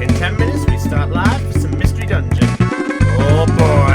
In 10 minutes, we start live for some Mystery Dungeon. Oh boy.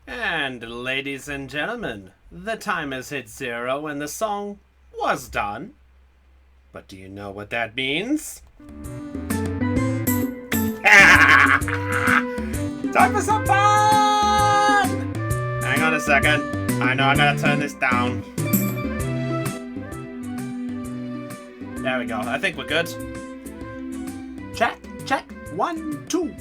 And ladies and gentlemen, the time has hit 0 and the song was done. But do you know what that means? Time for some fun! Hang on a second. I know I gotta turn this down. There we go. I think we're good. Check, check. 1, 2.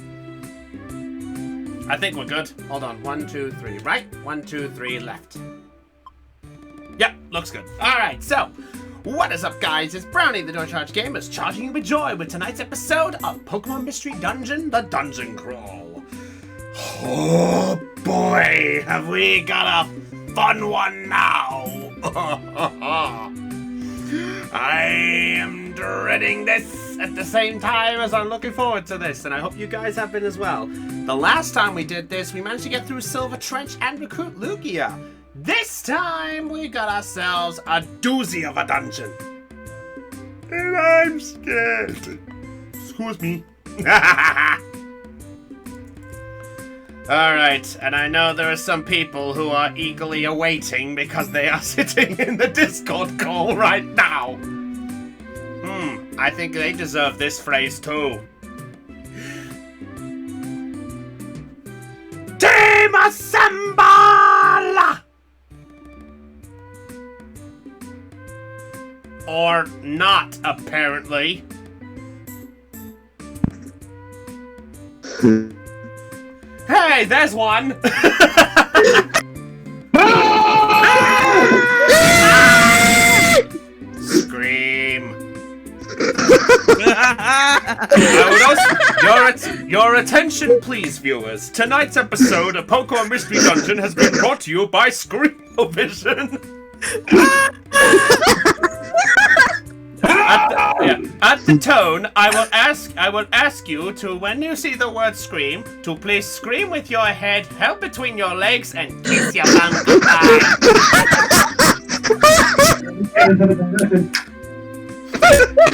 I think we're good. Hold on. 1, 2, 3. Right? 1, 2, 3. Left. Yep, looks good. Alright, so what is up, guys? It's Brownie, the Don't Charge Gamers, charging you with joy with tonight's episode of Pokemon Mystery Dungeon, the Dungeon Crawl. Oh boy, have we got a fun one now. I am dreading this at the same time as I'm looking forward to this, and I hope you guys have been as well. The last time we did this, we managed to get through Silver Trench and recruit Lugia. This time, we got ourselves a doozy of a dungeon. And I'm scared. Excuse me. Alright, and I know there are some people who are eagerly awaiting because they are sitting in the Discord call right now. I think they deserve this phrase too. Team Assemble! Or not, apparently. Hey, there's one! Scream. Your attention, please, viewers. Tonight's episode of Pokemon Mystery Dungeon has been brought to you by Scream-O-Vision. At the tone, I will ask you to, when you see the word scream, to please scream with your head held between your legs and kiss your mom goodbye.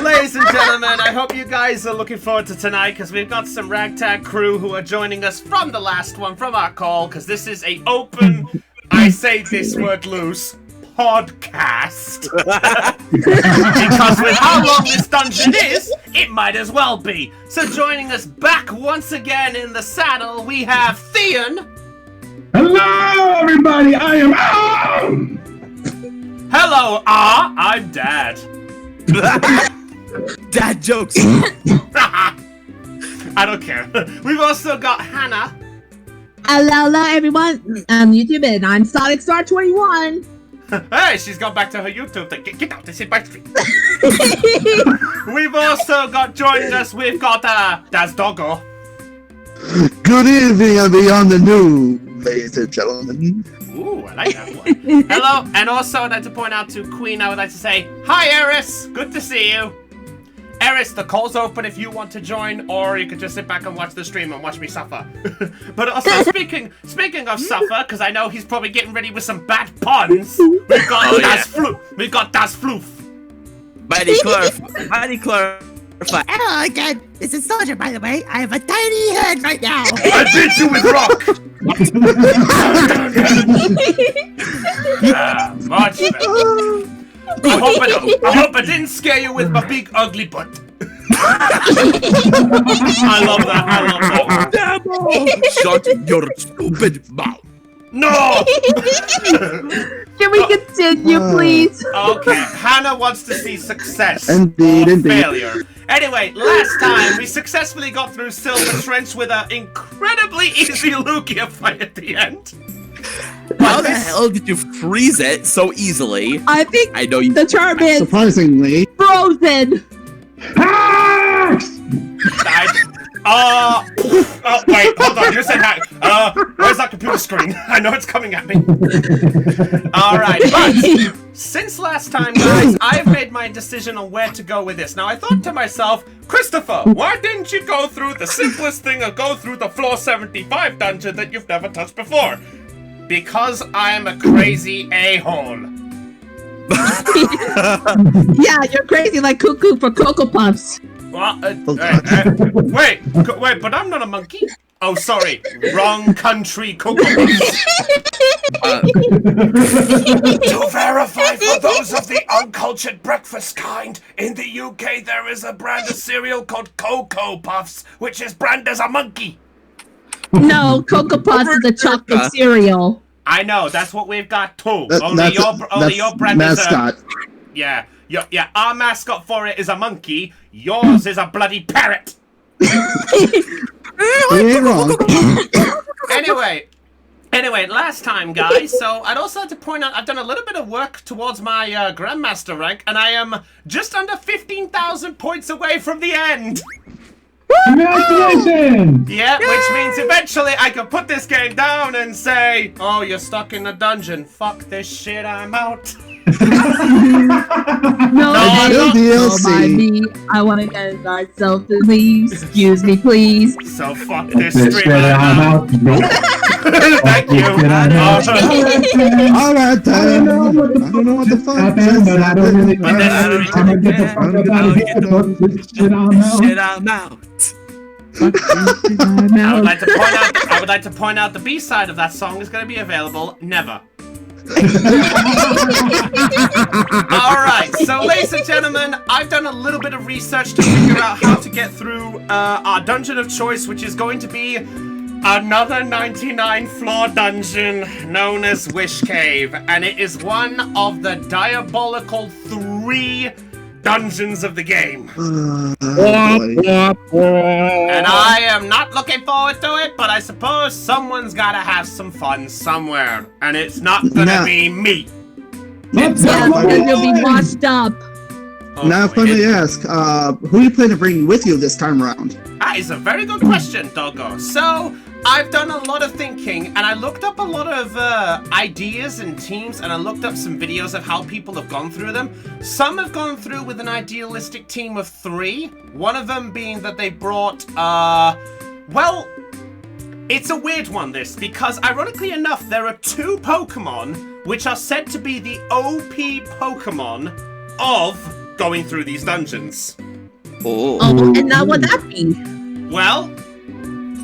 Ladies and gentlemen, I hope you guys are looking forward to tonight because we've got some ragtag crew who are joining us from the last one, from our call, because this is a open, I say this word loose, podcast. Because with how long this dungeon is, it might as well be. So joining us back once again in the saddle, we have Theon. Hello, everybody. I am Am. Hello, I'm Dad. Dad jokes. I don't care. We've also got Hannah. Hello, everyone. I'm YouTube and I'm Sonic Star 21. Hey, she's gone back to her YouTube thing. Get out, this is my street. We've also got joining us, we've got Daz Doggo. Good evening and beyond the new, ladies and gentlemen. Ooh, I like that one. Hello, and also I'd like to point out to Queen, I would like to say, hi Eris, good to see you. Eris, the call's open if you want to join, or you could just sit back and watch the stream and watch me suffer. But also, speaking of suffer, because I know he's probably getting ready with some bad puns, we've got we've got Das Floof. Mighty clarify. Hello again. This is Soldier, by the way. I have a tiny head right now. I beat you with rock. Much better. I hope I didn't scare you with my big ugly butt. I love that. Shut your stupid mouth. No! Can we continue, please? Okay, Hannah wants to see success Indeed. failure. Anyway, last time we successfully got through Silver Trench with an incredibly easy Lugia fight at the end. How the hell did you freeze it so easily? I think the term is Surprisingly. frozen. Wait, hold on, you said hack. Where's that computer screen? I know it's coming at me. Alright, but since last time, guys, I've made my decision on where to go with this. Now, I thought to myself, Christopher, why didn't you go through the simplest thing or go through the floor 75 dungeon that you've never touched before? Because I'm a crazy a-hole. Yeah, you're crazy like Cuckoo for Cocoa Puffs. Well, wait, but I'm not a monkey. Oh, sorry. Wrong country Cocoa Puffs. To verify for those of the uncultured breakfast kind, in the UK there is a brand of cereal called Cocoa Puffs, which is branded as a monkey. No, Cocoa Puffs is a chocolate cereal. I know, that's what we've got too. That's Your brand mascot. is a... Yeah, our mascot for it is a monkey. Yours is a bloody parrot. You ain't wrong. Anyway, last time, guys, so I'd also like to point out I've done a little bit of work towards my Grandmaster rank, and I am just under 15,000 points away from the end. Congratulations! Yeah, which means eventually I can put this game down and say, oh, you're stuck in the dungeon. Fuck this shit, I'm out. No, I'm not. don't mind me. I want to get myself to leave. Excuse me, please. So fuck this This stream, shit, I'm I'm out. out. Nope. Thank you. All right, then. I don't know what the fuck. But I don't really But that's care. really I'm gonna get the fuck up out of here. Fuck this shit, I'm out. Shit, I'm out. I would like to point out the B-side of that song is going to be available never. Alright, so ladies and gentlemen, I've done a little bit of research to figure out how to get through our dungeon of choice, which is going to be another 99 floor dungeon known as Wish Cave, and it is one of the diabolical 3 dungeons of the game. And I am not looking forward to it, but I suppose someone's gotta have some fun somewhere, and it's not gonna be me. Let's Yeah, go, because you'll be boys. washed up. Now, if I may ask, who you plan to bring with you this time around? That is a very good question, Doggo. So, I've done a lot of thinking, and I looked up a lot of ideas and teams, and I looked up some videos of how people have gone through them. Some have gone through with an idealistic team of 3. One of them being that they brought, well, it's a weird one, this, because ironically enough, there are 2 Pokemon which are said to be the OP Pokemon of going through these dungeons. Oh. Oh, and now what that be? Well,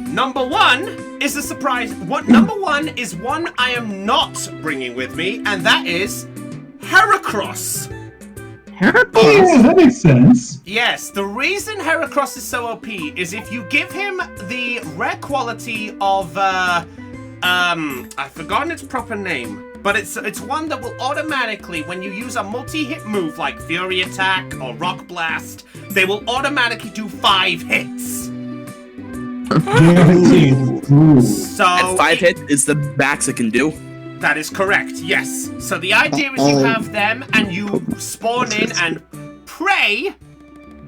number 1 is a surprise. Number 1 is one I am not bringing with me, and that is Heracross. Oh, yeah, that makes sense. Yes, the reason Heracross is so OP is if you give him the rare quality of, I've forgotten its proper name, but it's one that will automatically, when you use a multi-hit move like Fury Attack or Rock Blast, they will automatically do 5 hits. So And 5 hits is the max it can do. That is correct, yes. So the idea is you have them and you spawn in and pray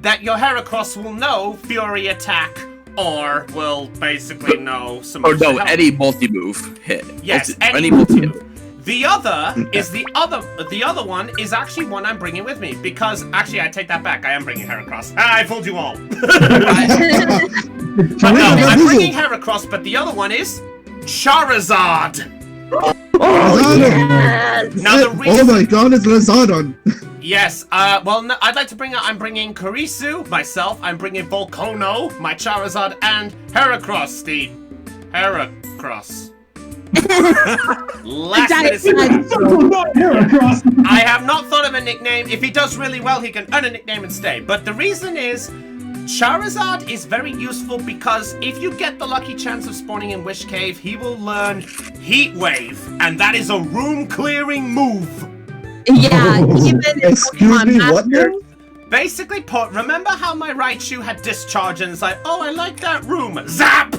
that your Heracross will know Fury Attack or will basically know some Or no, help. any multi-move hit. Yes, any multi-hit. The other one is actually one I'm bringing with me because actually I take that back. I am bringing Heracross. I fooled you all. But no, I'm bringing Heracross, but the other one is Charizard. Now the reason, Oh my god, it's Lazardon! yes, well, no, I'm bringing Karisu, myself, I'm bringing Volcono, my Charizard, and Heracross, the Heracross. Last minute surprise. I have not thought of a nickname. If he does really well, he can earn a nickname and stay. But the reason is, Charizard is very useful because if you get the lucky chance of spawning in Wish Cave, he will learn Heat Wave, and that is a room-clearing move. Yeah, even if Excuse me, what? Basically, remember how my Raichu had discharge and it's like, oh, I like that room. Zap!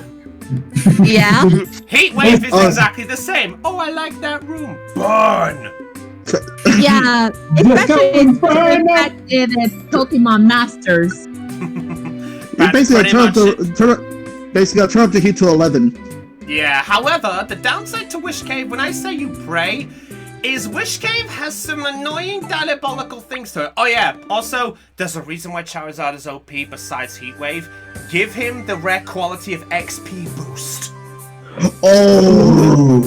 Yeah. Heat Wave is exactly the same. Oh, I like that room. Burn! Yeah. Especially in Pokemon Masters. You basically turn up the heat to 11. Yeah, however, the downside to Wish Cave, when I say you pray, is Wish Cave has some annoying diabolical things to it. Oh yeah, also, there's a reason why Charizard is OP besides Heat Wave. Give him the rare quality of XP boost. Oh!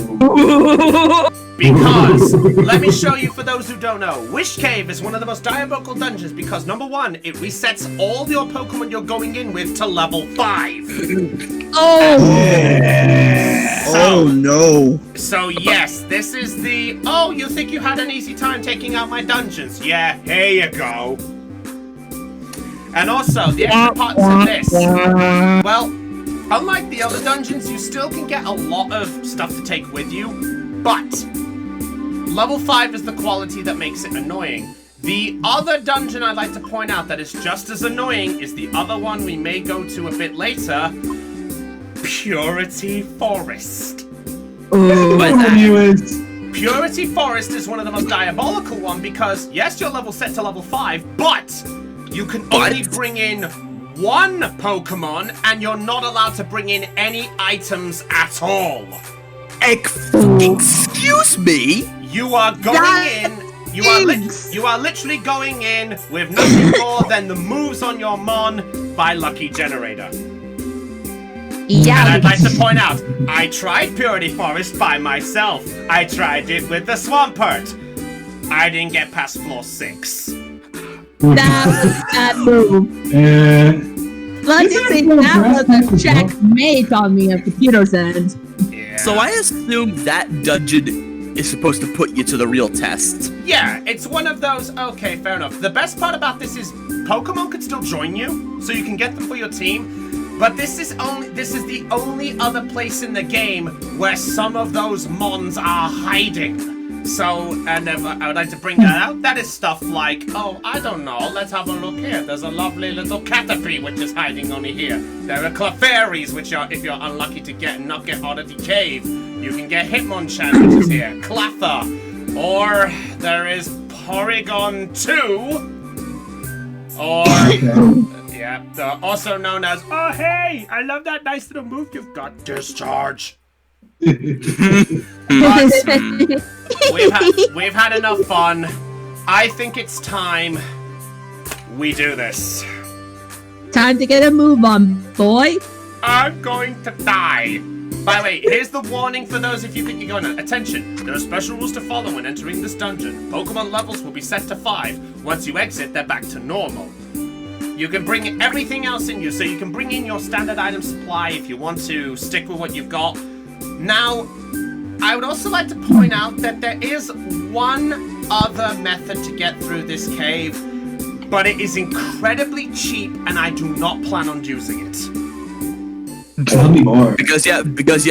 Because, let me show you for those who don't know, Wish Cave is one of the most diabolical dungeons because, number one, it resets all your Pokemon you're going in with to level 5. Oh no. So yes, this is the, oh, you think you had an easy time taking out my dungeons? Yeah, here you go. And also, the extra parts in this, well, unlike the other dungeons, you still can get a lot of stuff to take with you, but level 5 is the quality that makes it annoying. The other dungeon I'd like to point out that is just as annoying is the other one we may go to a bit later, Purity Forest. Purity Forest is one of the most diabolical one because, yes, your level's set to level 5, but you can only bring in one Pokemon and you're not allowed to bring in any items at all. Excuse me? You are going in. You are literally going in with nothing more than the moves on your Mon by Lucky Generator. Yeah. And I'd like to point out, I tried Purity Forest by myself. I tried it with the Swampert. I didn't get past floor 6. That was that move. Let's just say that was a checkmate on the computer's end. Yeah. So I assume that dungeon is supposed to put you to the real test. Yeah, it's one of those. Okay, fair enough. The best part about this is Pokemon could still join you, so you can get them for your team. But this is the only other place in the game where some of those Mons are hiding. So, and I would like to bring that out. That is stuff like, oh, I don't know, let's have a look here. There's a lovely little Caterpie which is hiding only here. There are Clefairies, which are, if you're unlucky to get and not get Oddity Cave, you can get Hitmonchan, which is here. Cleffa. Or there is Porygon 2. Or, yeah, also known as, oh, hey, I love that nice little move you've got, Discharge. But we've had enough fun. I think it's time we do this. Time to get a move on, boy. I'm going to die. By the way, here's the warning for those of you think you're going to. Attention, there are special rules to follow when entering this dungeon. Pokemon levels will be set to 5. Once you exit, they're back to normal. You can bring everything else in you, so you can bring in your standard item supply if you want to stick with what you've got. Now, I would also like to point out that there is one other method to get through this cave, but it is incredibly cheap and I do not plan on using it. Tell me more. Because you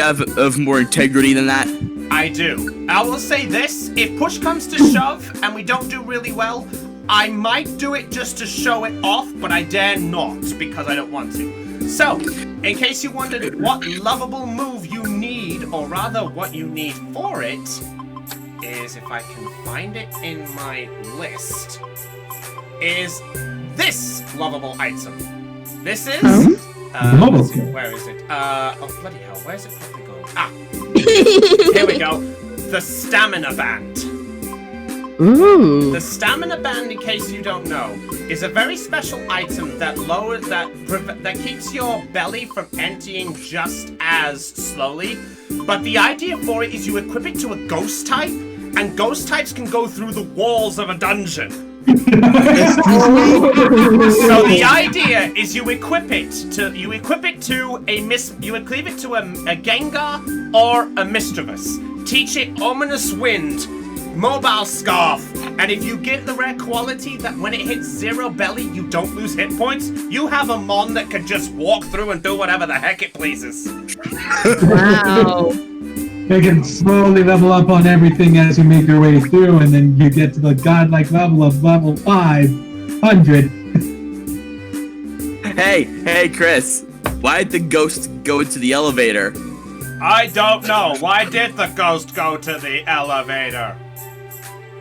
have more integrity than that. I do. I will say this, if push comes to shove and we don't do really well, I might do it just to show it off, but I dare not because I don't want to. So, in case you wondered what lovable move you need, or rather what you need for it, is, if I can find it in my list, is this lovable item. This is... let's see, where is it? Oh, bloody hell, where's it probably going? Ah! Here we go. The Stamina Band. Ooh. The Stamina Band, in case you don't know, is a very special item that that keeps your belly from emptying just as slowly. But the idea for it is you equip it to a ghost type, and ghost types can go through the walls of a dungeon. So the idea is you equip it to a Gengar or a Mischievous. Teach it Ominous Wind, Mobile Scarf, and if you get the rare quality that when it hits 0 belly, you don't lose hit points, you have a Mon that can just walk through and do whatever the heck it pleases. Wow. They can slowly level up on everything as you make your way through, and then you get to the godlike level of level 500. Hey, Chris. Why did the ghost go into the elevator? I don't know. Why did the ghost go to the elevator?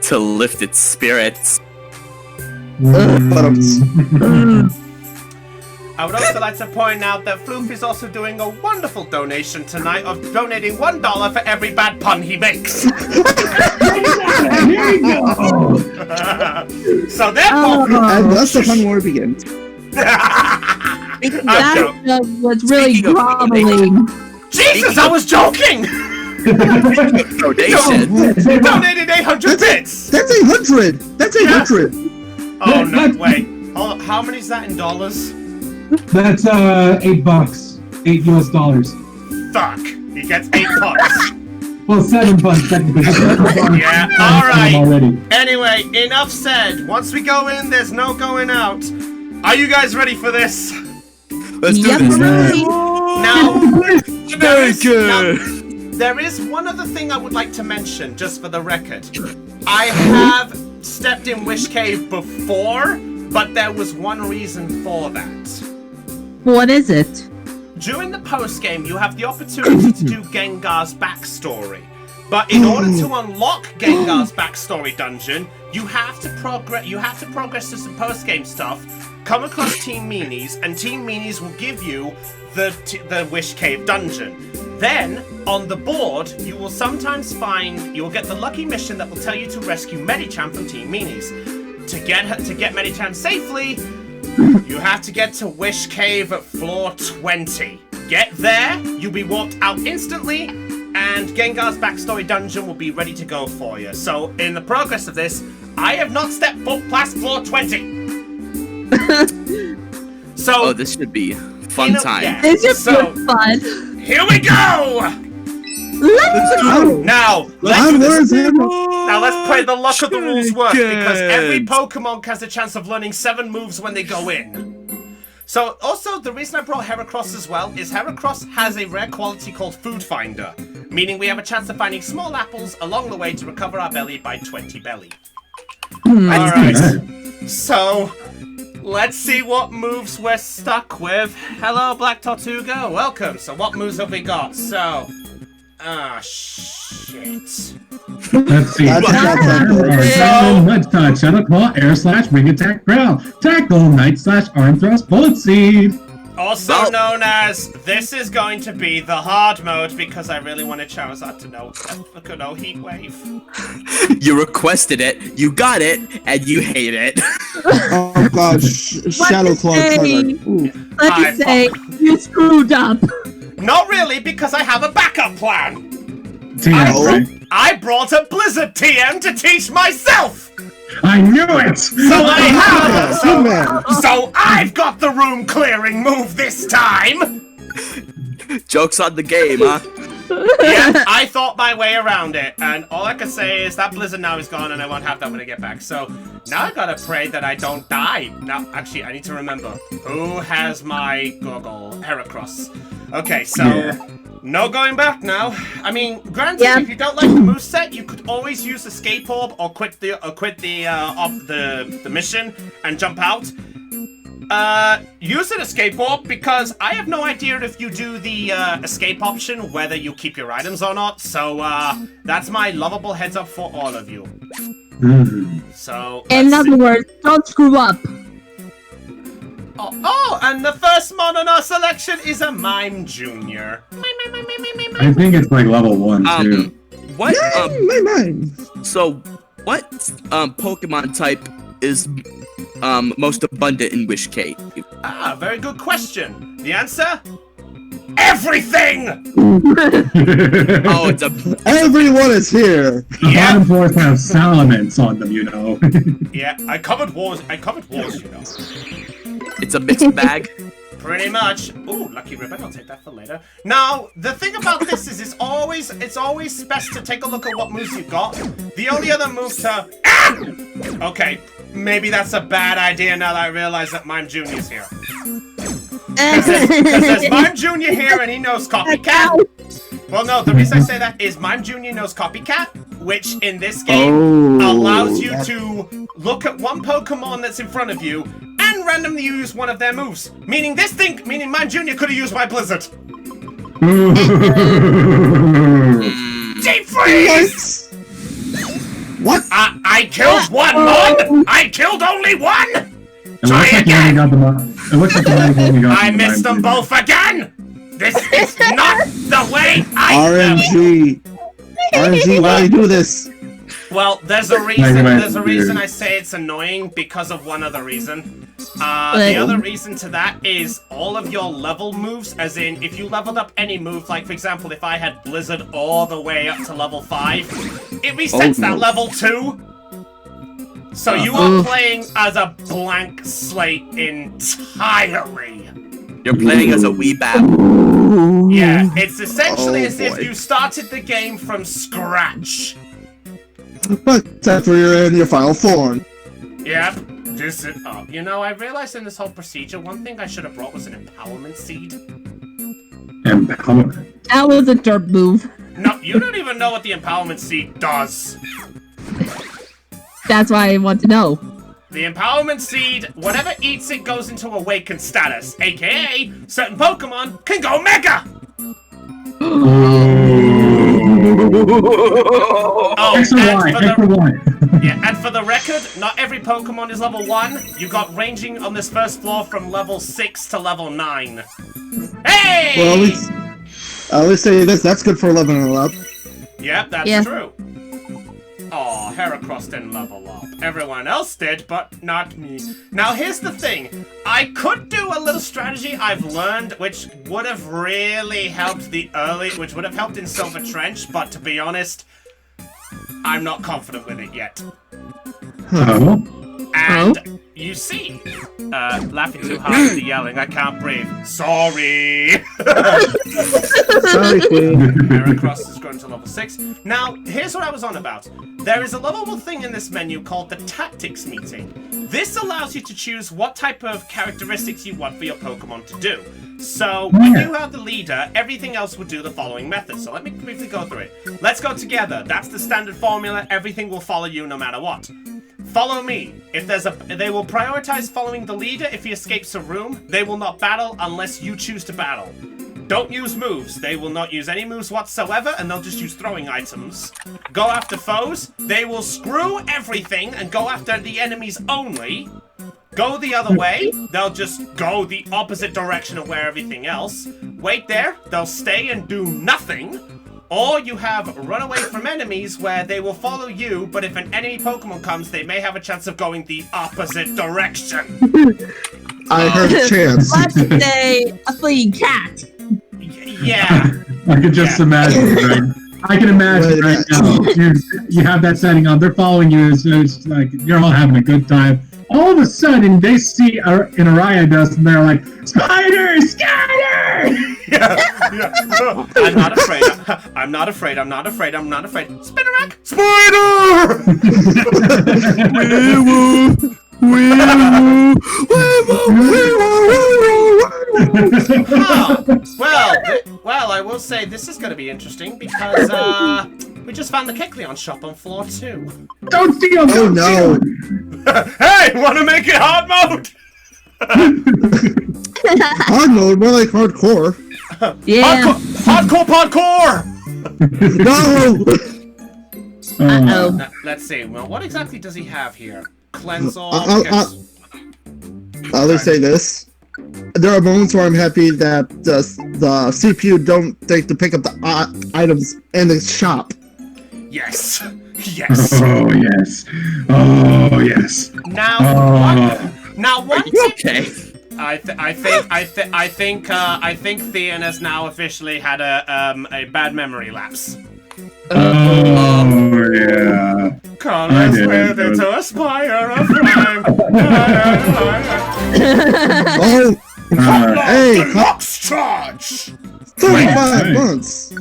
To lift its spirits. I would also like to point out that Floof is also doing a wonderful donation tonight of donating $1 for every bad pun he makes. Here we go. So therefore, And thus the fun war begins. That was really groveling. Jesus, I was joking! Donation. Donated 800 bits! That's 800. That's 800. Oh, no, wait. Hold on. How many is that in dollars? That's $8. $8 US. Fuck. He gets $8. Well, $7 technically. Yeah, alright. Already. Anyway, enough said. Once we go in, there's no going out. Are you guys ready for this? Let's do Yep, this. ready. Now, Very good. there is one other thing I would like to mention, just for the record. I have stepped in Wish Cave before, but there was one reason for that. What is it? During the post-game, you have the opportunity to do Gengar's backstory. But in order to unlock Gengar's backstory dungeon, you have to progress to some post-game stuff, come across Team Meanies, and Team Meanies will give you the Wish Cave dungeon. Then, on the board, you will sometimes you'll get the lucky mission that will tell you to rescue Medicham from Team Meanies. To get Medicham safely, you have to get to Wish Cave at floor 20. Get there, you'll be walked out instantly, and Gengar's backstory dungeon will be ready to go for you. So, in the progress of this, I have not stepped foot past floor 20. So, this should be fun time. Yeah. It's just So- good fun. here we go! Let's go. Now, let's play the luck of the rules work, because every Champions. Pokemon has a chance of learning 7 moves when they go in. So, also, the reason I brought Heracross as well is Heracross has a rare quality called Food Finder, meaning we have a chance of finding small apples along the way to recover our belly by 20 belly. Alright, so, let's see what moves we're stuck with. Hello, Black Tortuga, welcome. So, what moves have we got? So, shit. Let's see. Mud touch, shadow claw, air slash, wing attack, growl, tackle, night slash, arm thrust, bullet seed. Also known as, this is going to be the hard mode because I really wanted Charizard to know no heat wave. You requested it, you got it, and you hate it. Oh god, Shadow Claw. Let me say, you screwed up. Not really, because I have a backup plan. I brought a Blizzard TM to teach myself. I knew it! So I've got the room clearing move this time. Joke's on the game, huh? Yeah, I thought my way around it, and all I can say is that Blizzard now is gone, and I won't have that when I get back. So now I gotta pray that I don't die. Now, actually, I need to remember who has my goggle, Heracross. Okay, so no going back now. I mean, granted, if you don't like the moveset, you could always use Escape Orb or quit the mission and jump out. Use an Escape Orb because I have no idea if you do the escape option whether you keep your items or not. So that's my lovable heads up for all of you. So in other words, don't screw up. Oh, and the first mon on our selection is a Mime Jr. I think it's like level 1 too. What? My mind. So, what Pokemon type is most abundant in Wish Cave? Ah, very good question. The answer? Everything! Oh, it's a. Everyone is here. The bottom floors have Salamence on them, you know. Yeah, I covered wars, you know. It's a mixed bag. Pretty much. Ooh, lucky ribbon. I'll take that for later. Now, the thing about this is it's always best to take a look at what moves you've got. The only other move to... Ah! Okay, maybe that's a bad idea now that I realize that Mime Jr.'s here. Because there's Mime Jr. here and he knows Copycat. Well, no, the reason I say that is Mime Jr. knows Copycat, which in this game allows you to look at one Pokemon that's in front of you and randomly use one of their moves. Meaning Mime Jr. could have used my Blizzard. Deep freeze! What? I killed one Mon! I killed only one! Try again! It looks like you only got I missed them both again! This is not the way I RNG. RNG, why do you do this? Well, there's a reason I say it's annoying because of one other reason. The other reason to that is all of your level moves, as in, if you leveled up any move, like, for example, if I had Blizzard all the way up to level 5, it resets that level 2. So you are playing as a blank slate entirely. You're playing as a wee bat. Yeah, it's essentially as if you started the game from scratch. But that's where you're in your final form. Yep. You know, I realized in this whole procedure, one thing I should have brought was an empowerment seed. Empowerment. That was a derp move. No, you don't even know what the empowerment seed does. That's why I want to know. The empowerment seed, whatever eats it goes into awakened status, aka certain Pokemon can go Mega! And for the record, not every Pokemon is level 1. You got ranging on this first floor from level 6 to level 9. Hey! Well, at least say this, that's good for 11 and up. Yep, that's true. Aw, Heracross didn't level up. Everyone else did, but not me. Now, here's the thing. I could do a little strategy I've learned, which would have really helped which would have helped in Silver Trench, but to be honest, I'm not confident with it yet. And you see, laughing too hard at the yelling, I can't breathe. Sorry! Sorry, Queen. Heracross has grown to level 6. Now, here's what I was on about. There is a lovable thing in this menu called the Tactics Meeting. This allows you to choose what type of characteristics you want for your Pokemon to do. So, when you are the leader, everything else would do the following method. So let me briefly go through it. Let's go together. That's the standard formula. Everything will follow you no matter what. Follow me. They will prioritize following the leader. If he escapes a room, they will not battle unless you choose to battle. Don't use moves. They will not use any moves whatsoever, and they'll just use throwing items. Go after foes. They will screw everything and go after the enemies only. Go the other way. They'll just go the opposite direction of where everything else. Wait there. They'll stay and do nothing. Or you have run away from enemies where they will follow you, but if an enemy Pokemon comes, they may have a chance of going the opposite direction. I heard a chance. Let's say a fleeing cat. Yeah. I could just imagine, right? I can imagine right now. You have that setting on. They're following you. It's like you're all having a good time. All of a sudden, they see an Ariados, and they're like, "Spider! Spider!" Yeah. I'm not afraid. I'm not afraid. Spinnerack! Spider! Well, I will say this is going to be interesting because we just found the Kecleon shop on floor 2. Don't steal! Oh no! Hey, want to make it hard mode? Hard mode, more like hardcore. Yeah. Hardcore! No! Uh-oh. Let's see. Well, what exactly does he have here? Cleanse all. I'll just say this. There are moments where I'm happy that the CPU don't think to pick up the items in the shop. Yes. Oh yes. Oh yes. Now one Okay. I think Theon has now officially had a bad memory lapse. Oh yeah. Call us with it to aspire a flame. Hey, Lux charge. 35 months.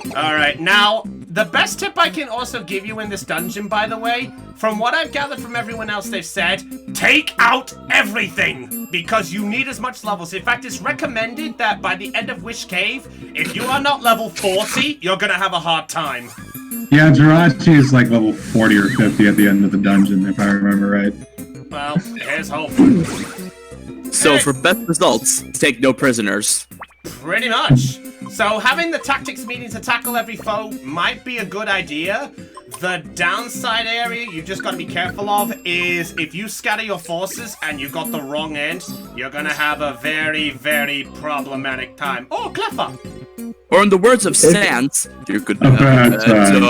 Alright, now, the best tip I can also give you in this dungeon, by the way, from what I've gathered from everyone else they've said, take out everything, because you need as much levels. In fact, it's recommended that by the end of Wish Cave, if you are not level 40, you're gonna have a hard time. Yeah, Jirachi is like level 40 or 50 at the end of the dungeon, if I remember right. Well, here's hope. So for best results, take no prisoners. Pretty much. So having the tactics meeting to tackle every foe might be a good idea. The downside area you just gotta be careful of is if you scatter your forces and you've got the wrong end, you're gonna have a very, very problematic time. Oh, Cleffa! Or in the words of Sans, there could be A bad time.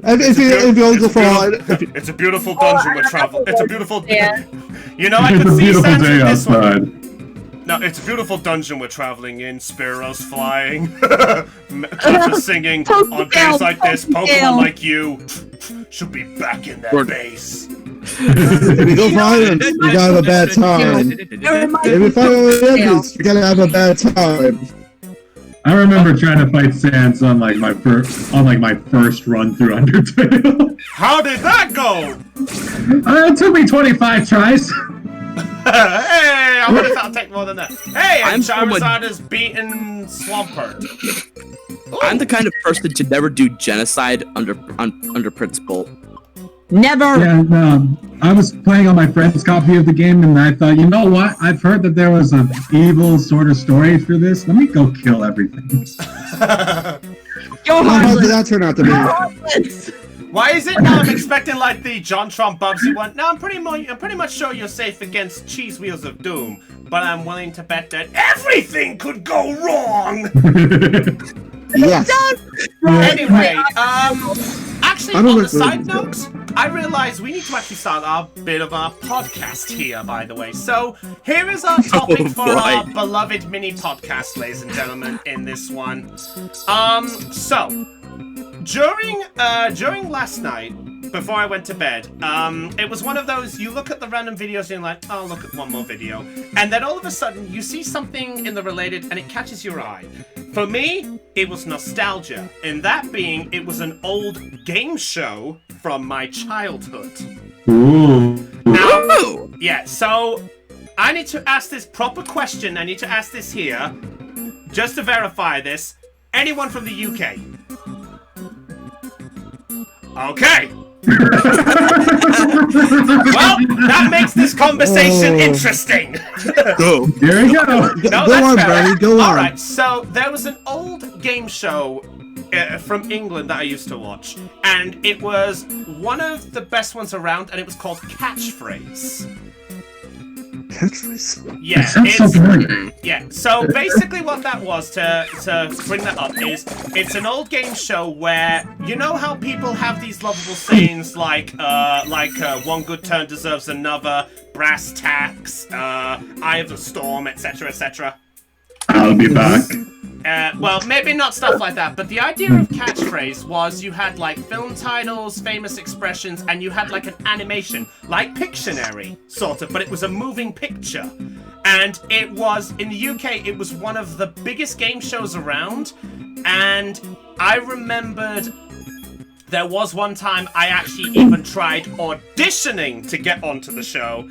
If you go for It's a beautiful dungeon with travel. It's a beautiful. Yeah. You know, I It's can a see beautiful Sans day in this one. outside. No, it's a beautiful dungeon we're traveling in. Sparrows flying, Clippers singing. On days like this, Pokemon like you should be back in their base. if you go for islands, you gotta have a bad time. If you fight all the enemies, you gotta have a bad time. I remember trying to fight Sans on like my first run through Undertale. How did that go? It took me 25 tries. Hey, I wonder if that'll take more than that. Hey, and I'm someone- Charizard has beaten Swampert. I'm the kind of person to never do genocide under principle. Never. Yeah, I was playing on my friend's copy of the game, and I thought, you know what? I've heard that there was an evil sort of story for this. Let me go kill everything. You're How did heartless. that turn out to be? Heartless. Why is it now I'm expecting like the John Trump Bubsy one? No, I'm pretty much sure you're safe against cheese wheels of doom, but I'm willing to bet that everything could go wrong. Yes. Anyway, actually, I don't on the like side those. note, I realize we need to actually start our bit of our podcast here, by the way. So here is our topic for our beloved mini podcast, ladies and gentlemen, in this one. So during last night, before I went to bed, it was one of those, you look at the random videos and you're like, oh, look at one more video. And then all of a sudden, you see something in the related and it catches your eye. For me, it was nostalgia. And that being, it was an old game show from my childhood. Ooh. Now, yeah, so I need to ask this proper question. I need to ask this here, just to verify this. Anyone from the UK? Okay. Well, that makes this conversation interesting. Go. Here we go. No, Go that's on, fair. Brownie, go on. Alright, so there was an old game show from England that I used to watch, and it was one of the best ones around, and it was called Catchphrase. Catchphrase. Yeah, Sounds so good. yeah. So basically, what that was to bring that up is it's an old game show where you know how people have these lovable sayings like one good turn deserves another, brass tacks, eye of the storm, etc., etc. I'll be back. Well, maybe not stuff like that, but the idea of catchphrase was you had like film titles, famous expressions, and you had like an animation, like Pictionary, sort of, but it was a moving picture. And it was, in the UK, it was one of the biggest game shows around, and I remembered there was one time I actually even tried auditioning to get onto the show.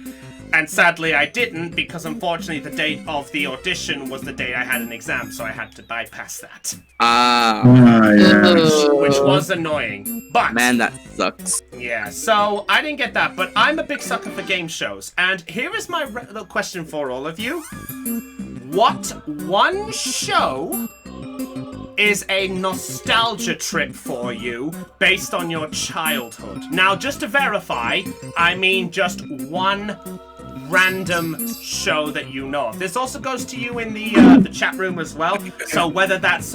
And sadly, I didn't, because unfortunately the date of the audition was the day I had an exam, so I had to bypass that. Yeah. Which was annoying. But, Man, that sucks. yeah, so I didn't get that, but I'm a big sucker for game shows. And here is my little question for all of you. What one show is a nostalgia trip for you based on your childhood? Now, just to verify, I mean just one random show that you know of. This also goes to you in the chat room as well. So whether that's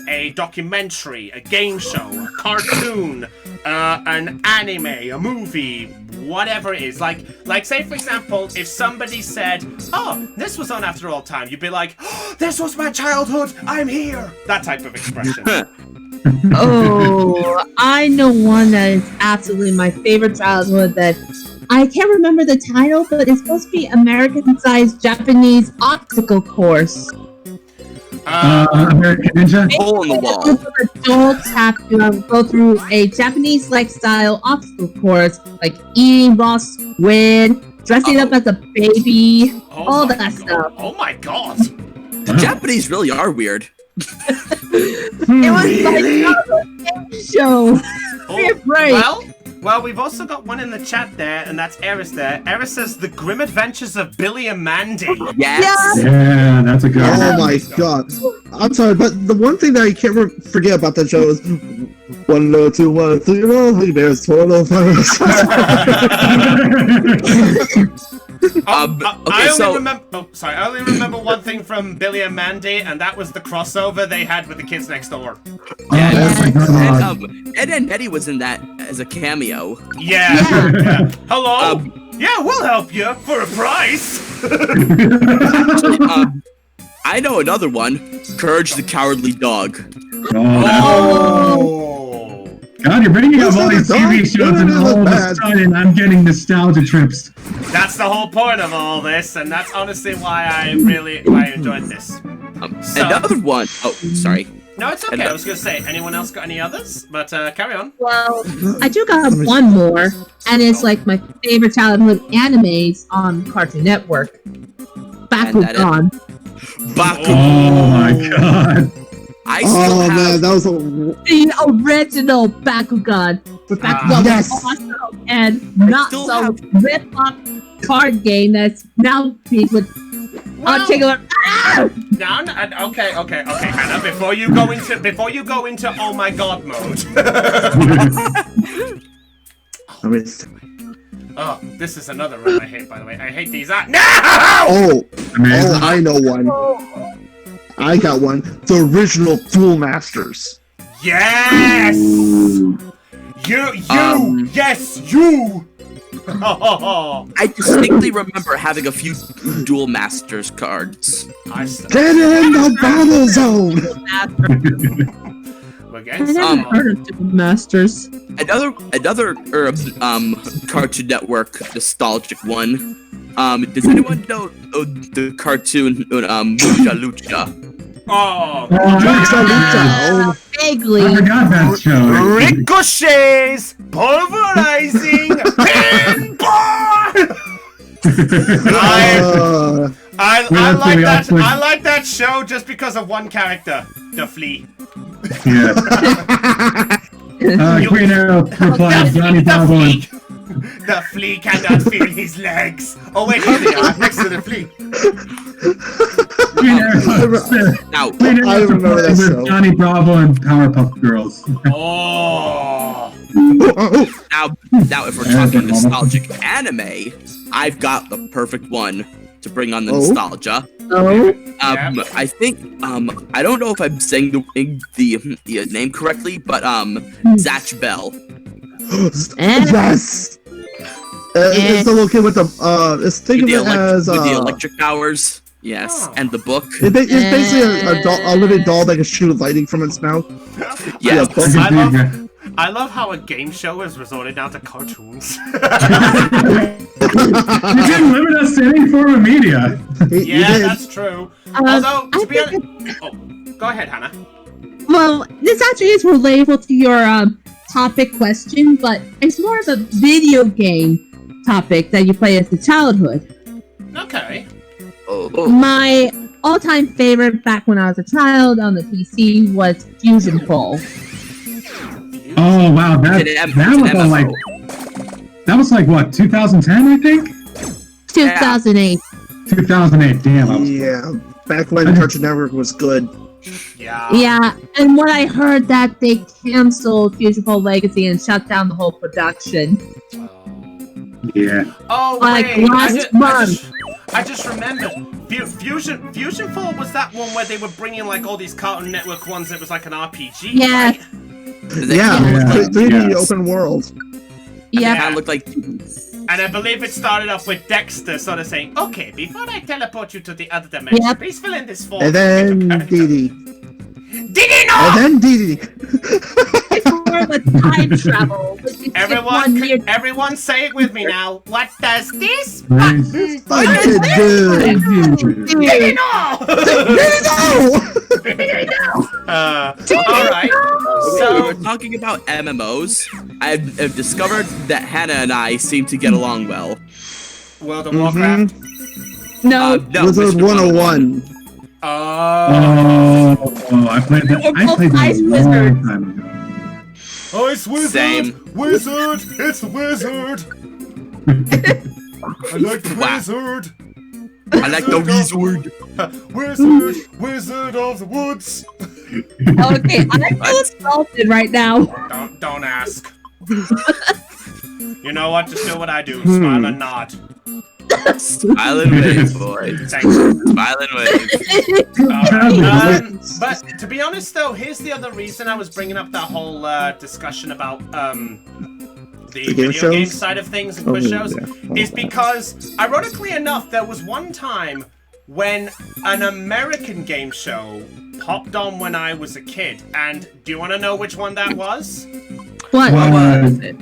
a documentary, a game show, a cartoon, an anime, a movie, whatever it is. Like say for example, if somebody said, "Oh, this was on After All Time," you'd be like, "Oh, this was my childhood. I'm here." That type of expression. Oh, I know one that is absolutely my favorite childhood that I can't remember the title, but it's supposed to be American-sized Japanese obstacle course. American Ninja? Hole in the wall. Adults have to go through a Japanese-like style obstacle course, like eating raw squid, dressing up as a baby, all my that God. stuff. Oh my god. The Japanese really are weird. It was my childhood show. Be afraid. Well, we've also got one in the chat there, and that's Eris there. Eris says, The Grim Adventures of Billy and Mandy. Yes. Yeah, that's a good one. Oh my god. I'm sorry, but the one thing that I can't forget about that show is 1, 2, 1, 3, 4, bears, total. I only remember. Oh, sorry. I only remember one thing from Billy and Mandy, and that was the crossover they had with the kids next door. Ed and Eddie was in that as a cameo. Yeah. Hello. Yeah, we'll help you for a price. I know another one. Courage the Cowardly Dog. God, you're bringing up all these TV shows and all of a sudden I'm getting nostalgia trips. That's the whole point of all this, and that's honestly why I enjoyed this. Another one. Oh, sorry. No, it's okay. I was gonna say, anyone else got any others? But carry on. Well, I do got one more, and it's like my favorite childhood animes on Cartoon Network. Bakugan. Oh my god. I still have... man, that was the original Bakugan. Bakugan was awesome and not so rip-off card game that's now being with particular. Okay, Hannah. Before you go into oh my god mode. Oh, this is another one I hate, by the way. I hate these. No! Oh, I know one. I got one. The original Duel Masters. Yes! Yes, you! I distinctly remember having a few Duel Masters cards. Get in the battle zone! I never heard of Duel Masters. Another Cartoon Network nostalgic one. Does anyone know the cartoon Lucha Lucha? Oh, vaguely. I forgot that show. Ricochets, pulverizing, pinball. I like that show just because of one character, the Flea. Yeah. Green Arrow replied, Johnny Bravo. The Flea cannot feel his legs. Oh wait, here they are, next to the Flea. Green Arrow. Green Arrow replied with Johnny Bravo and Powerpuff Girls. Oh. Now, if we're talking nostalgic anime, I've got the perfect one to bring on the nostalgia. I think I don't know if I'm saying the name correctly, but Zatch Bell. Yes. It's the little kid with the it's think of it as with the electric powers. Yes, and the book. It's basically a living doll that can shoot lightning from its mouth. Yes. I love how a game show has resorted down to cartoons. You didn't limit us to any form of media. Yeah, that's true. Although, to be honest... Oh, go ahead, Hannah. Well, this actually is relatable to your topic question, but it's more of a video game topic that you play as a childhood. Okay. My all-time favorite back when I was a child on the PC was Fusion Fall. Oh wow, that was like what, 2010 I think? 2008. 2008, damn. Yeah, back when Cartoon Network was good. Yeah, and when I heard that they canceled Fusion Fall Legacy and shut down the whole production. Yeah. Oh, like wait, last month. I just remembered. Fusion Fall was that one where they were bringing like all these Cartoon Network ones. It was like an RPG. Yeah. Right? Yeah, 3D open world. Yeah. It kind of looked like. And I believe it started off with Dexter sort of saying, "Okay, before I teleport you to the other dimension, please fill in this form." And then Dee Dee no! And then Dee It's more of a time travel. Everyone say it with me now. What does this button do? Dee no! Alright. So, we're talking about MMOs. I've discovered that Hannah and I seem to get along well. World of Warcraft? No. Wizard 101. Oh, I played that. I played that a long time ago. Ice Wizard! Same. Wizard! It's the Wizard! I like the Wizard! I like the Wizard! Wizard of the Woods! Okay, I feel insulted right now. Don't ask. You know what? Just do what I do. Smile and nod. Smiling waves, boys. Smiling waves. But to be honest, though, here's the other reason I was bringing up that whole discussion about the video game side of things and quiz shows, is because, ironically enough, there was one time when an American game show popped on when I was a kid, and do you want to know which one that was? What was it?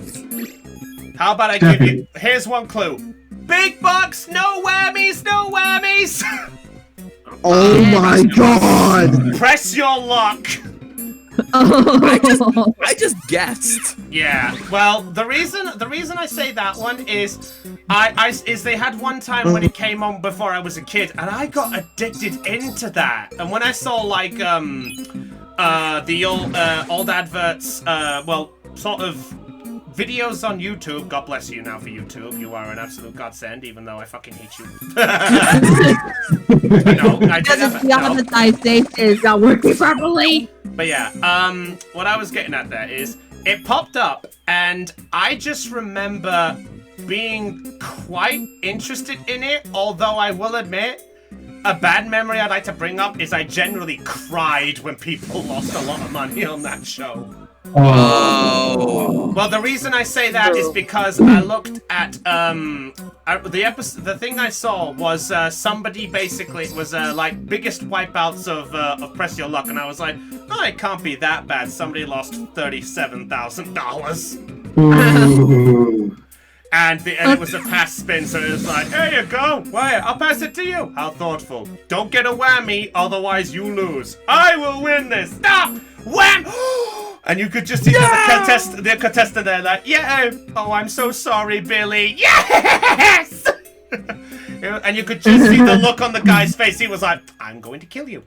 How about I give you... Here's one clue. Big bucks, no whammies, no whammies! Oh my god! Press your luck! I just guessed. Yeah, well, the reason I say that one is they had one time when it came on before I was a kid, and I got addicted into that. And when I saw like the old adverts, well, sort of videos on YouTube. God bless you now for YouTube. You are an absolute godsend, even though I fucking hate you. No, I didn't. The advertising is not working properly. But yeah, what I was getting at there is it popped up, and I just remember being quite interested in it. Although I will admit, a bad memory I'd like to bring up is I generally cried when people lost a lot of money on that show. Oh. Well, the reason I say that is because I looked at the episode. The thing I saw was somebody basically was like biggest wipeouts of Press Your Luck, and I was like, oh, it can't be that bad. Somebody lost $37,000. And it was a pass spin, so it was like, here you go. Why? I'll pass it to you. How thoughtful. Don't get a whammy, otherwise you lose. I will win this. Stop. Wham. And you could just hear the contestant there like, yeah. Oh, I'm so sorry, Billy. Yes. And you could just see the look on the guy's face. He was like, I'm going to kill you.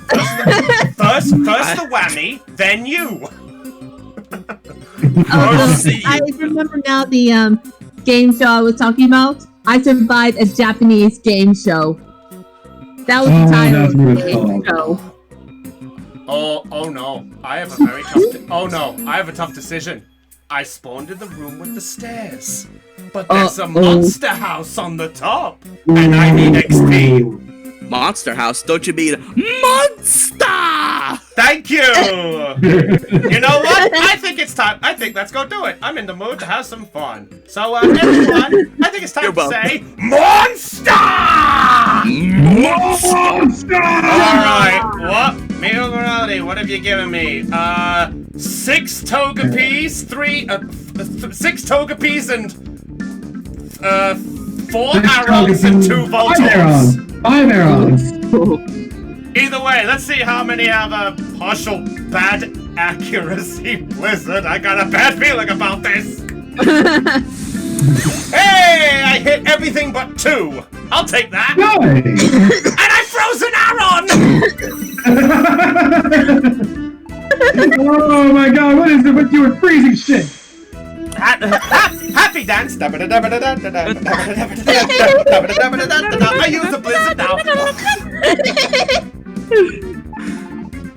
First the whammy, then you. I remember now the game show I was talking about. I survived a Japanese game show. That was the title of the game show. Oh no! I have a tough decision. I spawned in the room with the stairs, but there's a monster house on the top, and I need XP. Monster house? Don't you mean monster? Thank you! You know what? I think it's time. I think let's go do it. I'm in the mood to have some fun. So, everyone, I think it's time to say Monster! Monster! Alright, what? Mio Morality, what have you given me? 6 Togepi's, 6 Togepi's and 4 arrows and 2 Voltors. 5 arrows. Either way, let's see how many have a partial bad accuracy. Blizzard, I got a bad feeling about this. Hey, I hit everything but 2. I'll take that. Nice. And I froze an Aron. Oh my god, what is it with you and freezing shit? Happy dance. I use the blizzard now.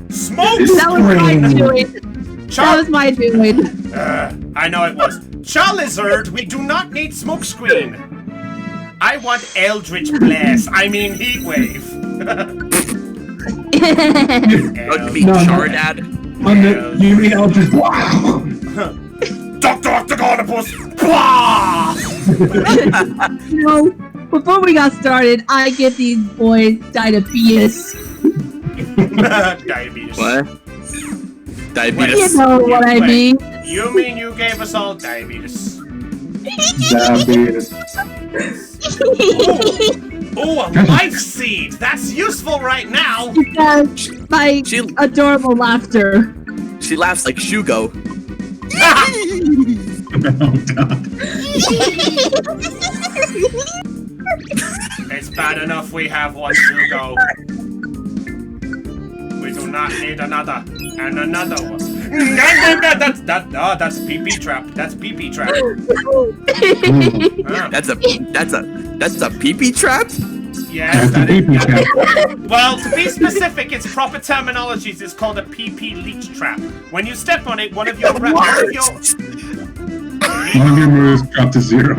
Smoke That was my doing. That was my doing. I know it was. Charizard, we do not need smokescreen. I want Eldritch Blast. I mean Heat Wave. Don't mean Chardad. You mean Eldritch? Wow. Dr. Octagonopus! No, before we got started, I give these boys diabetes. Diabetes. What? Diabetes. You know what I mean. You mean you gave us all diabetes? Diabetes. Oh, a life seed! That's useful right now! Because my adorable laughter. She laughs like Shugo. Oh god. It's bad enough we have one to go. We do not need another. And another one. That's pee-pee trap. That's pee-pee trap. That's a pee-pee trap? Yes, that is. Well, to be specific, its proper terminologies is called a pee-pee leech trap. When you step on it, one of your moves drop to 0.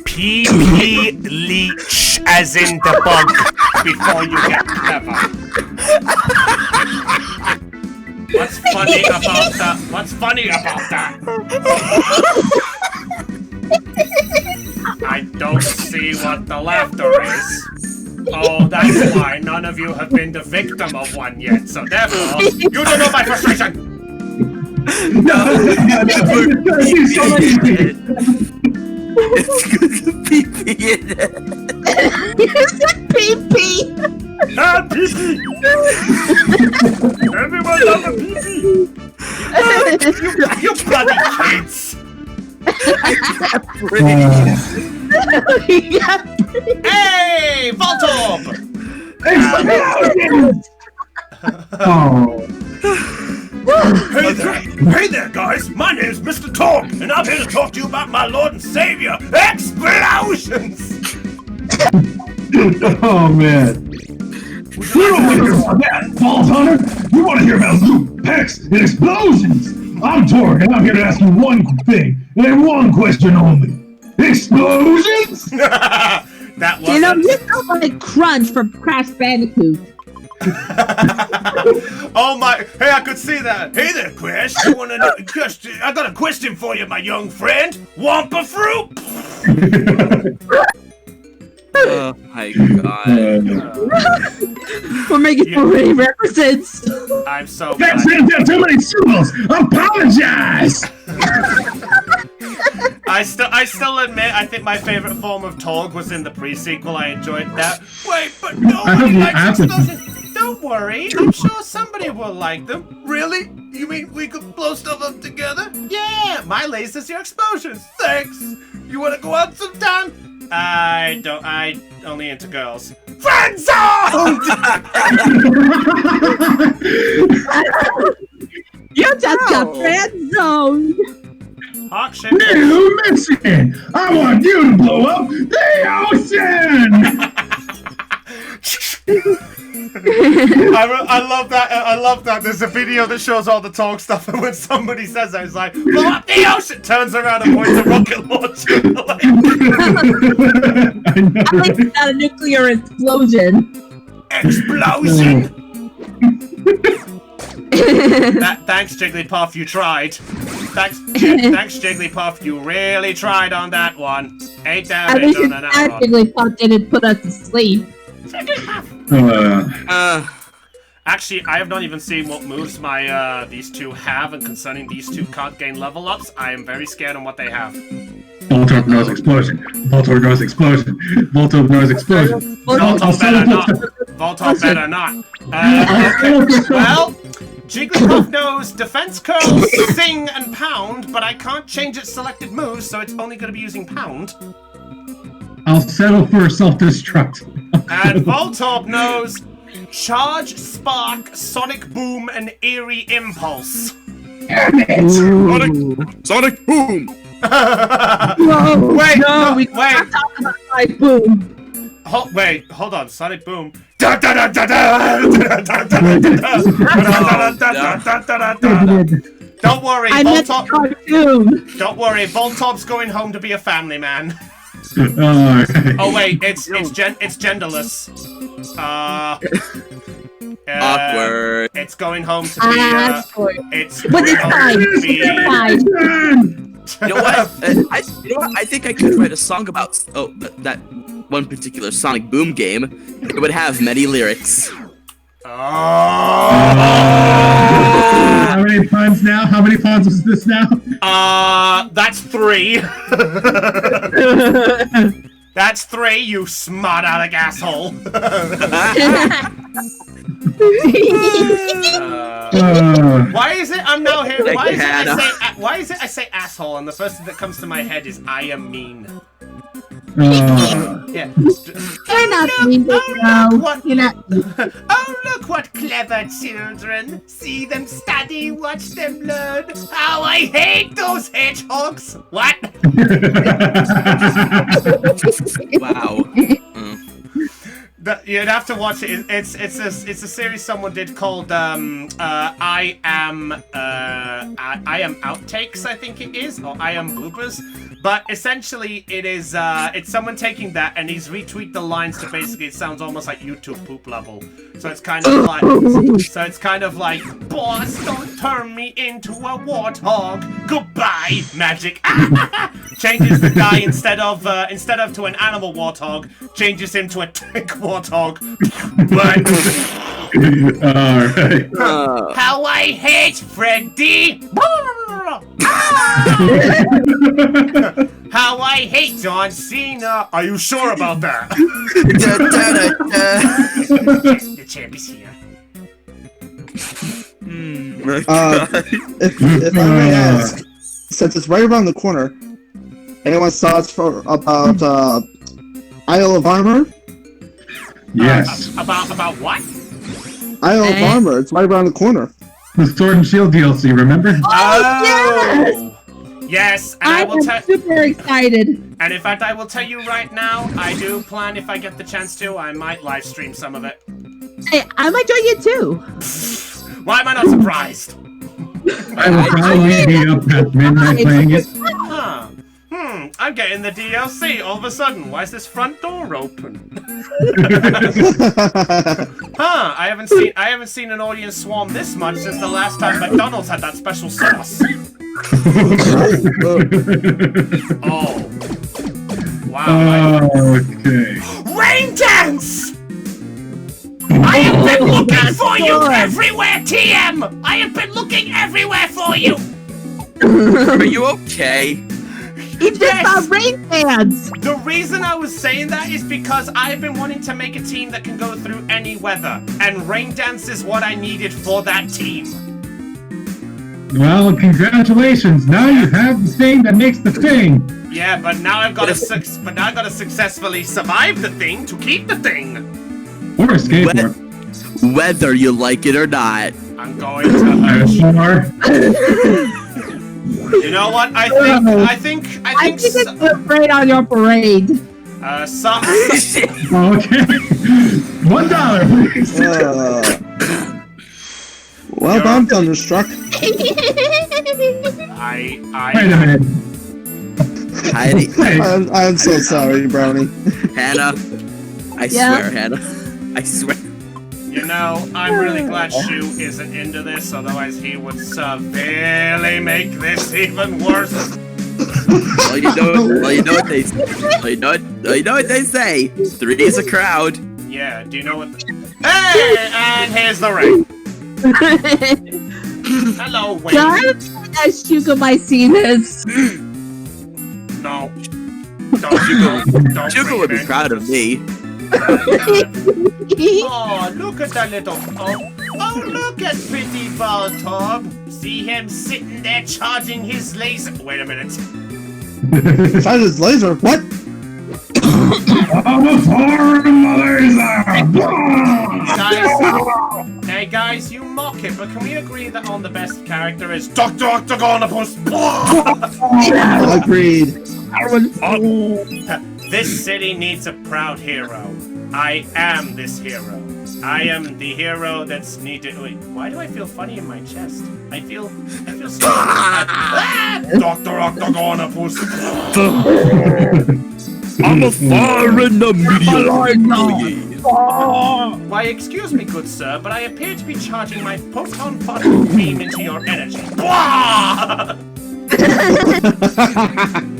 PP leech, as in the bug, before you get clever. What's funny about that? What's funny about that? I don't see what the laughter is. Oh, that's why none of you have been the victim of one yet, so therefore, you don't know my frustration! It's gonna be pee in it. Is it pee-pee? Ah, pee-pee! Everyone love a pee-pee! You bloody kids! Hey, Voltorb! Hey there, guys! My name's Mr. Torb, and I'm here to talk to you about my Lord and Savior, Explosions! Oh man. You don't want to hear about that, Balls Hunter! You want to hear about loot, packs, and explosions! I'm Torg, and I'm here to ask you one thing, and one question only. Explosions? That was You sound like Crunch from Crash Bandicoot. Oh my! Hey, I could see that. Hey there, Crash. I got a question for you, my young friend. Wampa fruit? Oh my god. We're making so many references. I'm so That's glad. it, too many syllables! Apologize! I still admit I think my favorite form of Torg was in the pre-sequel. I enjoyed that. Wait, but nobody likes explosions. Don't worry, I'm sure somebody will like them. Really? You mean we could blow stuff up together? Yeah, my lasers, your explosions. Thanks. You want to go out sometime? I only into girls. Friend zone! You just got friend zoned. Hawk shit. New mission! I want you to blow up the ocean! I love that. I love that. There's a video that shows all the Torg stuff, and when somebody says that, it's like, blow up the ocean! Turns around and points a rocket launcher. At least it's not a nuclear explosion. Explosion! Thanks, Jigglypuff, you tried. Thanks, Jigglypuff, you really tried on that one. 8 At damage least on it's that not one. Jigglypuff didn't put us to sleep. Actually, I have not even seen what moves my these two have, and concerning these two can't gain level ups, I am very scared on what they have. Voltorb knows explosion. Voltorb knows explosion. Voltorb knows explosion. Voltorb better not. Voltorb better not. Well, Jigglypuff knows Defense Curl, Sing, and Pound, but I can't change its selected moves, so it's only going to be using Pound. I'll settle for self-destruct. And Voltorb knows Charge, Spark, Sonic Boom, and Eerie Impulse. Sonic Boom! Whoa, Wait, no, we wait. can't talk about Sonic Boom. Wait, hold on, Sonic Boom. Don't worry, I meant the Voltorb. cartoon. Don't worry, Voltorb's going home to be a family man. Oh wait, it's genderless. Awkward. It's going home to be. It's But it's going fine. home to be. It's fine. You know what? I think I could write a song about that one particular Sonic Boom game. It would have many lyrics. How many puns now? How many puns is this now? That's 3. That's 3, you smart aleck asshole. Why is it I'm now here? Why is it I say asshole, and the first thing that comes to my head is I am mean. Yeah. You're not mean, bro. You're not. Oh, look what clever children. See them study, watch them learn. How I hate those hedgehogs. What? Wow. You'd have to watch it. It's a series someone did called I am outtakes, I think it is, or I am bloopers. But essentially, it is it's someone taking that and he's retweaked the lines to basically it sounds almost like YouTube poop level. So it's kind of like boss, don't turn me into a warthog. Goodbye, magic. Changes the guy instead of to an animal warthog, changes him to a tank warthog. Alright. How I hate Freddy! How I hate John Cena! Are you sure about that? The champ is here. If I may ask, since it's right around the corner, anyone's thoughts about Isle of Armor? Yes. About what? Isle of Armor, it's right around the corner. The Sword and Shield DLC, remember? Oh! Yes, and I will tell. Super excited. And in fact, I will tell you right now, I do plan, if I get the chance to, I might live stream some of it. Hey, I might join you too. Why am I not surprised? I will probably be up at midnight playing it. Huh. I'm getting the DLC all of a sudden. Why is this front door open? Huh, I haven't seen an audience swarm this much since the last time McDonald's had that special sauce. Oh. Wow. Okay. Rain dance! I have been looking for you everywhere, TM! I have been looking everywhere for you! Are you okay? He just saw rain dance. The reason I was saying that is because I've been wanting to make a team that can go through any weather, and rain dance is what I needed for that team. Well, congratulations! Now you have the thing that makes the thing. Yeah, but now I've got to successfully survive the thing to keep the thing. Or skateboard. Whether you like it or not. I'm going to hurt you. You know what? I think it's great on your parade. some. Okay. $1, please. Well done, Thunderstruck. Wait a minute. I'm so sorry, Brownie. Hannah. I swear, Hannah. I swear. You know, I'm really glad Shu isn't into this, otherwise he would severely make this even worse. Well, you know what they say. 3 is a crowd. Yeah, do you know what Hey, and here's the ring. Hello, Wayne. That's Shugomycetus. No. Don't Sugar would be proud of me. Oh, look at that little... Oh, look at pretty Baltob. See him sitting there charging his laser... Wait a minute. Charge his laser? What? I'm a foreign laser! Hey guys, you mock it, but can we agree that on the best character is Dr. Octagonopus? Agreed. This city needs a proud hero. I am this hero. I am the hero that's needed. Wait, why do I feel funny in my chest? I feel so. Dr. Octagonopus. I'm a foreign employee. Why, excuse me, good sir, but I appear to be charging my photon particle beam into your energy.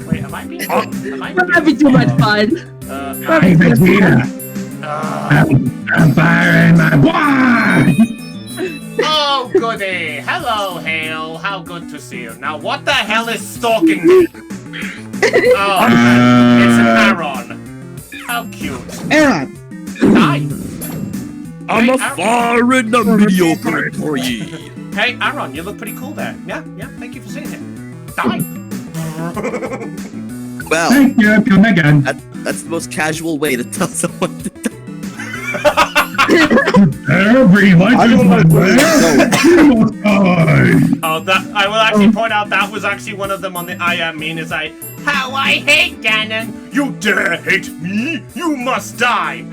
Wait, am I being... We're having too much fun. Hey, Vegeta. I'm firing my wand. Oh, goody. Hello, Hale. How good to see you. Now, what the hell is stalking me? Oh, it's an Aaron. How cute. Aaron. Hi. I'm Hey, a foreign mediocre employee. Hey, Aaron, you look pretty cool there. Yeah, thank you for saying it. Die. Well, Thank you. Come again. that's the most casual way to tell someone to die. Everyone I don't is know. Oh, that I will actually point out that was actually one of them on the I am mean is how I hate Ganon. You dare hate me? You must die.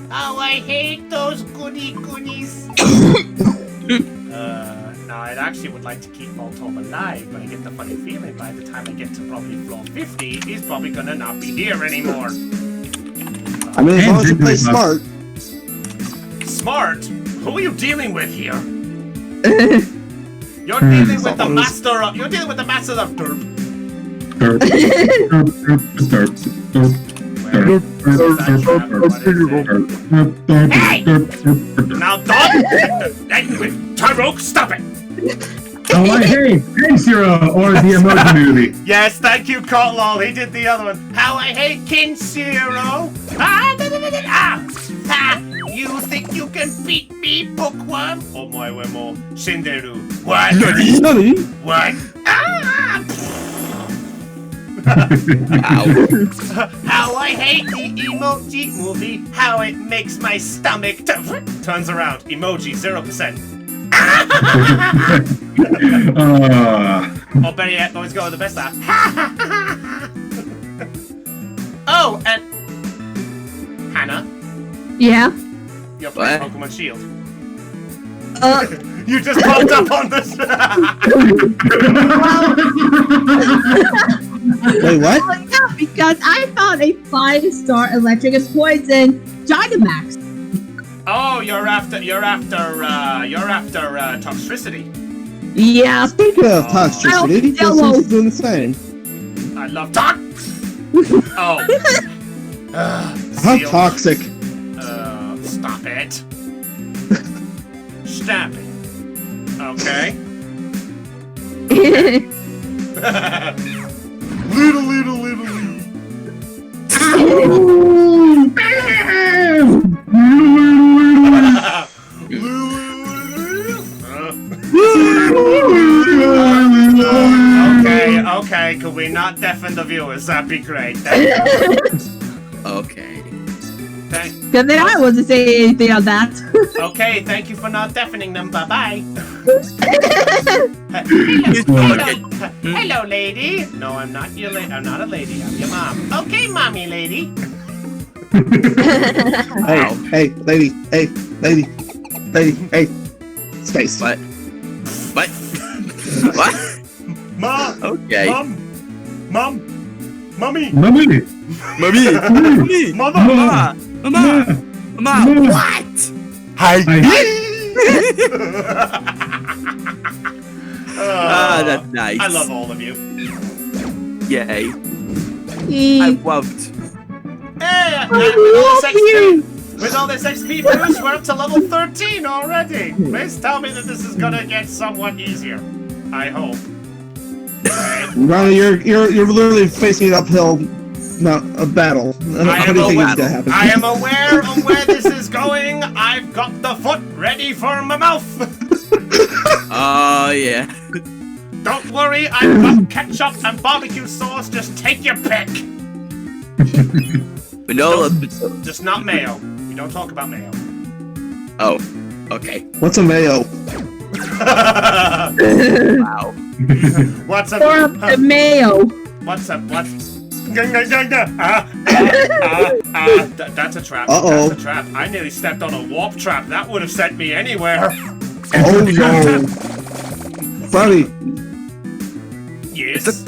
How I hate those goodies. Now, I actually would like to keep Voltorb alive, but I get the funny feeling by the time I get to probably floor 50, he's probably gonna not be here anymore. I mean, as long as you play smart. Smart? Who are you dealing with here? You're dealing with the master of. You're dealing with the master of Derp. Derp. Hey! Now, Dog! Tyroke, stop it! Oh, hey, Zero, or the emoji movie. Yes, thank you, Kotlol. He did the other one. How I hate Kinshiro. You think you can beat me, bookworm? Oh my, we're more. Shinderu. What? What? How I hate the emoji movie. How it makes my stomach turns around. Emoji 0%. Or better yet, always go with the best laugh. Oh, and Hannah. Yeah. You're playing Pokemon Shield. You just popped up on this. Wait, what? Well, yeah, because I found a 5-star electric and poison Gigamax. Oh, you're after toxicity. Yeah. Speaking of toxicity, this is doing the same. I love tox. Oh. How toxic? Stop it. Stop it. Okay. Little. Okay, could we not deafen the viewers? That'd be great. Okay. Because then I wasn't saying anything on that. Okay, thank you for not deafening them. Bye-bye. Hello, lady. No, I'm not your lady. I'm not a lady. I'm your mom. Okay, mommy lady. Hey, lady. Hey. Space. What? What? Mom. Okay. Mommy. Mother. Mama. What? Hi. That's nice. I love all of you. Yay. I loved. Hey, with all this XP boost, we're up to level 13 already. Please tell me that this is gonna get somewhat easier. I hope. Right. Brownie, you're literally facing an uphill battle. I am aware of where this is going. I've got the foot ready for my mouth. Oh, yeah. Don't worry, I've got ketchup and barbecue sauce. Just take your pick. Vanilla. Just not mayo. We don't talk about mayo. Oh, okay. What's a mayo? Wow. What's up? Or the mayo. What's up? That's a trap. Uh-oh. That's a trap. I nearly stepped on a warp trap. That would have sent me anywhere. Oh no. Brownie. Yes. It's a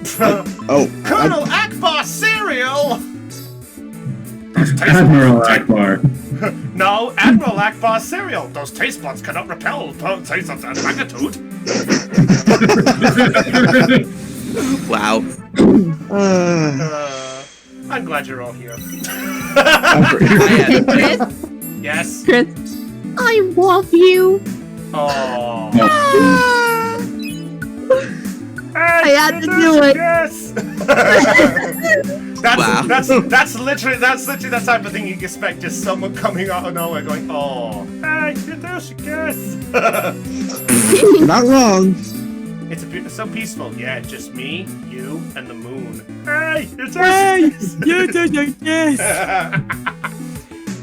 trap. Colonel Akbar cereal. Admiral Akbar. No, Admiral Akbar cereal. Those taste buds cannot repel taste of that magnitude. Wow. I'm glad you're all here. Chris? Yes? Chris, I love you. Oh. I had to do it. Yes. That's literally the type of thing you expect. Just someone coming out of nowhere going, "Oh, hey, you do guess." Not wrong. It's so peaceful. Yeah, just me, you, and the moon. Hey, it's You did yes.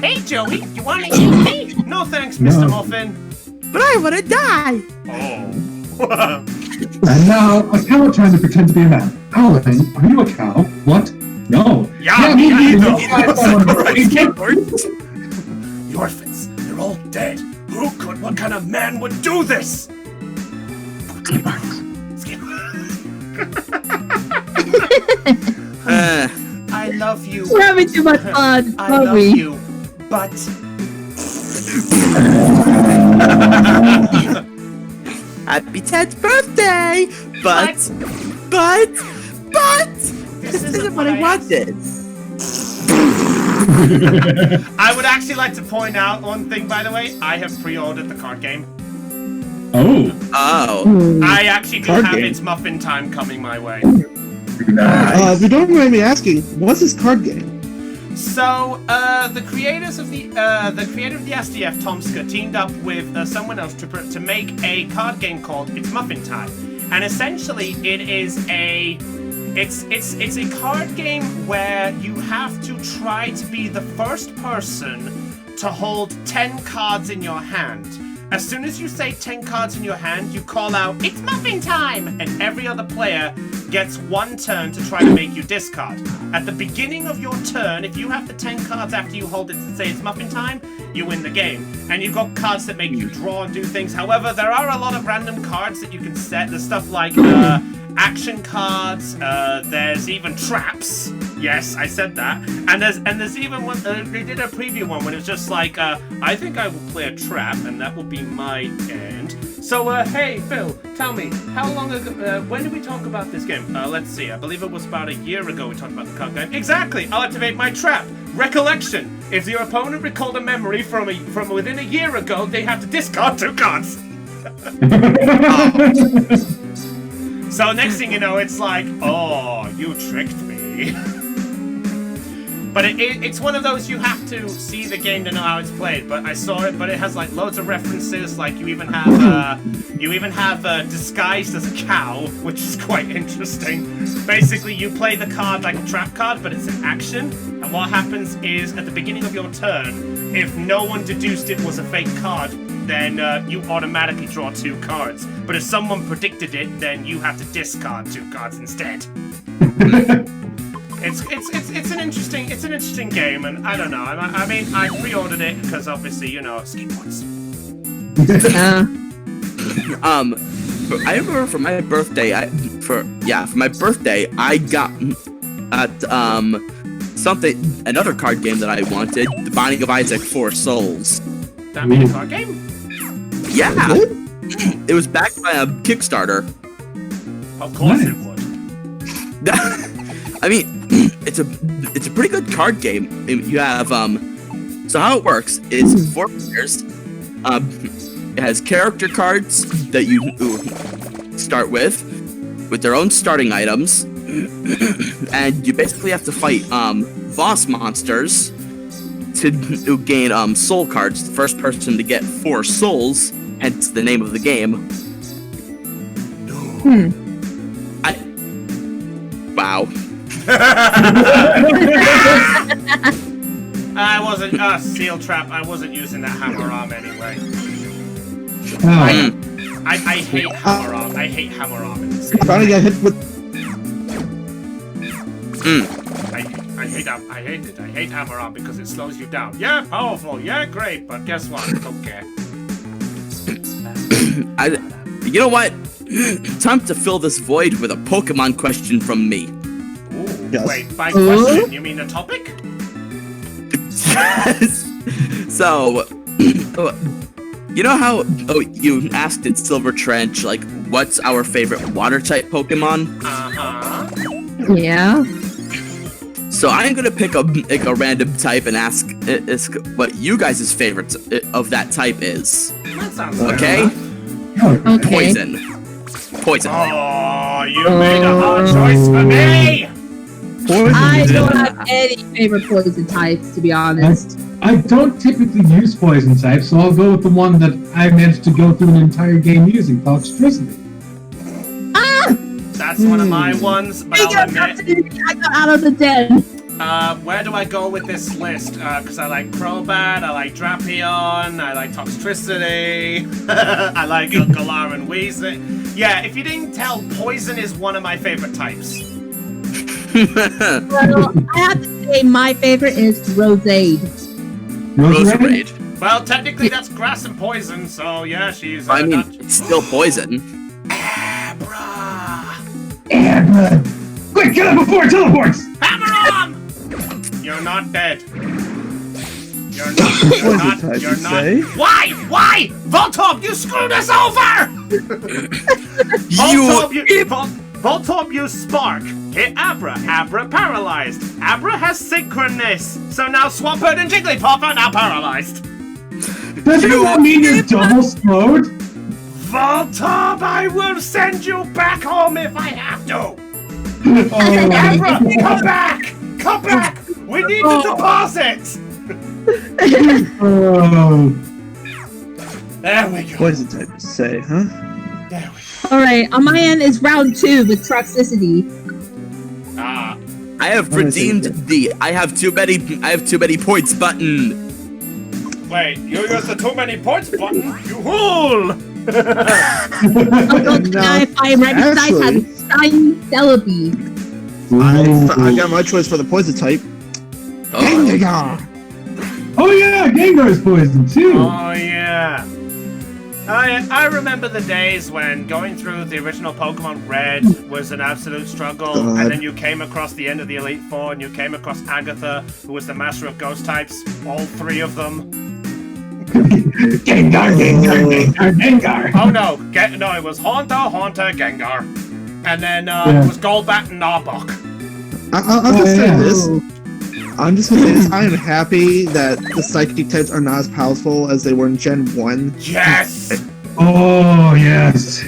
Hey, Joey, you want to eat me? No thanks, Mr. Muffin. But I want to die. Oh. And now, a cow trying to pretend to be a man. Alan, are you a cow? What? No. Yeah, me neither. The orphans, they're all dead. What kind of man would do this? I love you. We're having too much fun, I aren't love we? you, but Happy 10th birthday! But this isn't what I wanted. I would actually like to point out one thing, by the way. I have pre-ordered the card game. Oh. I actually do Card have game? its muffin time coming my way. If you don't mind me asking, what's this card game? So, the creators of the creator of the SDF, Tomska, teamed up with someone else to make a card game called It's Muffin Time, and essentially it is it's a card game where you have to try to be the first person to hold 10 cards in your hand. As soon as you say 10 cards in your hand, you call out, "It's muffin time!" And every other player gets one turn to try to make you discard. At the beginning of your turn, if you have the 10 cards after you hold it and say it's muffin time, you win the game. And you've got cards that make you draw and do things. However, there are a lot of random cards that you can set. There's stuff like action cards, there's even traps. Yes, I said that. And there's even one, they did a preview one when it was just like, I think I will play a trap and that will be my end. So, hey, Phil, tell me, how long ago, when did we talk about this game? Let's see, I believe it was about a year ago we talked about the card game. Exactly, I'll activate my trap. Recollection. If your opponent recalled a memory from within a year ago, they have to discard 2 cards. So next thing you know, it's like, oh, you tricked me. But it's one of those you have to see the game to know how it's played. But I saw it, but it has like loads of references. Like you even have disguised as a cow, which is quite interesting. Basically, you play the card like a trap card, but it's an action. And what happens is at the beginning of your turn, if no one deduced it was a fake card, then you automatically draw 2 cards. But if someone predicted it, then you have to discard 2 cards instead. It's an interesting game, and I don't know. I mean, I pre-ordered it because obviously, you know, skateboards. I remember for my birthday, I got another card game that I wanted, The Binding of Isaac 4 Souls. That mean a card game? Yeah, it was backed by a Kickstarter. Of course it would. I mean, it's a pretty good card game. You have so how it works is 4 players. It has character cards that you start with their own starting items, and you basically have to fight boss monsters to gain soul cards. The first person to get 4 souls, hence the name of the game. Wow. I wasn't seal trap. I wasn't using that hammer arm anyway. I hate hammer arm. I hate hammer arm in this game. Brownie got hit with. I hate it. I hate hammer arm because it slows you down. Yeah, powerful. Yeah, great. But guess what? Don't care. You know what? Time to fill this void with a Pokemon question from me. Ooh, Yes. wait, by question, you mean a topic? So, you know how you asked in Silver Trench, like, what's our favorite water type Pokemon? Uh-huh. Yeah. So I'm gonna pick a random type and ask what you guys' favorite of that type is. That sounds Okay? Okay. Poison. Oh, you made a hard choice for me! I don't have any favorite poison types, to be honest. I don't typically use poison types, so I'll go with the one that I managed to go through an entire game using, Toxtricity. That's one of my ones, but I'll admit, I got out of the den. where do I go with this list? Because I like Crobat, I like Drapion, I like Toxtricity, I like Galar and Weezing. Yeah, if you didn't tell, Poison is one of my favorite types. Well, I have to say my favorite is Roseade. Roserade. Well, technically that's grass and poison, so yeah, she's... I mean, it's still poison. Abra! Quick, get up before it teleports! Hammer on! You're not dead. You're not. You're not. Why? Why? Voltorb, you screwed us over! Voltorb used Spark. Hit Abra. Abra paralyzed. Abra has synchronous. So now Swampert and Jigglypuff are now paralyzed. Does that mean you're double slowed? Voltorb, I will send you back home if I have to. Oh. Abra, come back! Come back! We need the deposits! Oh. There we go. Poison type say, huh? There we go. Alright, on my end is round 2 with Toxicity. Ah. I have redeemed the I have too many points button. Wait, you used the too many points button? You fool! I recognize as Shiny Celebi. I got my choice for the poison type. Gengar! Oh yeah, Gengar's poison too. Oh yeah. I remember the days when going through the original Pokemon Red was an absolute struggle, and then you came across the end of the Elite Four, and you came across Agatha, who was the master of ghost types, all 3 of them. Gengar! Oh no, no, it was Haunter, Gengar. And then it was Golbat and Arbok. I'm just saying this. I'm just gonna say this. I am happy that the psychic types are not as powerful as they were in Gen 1. Yes! Oh, yes.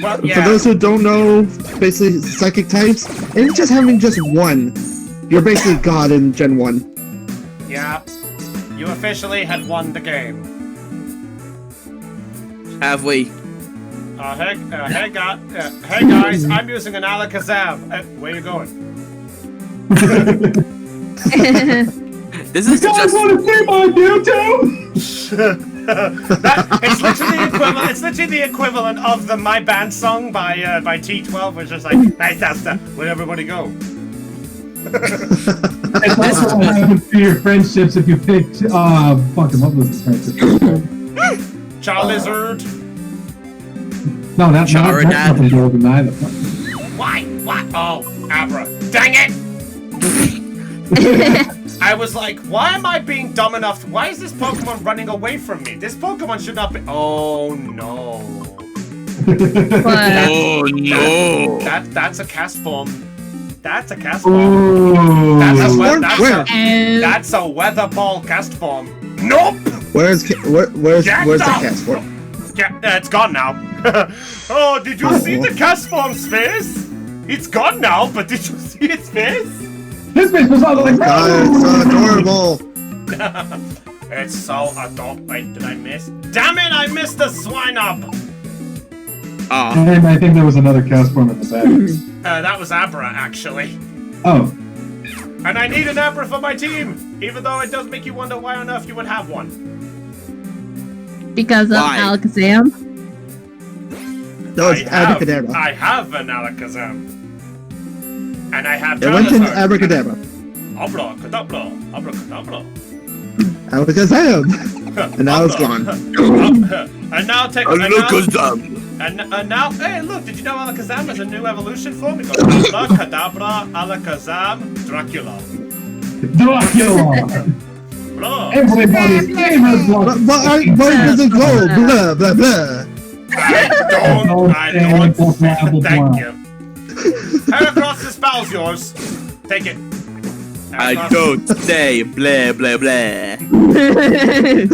Well, yeah. For those who don't know, basically, psychic types, and just having just one, you're basically God in Gen 1. Yeah. You officially had won the game. Have we? Hey guys, I'm using an Alakazam. Where you going? This is You guys just want to see my Mewtwo? It's literally the equivalent of the My Band song by T12, which is like, nice Asta, where'd everybody go? It's also what happens to your friendships if you picked, fucking, what was his friendship? Charizard. No, that's Charizard. nothing to do with either. Why? What? Oh, Abra. Dang it! I was like, why am I being dumb enough? Why is this Pokemon running away from me? This Pokemon should not be. Oh no. Oh no. That's a cast form. That's a cast form. Ooh. That's a weather ball cast form. Nope. Where's the cast form? Yeah, it's gone now. Oh, did you see the cast form's face? It's gone now, but did you see its face? His face was all like, God, it's so adorable. It's so adorable. Wait, did I miss? Damn it, I missed the swine up. And I think there was another cast form in the back. That was Abra, actually. Oh. And I need an Abra for my team, even though it does make you wonder why on earth you would have one. Because of Alakazam? No, it's Abracadabra. I have an Alakazam. And I have It went to Charizard. Abracadabra. Abracadabra. Abracadabra. Alakazam! And now it's gone. And now take Alakazam. And now, hey, look! Did you know Alakazam has a new evolution form? It goes Abracadabra, Alakazam, Dracula. Blah. Everybody's favorite one. Why does it go? Blah, blah, blah. I don't. Thank you. Heracross, this spell's yours. Take it. I don't say blah blah blah.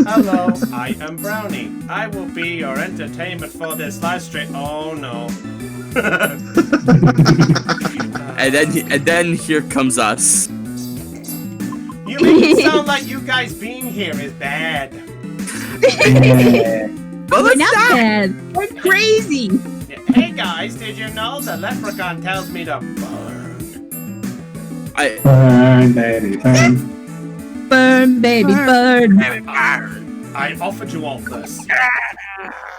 Hello, I am Brownie. I will be your entertainment for this live stream. Oh no. And then here comes us. You make it sound like you guys being here is bad. Well, We're let's not stop. bad. We're crazy. Hey guys, did you know the leprechaun tells me to burn? Burn, baby, burn. Burn, baby, burn. I offered you all this. Hey,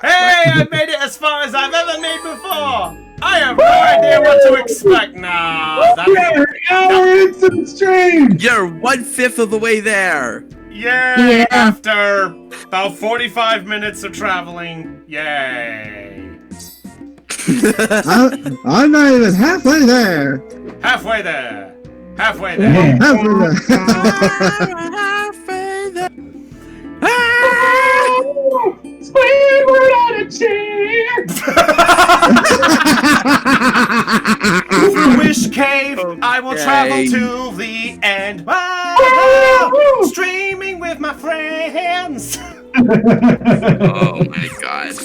I made it as far as I've ever made before. I have no idea what to expect now. You're an hour into the stream. You're 1/5 of the way there. Yay! After about 45 minutes of traveling, yay! I'm not even halfway there. Halfway there. Halfway there. Yeah. Halfway there. Squidward on a chair. Through Wish Cave, I will travel to the end. Wow, streaming with my friends. Oh my god.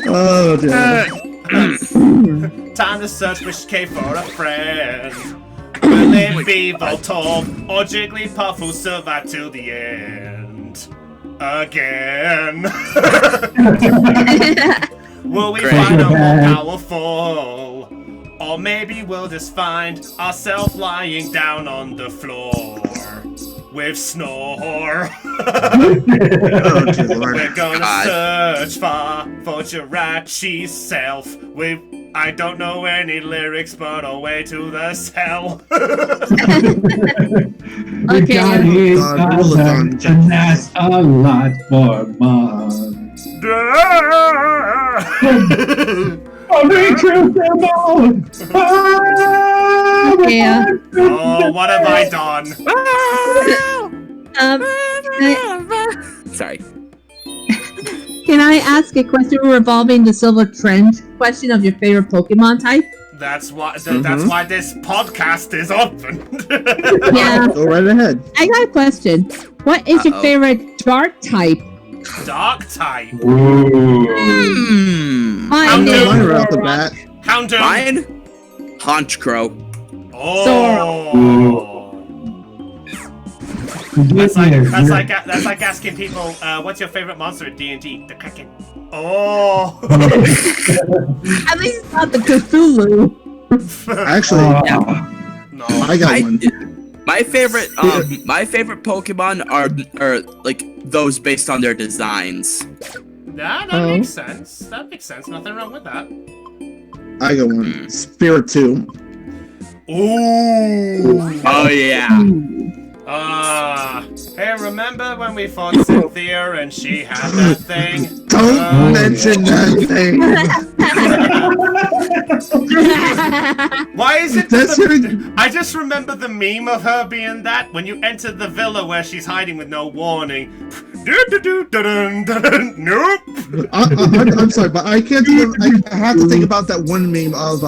Oh dear. Time to search Wish Cave for a friend. Will it be Voltorb or Jigglypuff who survive till the end? Again. Will we find out more powerful? Or maybe we'll just find ourselves lying down on the floor with Snore. We're gonna search for Jirachi's self with I don't know any lyrics, but away to the cell. We got his and that's a lot for months. Yeah. Oh, what have I done? Sorry. Can I ask a question revolving the Silver Trench question of your favorite Pokemon type? That's why. That's why this podcast is open. Yeah. Go right ahead. I got a question. What is your favorite dark type? Dark type. Hmm. Mine is Mine right off the bat. Houndoom. Mine? Honchcrow. Oh. That's like asking people, what's your favorite monster in D&D? The Kraken. Oh. At least it's not the Cthulhu. Actually, No. I got one. My favorite Pokemon are like those based on their designs. Yeah, that makes sense. That makes sense. Nothing wrong with that. I got one. Spiritomb. Ooh. Oh yeah. Hey, remember when we fought Cynthia and she had that thing? Don't mention that thing. Why is it That's I just remember the meme of her being that when you enter the villa where she's hiding with no warning. Nope. I'm sorry, but I can't even. I have to think about that one meme of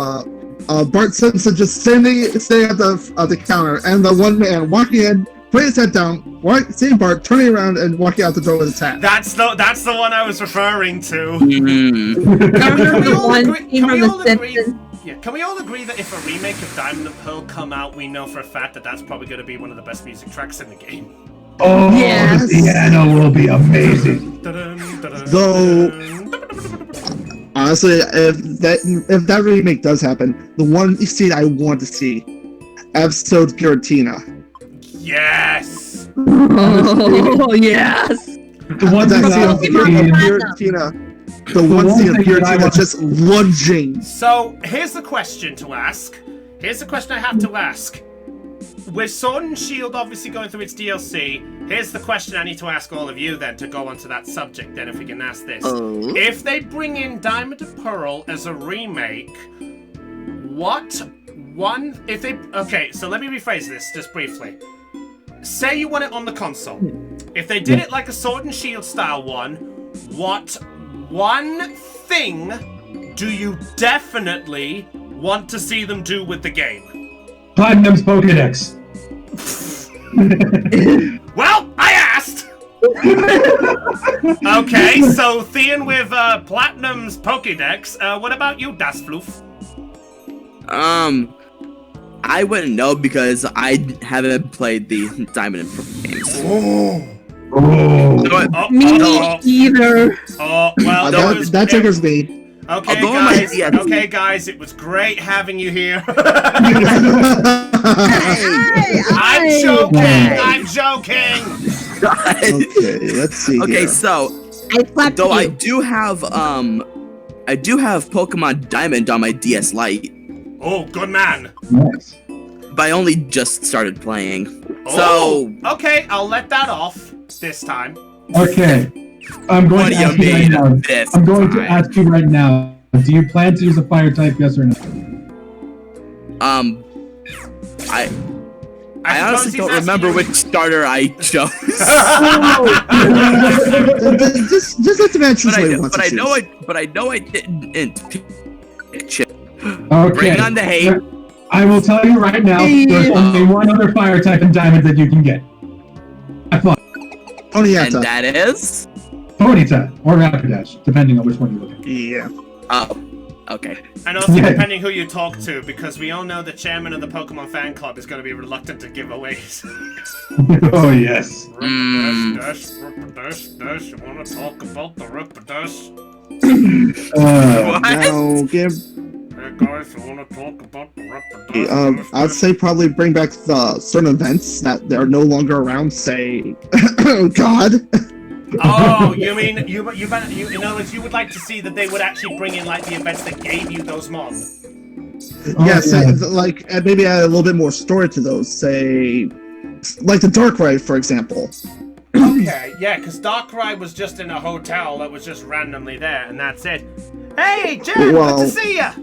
Bart Simpson just standing at the counter, and the one man walking in, putting his head down, seeing Bart turning around and walking out the door with his hat. That's the one I was referring to. Can we all agree that if a remake of Diamond and Pearl come out, we know for a fact that that's probably going to be one of the best music tracks in the game? Oh, yes. The piano will be amazing. Though, honestly, if that remake does happen, the one scene I want to see, episode Giratina. Yes. Oh yes. The one That thing scene I of Giratina. The one scene of Giratina just lunging. So here's the question to ask. Here's the question I have to ask. With Sword and Shield obviously going through its DLC, here's the question I need to ask all of you then to go onto that subject then if we can ask this. If they bring in Diamond and Pearl as a remake, okay, so let me rephrase this just briefly. Say you want it on the console. If they did it like a Sword and Shield style one, what one thing do you definitely want to see them do with the game? Platinum's Pokédex. Well, I asked! Okay, so Thean with Platinum's Pokédex. What about you, Dasfloof? I wouldn't know because I haven't played the Diamond and Pearl games. Me either. Oh, well, that triggers me. Okay, guys, it was great having you here. I'm joking. Okay, let's see. Okay, here. so though I do have Pokemon Diamond on my DS Lite. Oh, good man. Nice. But I only just started playing. Oh, okay, I'll let that off this time. Okay. I'm going to ask you right now. I'm going to ask you right now. Do you plan to use a fire type, yes or no? I honestly don't remember which starter I chose. Just let the man choose what he wants to choose. But I know I didn't pick Chip. Okay. Bring on the hate. I will tell you right now, there's only one other fire type in Diamond that you can get. Have fun. Ponyta. And that is? Ponyta, or Rapidash, depending on which one you look at. Yeah. Oh, okay. And also depending who you talk to, because we all know the chairman of the Pokemon fan club is going to be reluctant to give aways. Oh, yes. Rapidash, you want to talk about the Rapidash? What? Now, give... Hey guys, you want to talk about the Rapidash? I'd say probably bring back the certain events that they're no longer around, say... oh, God! Oh, you mean in other words, you would like to see that they would actually bring in like the events that gave you those mon? Yes, like maybe add a little bit more story to those. Say, like the Darkrai, for example. Okay, yeah, because Darkrai was just in a hotel that was just randomly there, and that's it. Hey, Jen, good to see ya.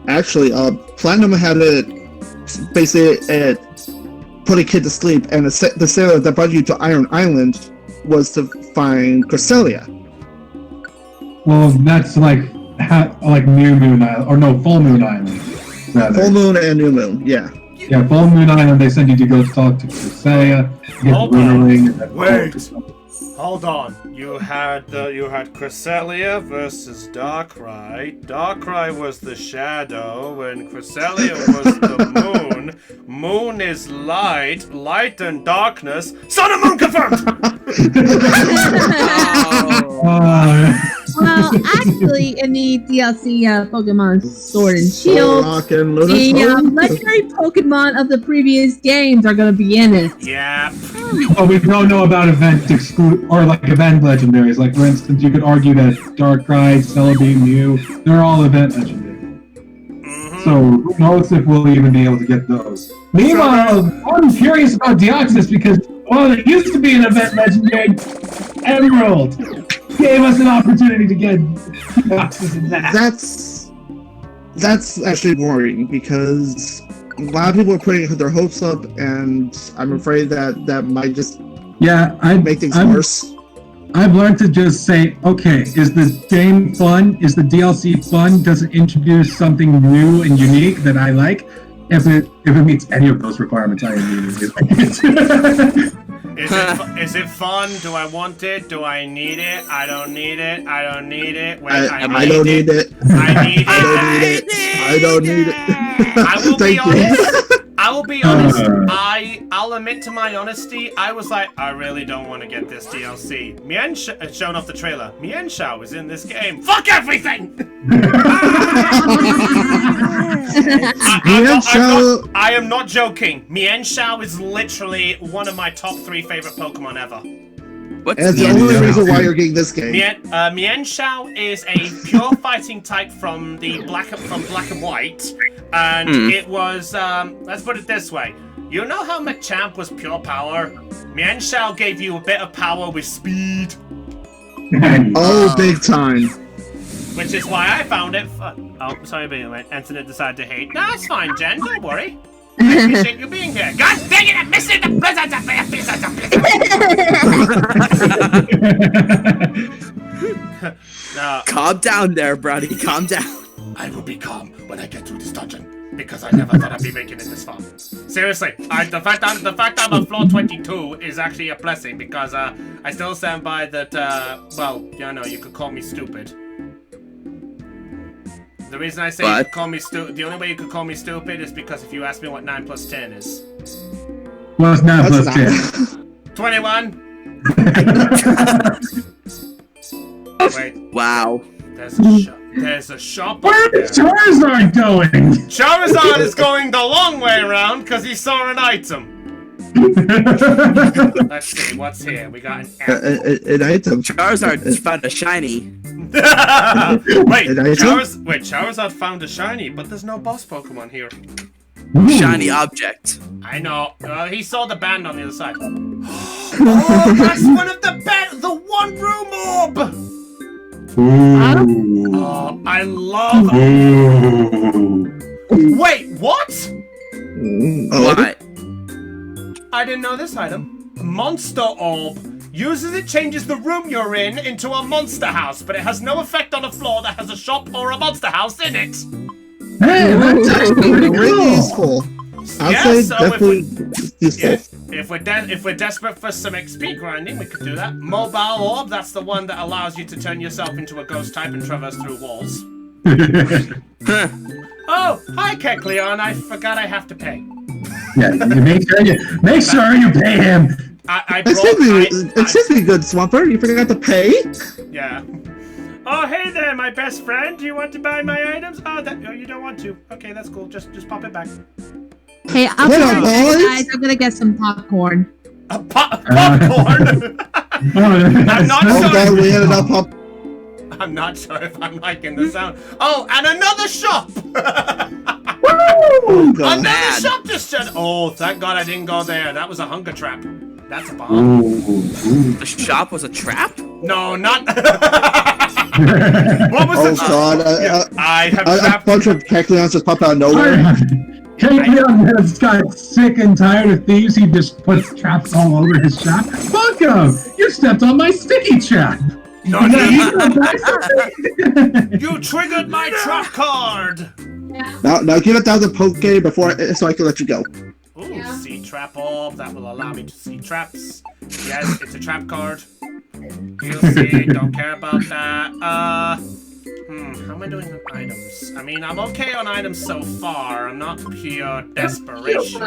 Actually, Platinum had it basically put a kid to sleep, and the sailor that brought you to Iron Island was to find Cresselia. Well, that's like New Moon Island, or no, Full Moon Island, rather. Full Moon and New Moon, yeah. Yeah, Full Moon Island, they send you to go talk to Cresselia, get Hold on. You had Cresselia versus Darkrai. Darkrai was the shadow, and Cresselia was the moon. Moon is light, light and darkness. Sun and Moon confirmed! Well, actually, in the DLC Pokemon Sword and Shield, the legendary Pokemon of the previous games are going to be in it. Yeah. Well, we don't know about event legendaries. Like, for instance, you could argue that Darkrai, Celebi, Mew, they're all event legendaries. So, who knows if we'll even be able to get those. Meanwhile, I'm curious about Deoxys because, well, it used to be an event legendary. Emerald gave us an opportunity to get Deoxys in that. That's actually worrying because a lot of people are putting their hopes up, and I'm afraid that might just make things worse. I've learned to just say, okay, is the game fun? Is the DLC fun? Does it introduce something new and unique that I like? If it meets any of those requirements, I immediately like it. Is it fun? Do I want it? Do I need it? I don't need it. I don't need it. Wait, I don't need it. I need it. I don't need it. I will be honest. I will be honest. Uh. I'll admit to my honesty. I was like, I really don't want to get this DLC. Showing off the trailer. Mienshao is in this game. Fuck everything. I am not joking. Mienshao is literally one of my top 3 favorite Pokemon ever. That's the only reason why you're getting this game. Mienshao is a pure fighting type from Black and White, and it was let's put it this way. You know how Machamp was pure power? Mienshao gave you a bit of power with speed. Oh, big time. Which is why I found it fun. Oh, sorry, but Internet decided to hate. No, it's fine, Jen. Don't worry. I appreciate you being here. God dang it! I'm missing the blizzards of blizzards. Calm down there, Brownie. Calm down. I will be calm when I get through this dungeon because I never thought I'd be making it this far. Seriously, the fact I'm on floor 22 is actually a blessing because I still stand by that. Well, you could call me stupid. The reason I say you could call me stupid, the only way you could call me stupid is because if you ask me what 9 plus 10 is. What's 9 plus 10? 21. Wait. Wow. There's a shop. Where is Charizard going? Charizard is going the long way around because he saw an item. Let's see, what's here? We got an item. Charizard found a shiny. Charizard found a shiny, but there's no boss Pokemon here. Shiny object. I know. He saw the band on the other side. Oh, that's one of the one room orb! Ooh. Oh, I love. Ooh. Wait, what? What? I didn't know this item. Monster Orb. Uses it changes the room you're in into a monster house, but it has no effect on a floor that has a shop or a monster house in it. Hey, that's actually pretty Really cool. useful. I'd Yeah, say so definitely useful. If we're desperate for some XP grinding, we could do that. Mobile Orb, that's the one that allows you to turn yourself into a ghost type and traverse through walls. Oh, hi, Kekleon. I forgot I have to pay. Yeah, you make sure you pay him. Excuse me, good Swamper. You forgot to pay? Yeah. Oh, hey there, my best friend. Do you want to buy my items? Oh, you don't want to. Okay, that's cool. Just pop it back. Hey, I'll be right back, guys. I'm gonna get some popcorn. Popcorn? I'm not Oh sure. god, we ended up pop. I'm not sure if I'm liking the sound. Oh, and another shop! Oh, god. Another shop just said, oh, thank god I didn't go there. That was a hunger trap. That's a bomb. The shop was a trap? No, not... What was Oh the god, I have a trapped... bunch of Kekleons just pop out of nowhere. Kekleon has got sick and tired of thieves. He just puts traps all over his shop. Fuck him! You stepped on my sticky trap. No, you triggered my trap card! Now give 1,000 poke so I can let you go. Ooh, see trap orb. That will allow me to see traps. Yes, it's a trap card. You'll see. Don't care about that. How am I doing on items? I mean, I'm okay on items so far. I'm not pure desperation.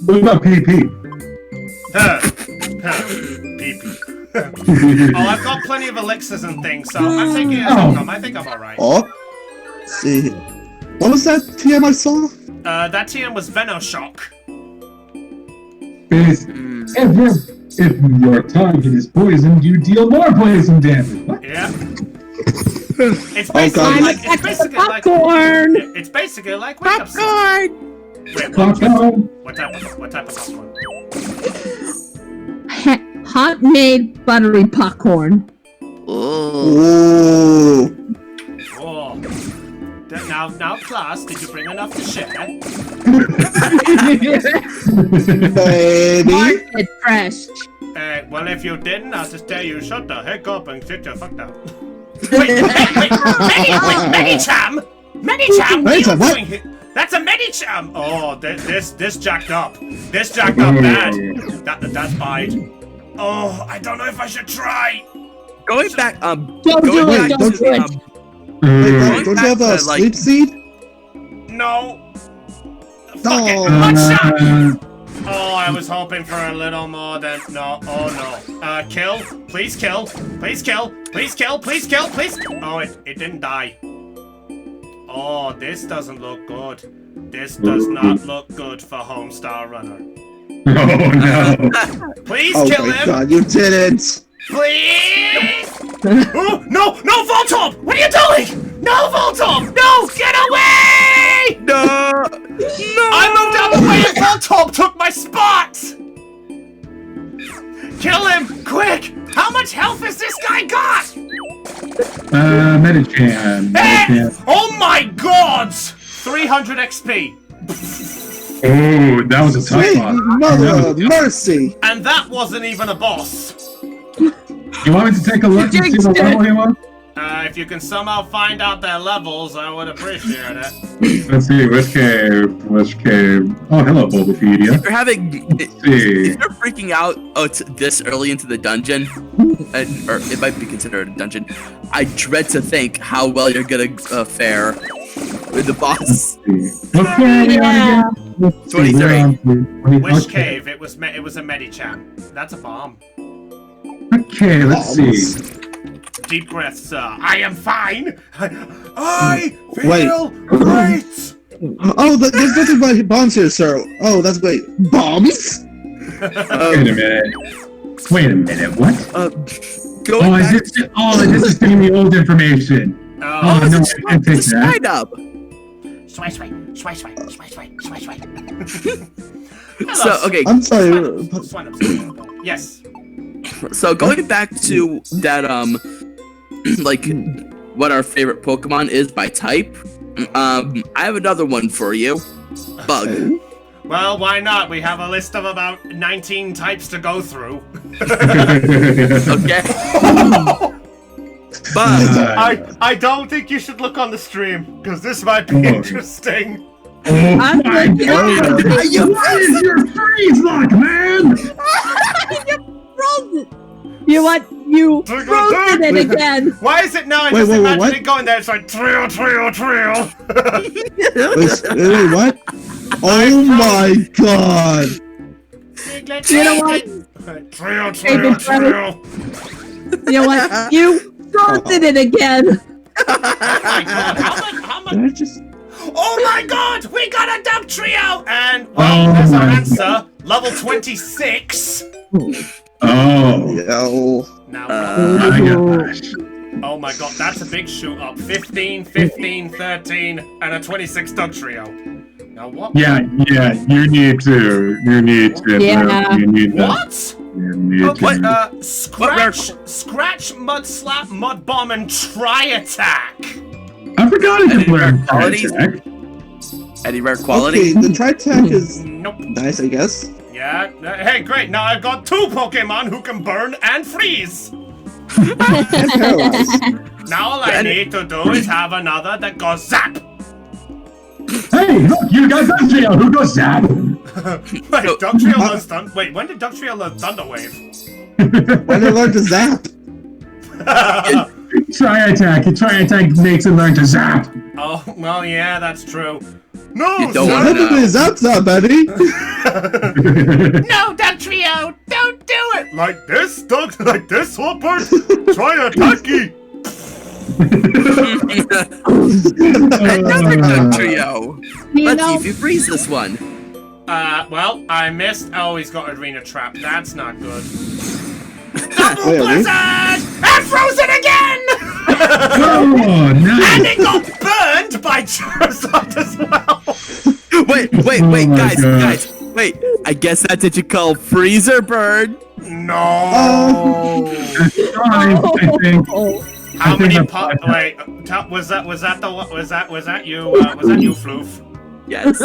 What about PP? PP. Oh, I've got plenty of elixirs and things, so I'm taking it as it comes. I think I'm alright. Oh, let's see. What was that TM I saw? That TM was Venoshock. If your target is poisoned, you deal more poison damage. What? Yeah. It's basically like popcorn. It's basically like wake up Popcorn! Wait, Popcorn. what type of popcorn? Hot made buttery popcorn. Oh. Oh. Now, class, did you bring enough to share? Baby. It's fresh. Well, if you didn't, I'll just tell you, shut the heck up and sit your fuck down. Wait, Medicham! Medicham, what are you doing here? That's a Medicham! Oh, this jacked up. This jacked up bad. That's bad. Oh, I don't know if I should try. Going back, Don't do it, don't do it. Wait, don't you have a sleep seed? No. Fuck No. it. One shot. Oh, I was hoping for a little more than... No, oh no. Kill. Please kill. Please kill. Please kill. Please kill. Please... Oh, it didn't die. Oh, this doesn't look good. This does not look good for Homestar Runner. Oh no. Please Oh kill my him. god, you didn't! Please! Oh, no! No, Voltorb! What are you doing? No, Voltorb! No! Get away! no! I moved out of the way and Voltorb took my spot! Kill him! Quick! How much health has this guy got? Medicham. Hey! Oh my god! 300 XP. Oh, that was a tough Sweet one. mother of mercy! And that wasn't even a boss. You want me to take a look and see what level he was? If you can somehow find out their levels, I would appreciate it. Let's see, which cave? Which cave? Oh, hello, Bulbapedia. You're having... Let's see. If you're freaking out this early into the dungeon, or it might be considered a dungeon, I dread to think how well you're gonna fare with the boss. What cave are we on again? 23. Which cave? It was a Medicham. That's a bomb. Okay, let's see. Deep breath, sir. I am fine. I feel great. Oh, there's nothing but bombs here, sir. Oh, that's great. Bombs? Wait a minute. Wait a minute, what? Going back this is giving me old information. Oh, no, I can't take that. Slide up. Swipe. So, okay. I'm sorry. Yes. So going back to that like what our favorite Pokemon is by type, I have another one for you. Bug. Well, why not? We have a list of about 19 types to go through. Okay. Bug. I don't think you should look on the stream, because this might be interesting. Oh I'm my looking god! at What is your freeze lock, man? Frozen. You know what? You frozen it again. Why is it now? I Wait, just wait, imagine what? it going there. It's like trio. Wait, what? Oh my god! You know what? Trio. You know what? You frozen it again. How much? Did I just... Oh my god! We got a dub trio! And, well, there's our answer. Level 26. Oh. Yo. Now, My gosh. oh my god, that's a big shoot up. 15, 15, 13, and a 26 dub trio. Now what? Yeah, you need to. Yeah. You need to. What? You need Okay, to. scratch, mud slap, mud bomb, and try attack. I forgot Any to learn qualities? attack. Any rare quality? Okay, the Tri-Tac is Nope. nice, I guess. Yeah. Hey, great. Now I've got 2 Pokemon who can burn and freeze. And paralyzed. Now all I need to do is have another that goes zap. Hey, look, you got that trio. Who goes zap? Wait, Dugtrio learns Thunder. Wait, when did Dugtrio learn Thunder Wave? When they learn to zap. Try attack makes it learn to zap. Oh, well, yeah, that's true. No, You don't Zap! wanna know. Everybody zaps that, Betty. No, Dugtrio, don't do it. Like this, Swapper. Try attacky. Another Dugtrio. You Let's see know, if you freeze this one. Well, I missed. Oh, he's got Arena Trap. That's not good. Wait, Double are we? Blizzard! And frozen again! Oh, And nice. it got burned by Charizard as well. Wait, my guys, God. wait. I guess that's what you call freezer burn. No. Fine, I think. How I think many that's pop? fine. Wait, was that you? Was that you, Floof? Yes.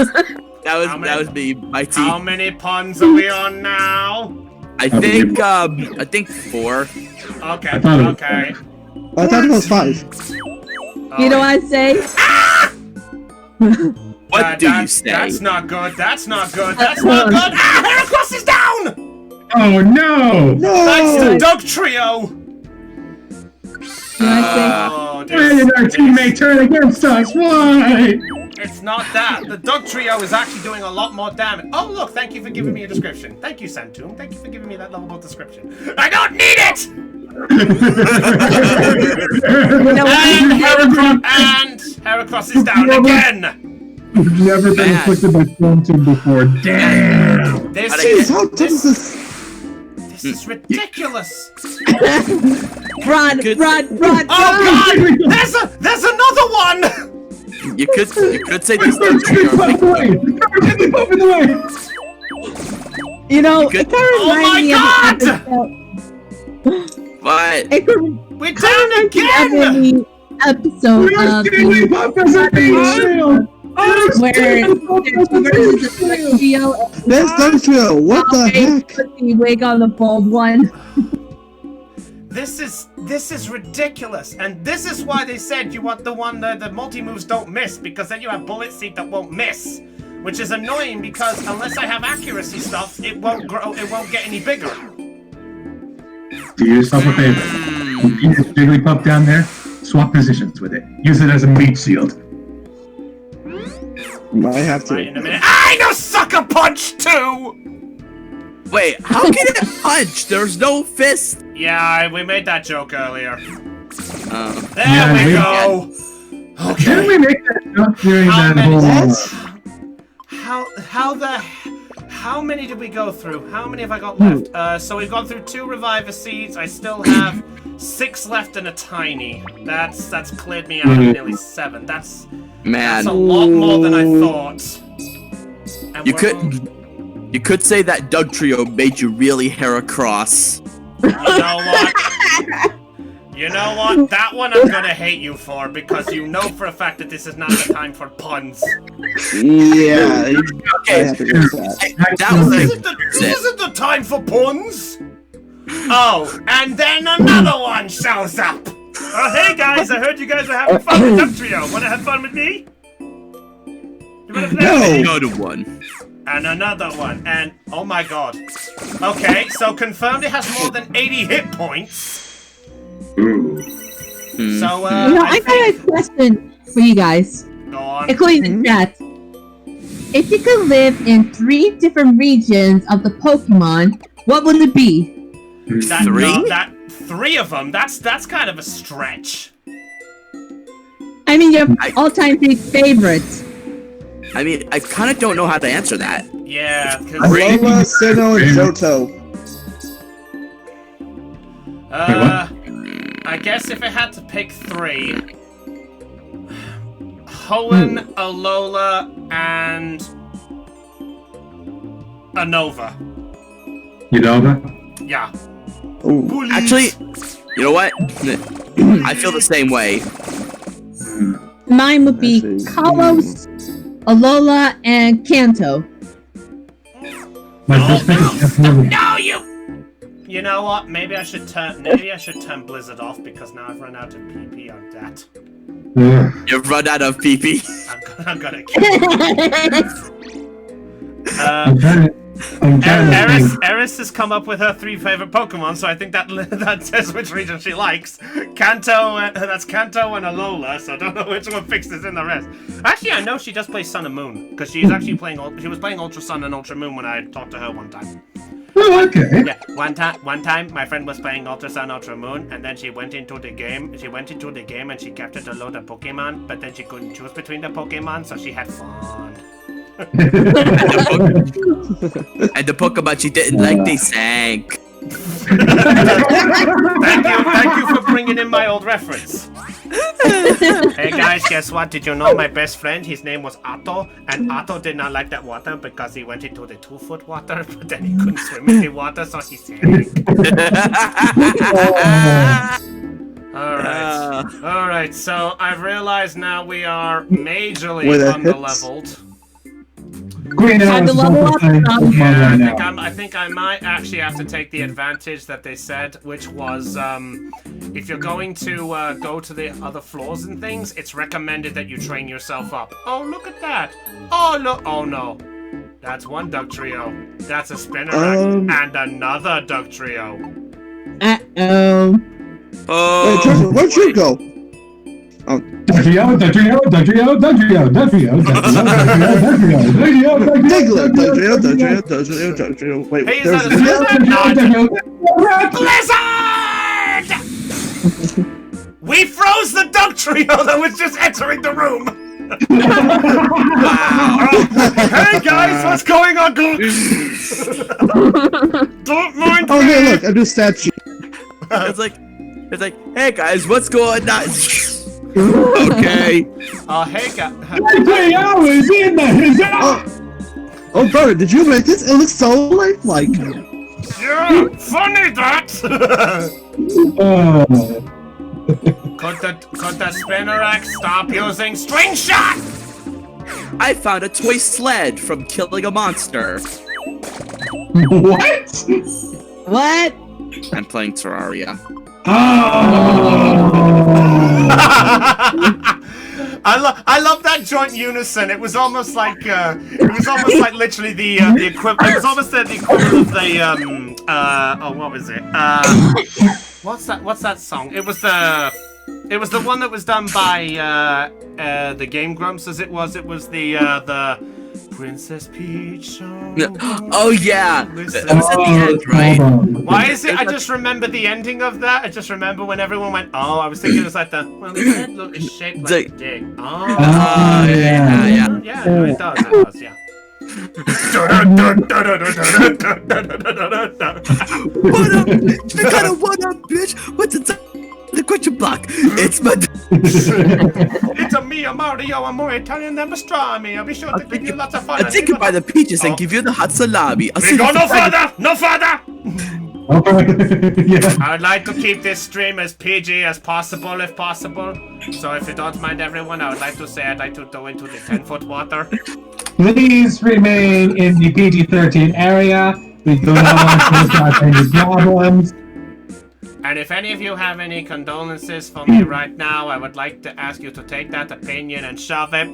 How That many- was me, Mighty. How many puns are we on now? I think 4. Okay, I thought it was okay. I thought it was 5. you know what I say? What do you say? That's not good. That's not good. That's not good. Ah, Heracross is down. Oh no! That's No! the Doug Trio. You know what I Oh, Why did our teammate turn against us? Why? It's not that. The Doug Trio is actually doing a lot more damage. Oh, look, thank you for giving me a description. Thank you, Santoon. Thank you for giving me that lovable description. I don't need it! You know what? And Heracross is down again! We've never been Man. afflicted by Storm Team before. Damn! This How'd I is, Jeez, how tough is this? this is ridiculous. Run! Oh, God! There's another one! You could say this Storm Team pop away! Storm Team pop away! You know, You could- it kind of Oh reminds me my of the episode. What? It could We're kind down of again! reminds me of the episode of Storm Pop as a beach shield! where there's two versions of the trio. There's Dugtrio. What the heck? Put the wig on the bald one. This is ridiculous, and this is why they said you want the one that the multi-moves don't miss, because then you have Bullet Seed that won't miss. Which is annoying because unless I have accuracy stuff, it won't grow, it won't get any bigger. Do yourself a favor. You see this Jigglypuff down there? Swap positions with it. Use it as a meat shield. Might have Right, in a to. minute. I know Sucker Punch too! Wait, how can it punch? There's no fist. Yeah, we made that joke earlier. There Yeah, we we- go! Didn't Okay. we make that joke during How that many- whole... That's... How many did we go through? How many have I got left? So we've gone through 2 Reviver Seeds. I still have 6 left and a Tiny. That's cleared me out of nearly 7. That's Man, a lot more than I thought. And you we're- could say that Doug Trio made you really Heracross. You know what? You know what? That one I'm gonna hate you for because you know for a fact that this is not the time for puns. Yeah. Okay. This isn't the time for puns. Oh, and then another one shows up. Oh, hey guys! I heard you guys were having fun with Duck Trio. Want to have fun with me? You wanna play? Another one. And another one. And oh my god. Okay, so confirmed it has more than 80 hit points. So, I got a question for you guys. Go on. Including the chat. If you could live in 3 different regions of the Pokemon, what would it be? 3 of them? That's kind of a stretch. I mean, your all-time favorites. I mean, I kind of don't know how to answer that. Yeah, because... Alola, Sinnoh, and Johto. I guess if I had to pick 3... Hoenn, Alola, and... Unova. Unova? Yeah. Ooh. Actually, you know what? I feel the same way. Mine would be Kalos, Alola, and Kanto. My first pick is definitely... No, you know what? Maybe I should turn Blizzard off because now I've run out of PP on that. You've run out of PP. I'm gonna kill Eris has come up with her 3 favorite Pokemon, so I think that says which region she likes. That's Kanto and Alola, so I don't know which one fixes in the rest. Actually, I know she does play Sun and Moon, because she's actually playing. She was playing Ultra Sun and Ultra Moon when I talked to her one time. Oh, okay. Yeah, one time my friend was playing Ultra Sun, Ultra Moon, and then she went into the game. And she captured a load of Pokemon, but then she couldn't choose between the Pokemon, so she had fun. And the Pokemon she didn't like, they sank. Thank you for bringing in my old reference. Hey guys, guess what? Did you know my best friend? His name was Otto, and Otto did not like that water because he went into the 2-foot water, but then he couldn't swim in the water, so he sank. Alright, so I've realized now we are majorly under-leveled. Green Time to level up. Yeah, I think I might actually have to take the advantage that they said, which was if you're going to go to the other floors and things, it's recommended that you train yourself up. Oh, look at that! Oh, look! Oh no, that's one Duck Trio. That's a Spinnerack and another Duck Trio. Uh-oh. Oh, Trevor, where'd you go? Diglett, Wait, Hey, is there's that a Blizzard? We froze the Duck Trio that was just entering the room. Wow. Hey guys, what's going on? Don't mind me. Oh, hey, look, a new statue. it's like, hey guys, what's going on? Okay. Hey guys. Oh, brother, did you make this? It looks so lifelike. Yeah, funny that. Could the Spinnerack stop using String Shot? I found a toy sled from killing a monster. What? What? I'm playing Terraria. I love that joint unison. It was almost like literally the equivalent. It was almost the equivalent of the what was it? What's that song? It was the one that was done by the Game Grumps. It was the Princess Peach. Oh yeah, that was at the end, right? Why is it? I just remember the ending of that. I just remember when everyone went, "Oh," I was thinking it was like the his head is shaped like a dick. Oh, yeah. No, it does, yeah. What up? I got a what up, bitch? What's inside the question block? It's my. It's a me, a Mario, I'm more Italian than pastrami. I'll be sure to give you lots of fun. I'll take you by the peaches and give you the hot salami. We go no further! No further! Yeah. I would like to keep this stream as PG as possible, if possible. So if you don't mind, everyone, I would like to say I'd like to go into the 10-foot water. Please remain in the PG-13 area. We do not want to cause any problems. And if any of you have any condolences for me right now, I would like to ask you to take that opinion and shove it.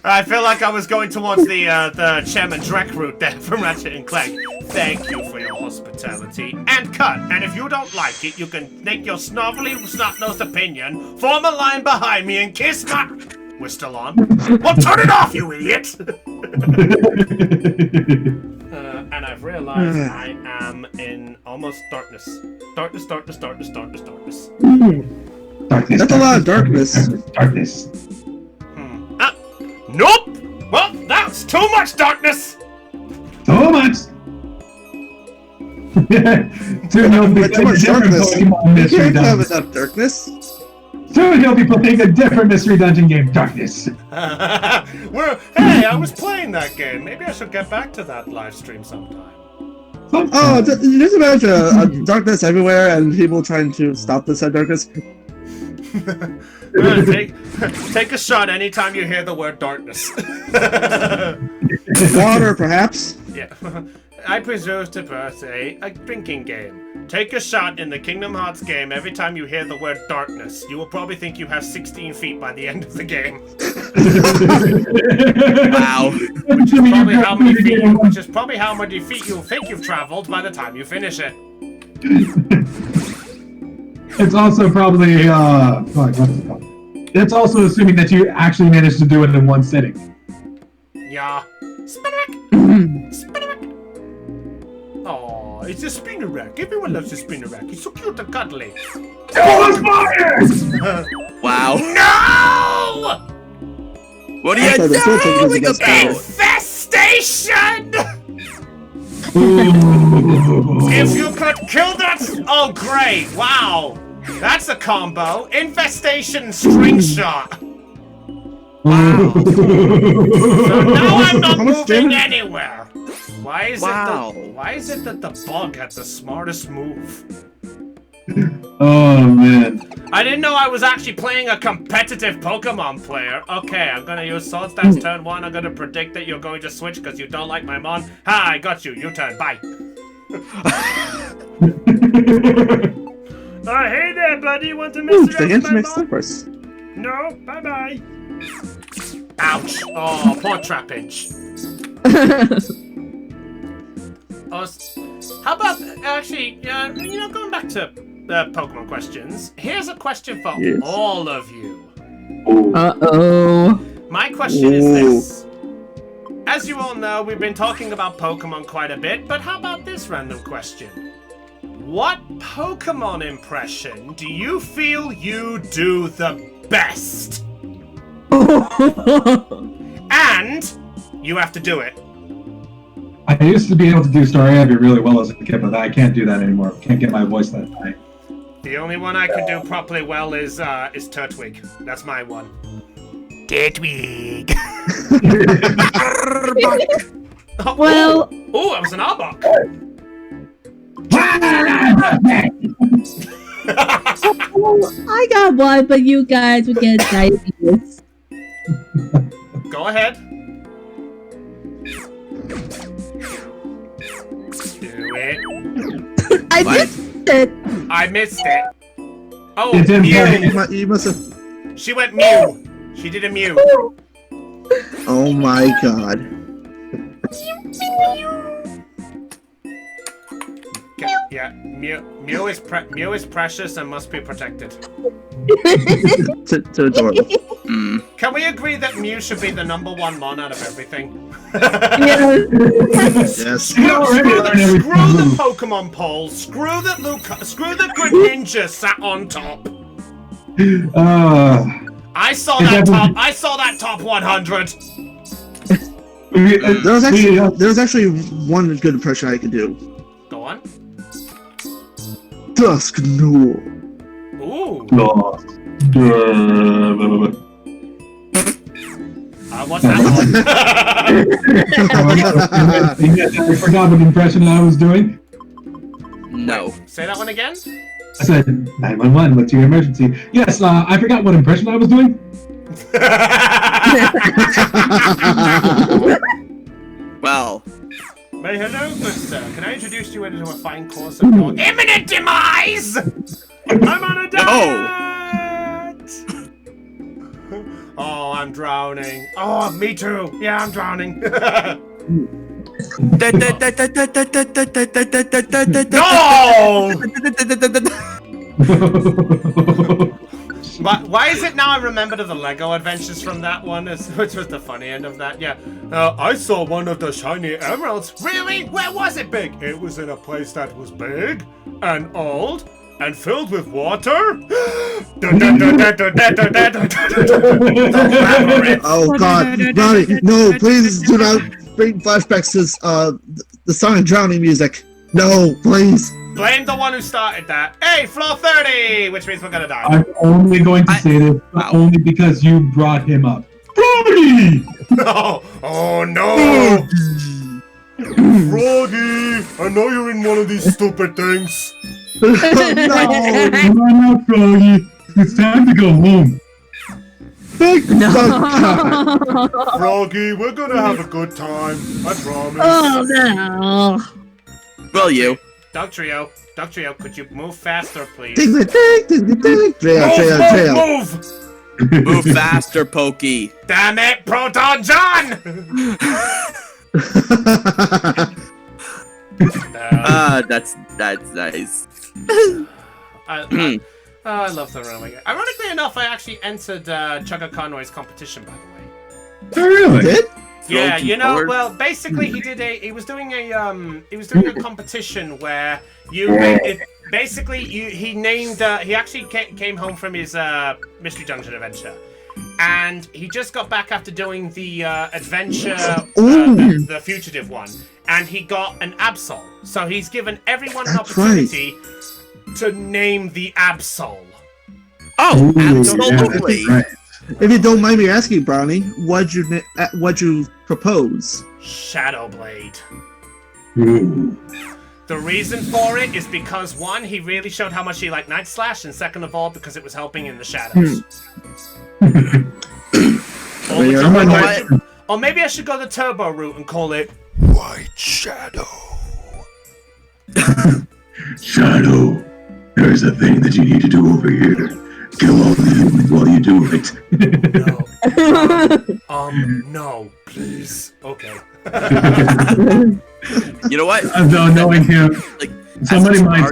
I feel like I was going towards the Chairman Drek route there from Ratchet and Clank. Thank you for your hospitality. And cut. And if you don't like it, you can make your snarly, snot-nosed opinion, form a line behind me, and kiss my... We're still on? Well, turn it off, you idiot! And I've realized I am in almost darkness. Darkness. That's a lot of darkness. Darkness. Nope! Well, that's too much darkness! So much! Soon you'll be Too much darkness. You can't have enough darkness. Soon you'll be playing a different mystery dungeon game, Darkness. Hey, I was playing that game. Maybe I should get back to that live stream sometime. Oh, just imagine darkness everywhere and people trying to stop this darkness. Take a shot anytime you hear the word darkness. Water, perhaps? Yeah. I presume to say a drinking game. Take a shot in the Kingdom Hearts game every time you hear the word darkness. You will probably think you have 16 feet by the end of the game. Wow. Which is probably how many feet you think you've traveled by the time you finish it. It's also probably, what's it called? It's also assuming that you actually managed to do it in one sitting. Yeah. Spinarak! Spinarak! Oh, it's a Spinarak. Everyone loves a Spinarak. He's so cute and cuddly. Oh, fire! Wow. No! What are you doing about? Infestation! If you could kill that... Oh, great. Wow. That's a combo. Infestation string shot. Wow. So now I'm not moving anywhere. Why is it that the bug had the smartest move? Oh, man. I didn't know I was actually playing a competitive Pokemon player. Okay, I'm gonna use Sword Stance turn 1. I'm gonna predict that you're going to switch because you don't like my mon. Ha, I got you. You turn. Bye. Oh, hey there, buddy. Want to mess around with my mon? No, bye-bye. Ouch. Oh, poor Trapinch. How about, actually, going back to Pokemon questions, here's a question for all of you. Uh-oh. My question is this. As you all know, we've been talking about Pokemon quite a bit, but how about this random question? What Pokemon impression do you feel you do the best? And you have to do it. I used to be able to do Story Abbey really well as a kid, but I can't do that anymore. Can't get my voice that high. The only one I can do properly well is Turtwig. That's my one. Turtwig. Well... Oh, that was an Arbok. I got one, but you guys would get diabetes. Go ahead. Do it. I missed it. I missed it. Oh, It didn't Mew. You must have. She went Mew. She did a Mew. Oh my god. Yeah, Mew is precious and must be protected. To adorable. Can we agree that Mew should be the #1 mon out of everything? Yes. Screw the Pokemon polls. Screw the Greninja sat on top. I saw that top 100. There's actually one good impression I could do. Go on. Dusknoir. Ooh. I what's that one? I forgot what impression I was doing. No. Say that one again? I said, 911, what's your emergency? Yes, I forgot what impression I was doing. Well. Well, hello, good sir. Can I introduce you into a fine course of your imminent demise? I'm on a diet! Oh, I'm drowning. Oh, me too. Yeah, I'm drowning. No! Why is it now I remember the Lego adventures from that one, which was the funny end of that? Yeah. I saw one of the shiny emeralds. Really? Where was it big? It was in a place that was big and old and filled with water. Oh God, Brownie! No, please do not bring flashbacks to the song and drowning music. No, please. Blame the one who started that. Hey, floor 30, which means we're gonna die. I'm only going to say this, but only because you brought him up. Brownie! No! Oh no! Froggy! I know you're in one of these stupid things. No. Come on out, Froggy. It's time to go home. Thank God. Froggy, we're gonna have a good time. I promise. Oh no. Will you? Dog Trio, could you move faster, please? Ding, ding, ding, ding, ding. Trail. Move! Move faster, Pokey. Damn it, Proton John! That's nice. I love the running. Ironically enough, I actually entered Chugga Conroy's competition, by the way. Oh, really? Did? Yeah, you know, forward. well, basically he was doing a competition where he actually came home from his Mystery Dungeon adventure, and he just got back after doing the adventure, the fugitive one, and he got an Absol. So he's given everyone an opportunity to name the Absol. Oh, absolutely. Right. If you don't mind me asking, Brownie, what'd you propose? Shadowblade. Ooh. The reason for it is because, one, he really showed how much he liked Night Slash, and second of all, because it was helping in the shadows. Or maybe I should go the turbo route and call it White Shadow. Shadow, there's a thing that you need to do over here. Kill all the humans while you do it. No, please. Okay. You know what? Knowing him, Like, somebody might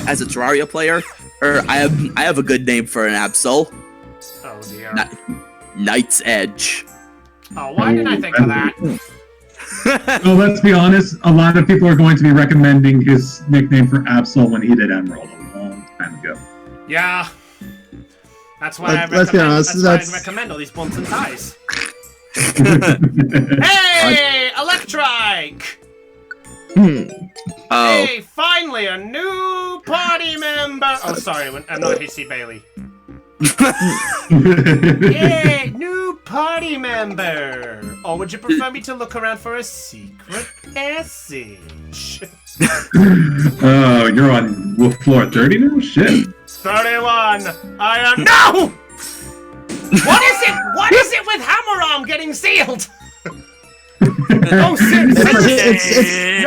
as a Terraria player, I have a good name for an Absol. Oh dear. Knight's Edge. Oh, why didn't I think of that? Well, let's be honest, a lot of people are going to be recommending his nickname for Absol when he did Emerald a long time ago. Yeah. That's why Let's be honest, I recommend all these bumps and ties. Hey, Electrike! Oh. Hey, finally a new party member. Oh, sorry, I'm not H.C. Bailey. Yay, new party member. Or would you prefer me to look around for a secret passage? Oh, you're on floor 30 now? Shit. 31. I am no. What is it? What is it with Hammer Arm getting sealed? Oh, seriously!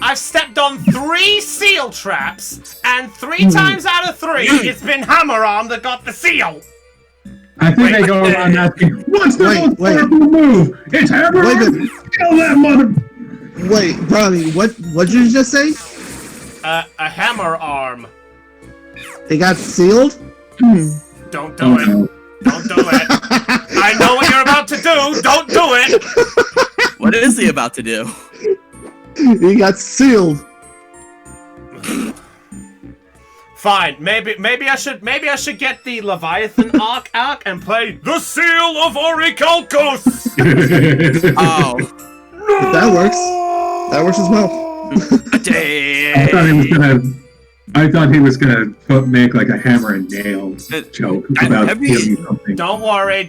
I've stepped on 3 seal traps, and 3 times out of 3, it's been Hammer Arm that got the seal. I think I go around asking, what's the most powerful move? It's Hammer Arm! Kill that mother... Wait, Brownie, what did you just say? A Hammer Arm. It got sealed? Don't do it. Don't do it. I know what you're about to do. Don't do it. What is he about to do? He got sealed. Fine. Maybe I should get the Leviathan arc and play the Seal of Orichalcos. Oh. No! That works. That works as well. I thought he was gonna I thought he was gonna make like a hammer and nail joke about stealing something. Don't worry.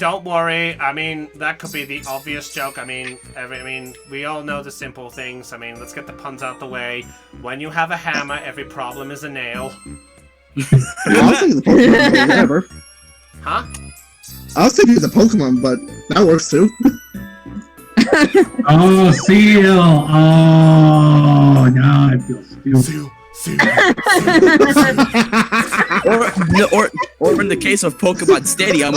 I mean, that could be the obvious joke. I mean, we all know the simple things. I mean, let's get the puns out the way. When you have a hammer, every problem is a nail. I was thinking the Pokemon, but whatever. Huh? I was thinking the Pokemon, but that works too. Oh, seal! Oh, now I feel stupid. or in the case of Pokemon Stadium.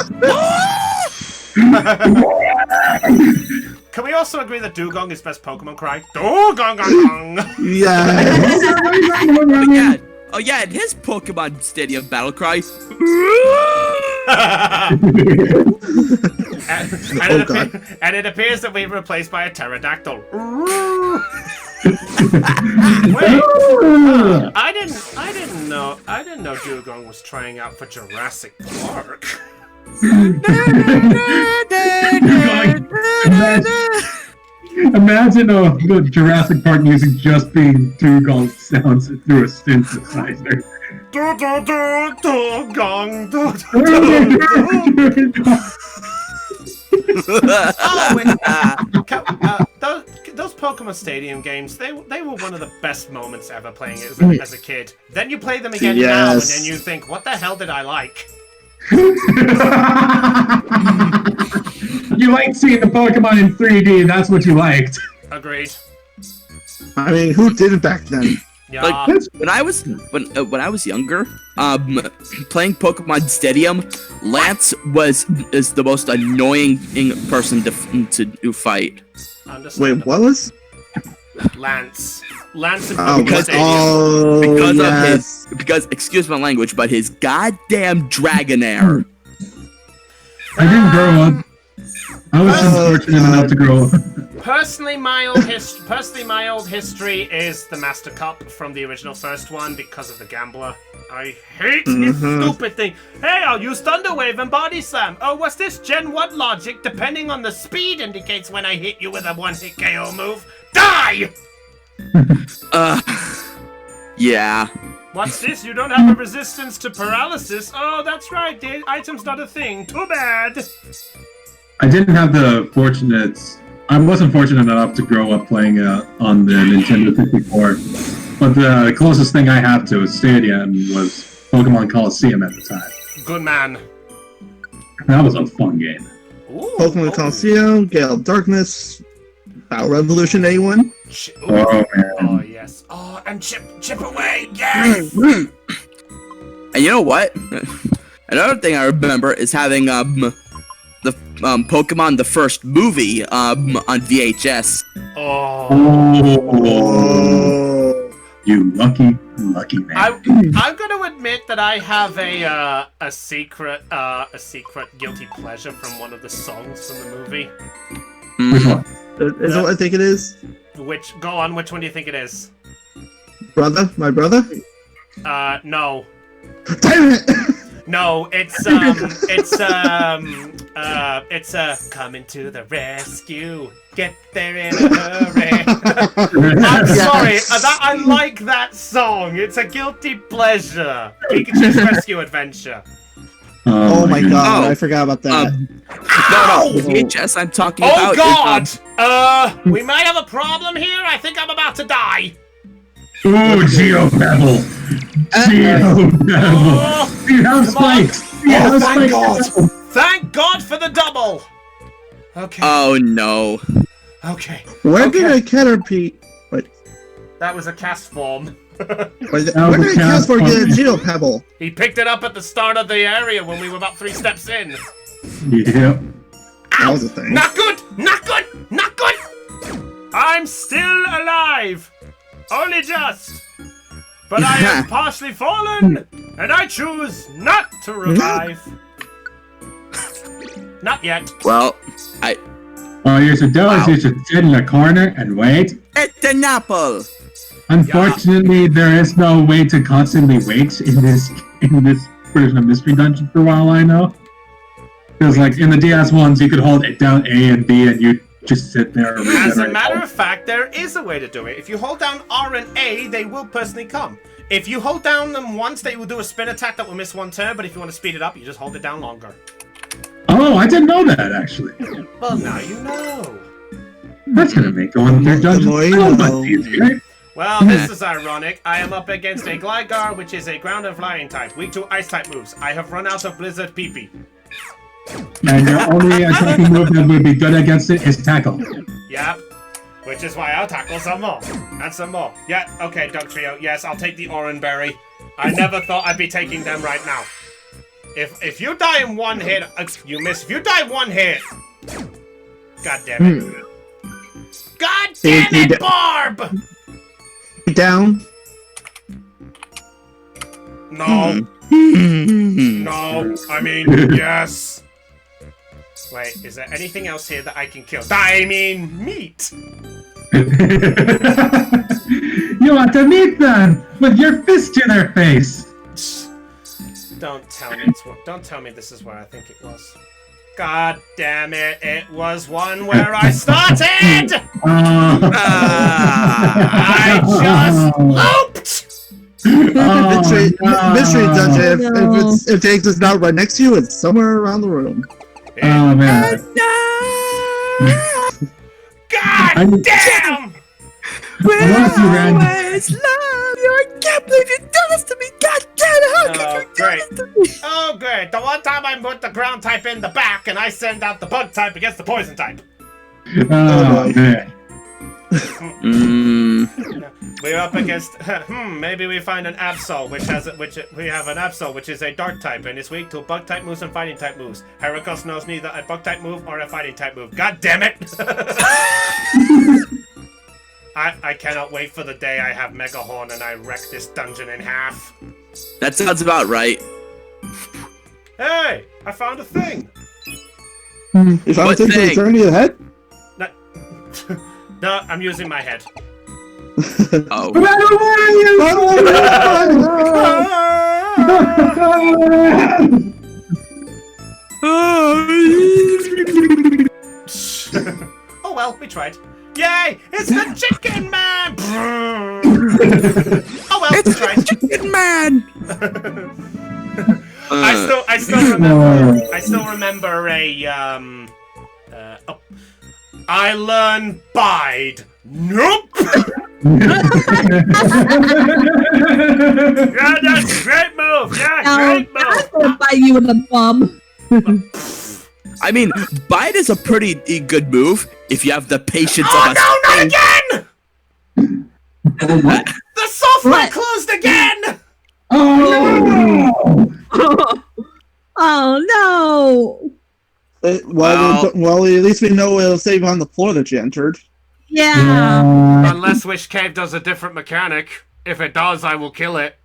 Can we also agree that Dugong is best Pokemon cry? Dugong! Yeah. Oh yeah, and his Pokemon Stadium battle cry. And it appears that we were replaced by a pterodactyl. Wait, I didn't know Dugong was trying out for Jurassic Park. Imagine the Jurassic Park music just being Dugong sounds through a synthesizer. Those Pokemon Stadium games, they were one of the best moments ever playing it as a kid. Then you play them again now, and then you think, what the hell did I like? You liked seeing the Pokemon in 3D, that's what you liked. Agreed. I mean, who didn't back then? Yeah. Like when I was younger, playing Pokemon Stadium, Lance is the most annoying person to fight. Wait, what was? Lance in because Pokemon because excuse my language, but his goddamn Dragonair. I didn't grow up. I was just fortunate enough to grow up. Personally, my old history is the Master Cup from the original first one because of the Gambler. I hate this stupid thing. Hey, I'll use Thunder Wave and Body Slam. Oh, what's this Gen 1 logic? Depending on the speed indicates when I hit you with a one-hit KO move. Die! Yeah. What's this? You don't have a resistance to paralysis. Oh, that's right. The item's not a thing. Too bad. I didn't have I wasn't fortunate enough to grow up playing on the Nintendo 64, but the closest thing I have to a Stadium was Pokemon Coliseum at the time. Good man. That was a fun game. Ooh, Pokemon Coliseum, Gale of Darkness, Battle Revolution, anyone? Oh, man. Oh, yes. Oh, and chip away, yes! And you know what? Another thing I remember is having the Pokemon the first movie on VHS. Oh. You lucky man. I'm going to admit that I have a secret guilty pleasure from one of the songs from the movie. Which one? Is that what I think it is? Which one do you think it is? Brother? My brother? No. Damn it! No, it's coming to the rescue. Get there in a hurry. I'm sorry, I like that song. It's a guilty pleasure. Pikachu's Rescue Adventure. Oh my god, I forgot about that. No, VHS I'm talking about. Oh god! We might have a problem here. I think I'm about to die. Ooh, Geobabble. Geobabble. You have spikes. Thank God. Thank God for the double. Okay. Oh no. Okay. Where did a Caterpie... Wait. That was a cast form. Where did a Casper get a Geopebble? He picked it up at the start of the area when we were about 3 steps in. Yep. That was a thing. Not good! Not good! Not good! I'm still alive! Only just! But I have partially fallen, and I choose not to revive. Not yet. Well, All you should do is you should sit in a corner and wait. It's an apple. Unfortunately, there is no way to constantly wait in this version of Mystery Dungeon for a while, I know. Because, like, in the DS ones, you could hold it down A and B and you just sit there. As a matter of fact, there is a way to do it. If you hold down R and A, they will personally come. If you hold down them once, they will do a spin attack that will miss one turn, but if you want to speed it up, you just hold it down longer. Oh, I didn't know that, actually. Well, now you know. That's gonna make going through dungeons so much easier. Well, this is ironic. I am up against a Gligar, which is a ground and flying type, weak to ice type moves. I have run out of Blizzard PP. And your only attacking move that would be good against it is tackle. Yep. Which is why I'll tackle some more. And some more. Yeah, okay, Doug Trio. Yes, I'll take the Oranberry. I never thought I'd be taking them right now. If you die in one hit, you miss. If you die one hit. God damn it. God damn it, Barb! Down. No. No. I mean, yes. Wait, is there anything else here that I can kill? I mean, meat! You want to meet them with your fist to their face. Don't tell me don't tell me this is where I think it was. God damn it, it was one where I started! I just looped! Mystery dungeon. If the exit's not right next to you, it's somewhere around the room. Oh man. God damn! We'll always love you. I can't believe you did this to me. God damn it. How could you do this to me? Oh, great. The one time I put the ground type in the back and I send out the bug type against the poison type. Oh man. We're up against. Maybe we find an Absol, we have an Absol, which is a dark type and is weak to bug type moves and fighting type moves. Heracross knows neither a bug type move or a fighting type move. God damn it! I cannot wait for the day I have Mega Horn and I wreck this dungeon in half. That sounds about right. Hey, I found a thing. If I'm taking the turn to your head? No, I'm using my head. Oh. Oh well, we tried. Yay! It's the Chicken Man! Oh well, It's we tried. the Chicken Man! I still remember a I learned bide. Nope. Yeah, that's a great move. Yeah, great move. I'm gonna bite you in the bum. I mean, bite is a pretty good move if you have the patience Oh of no, not again! What? The software closed again! Oh Oh no! Well, at least we know it'll save on the floor that you entered. Yeah. Unless Wish Cave does a different mechanic. If it does, I will kill it.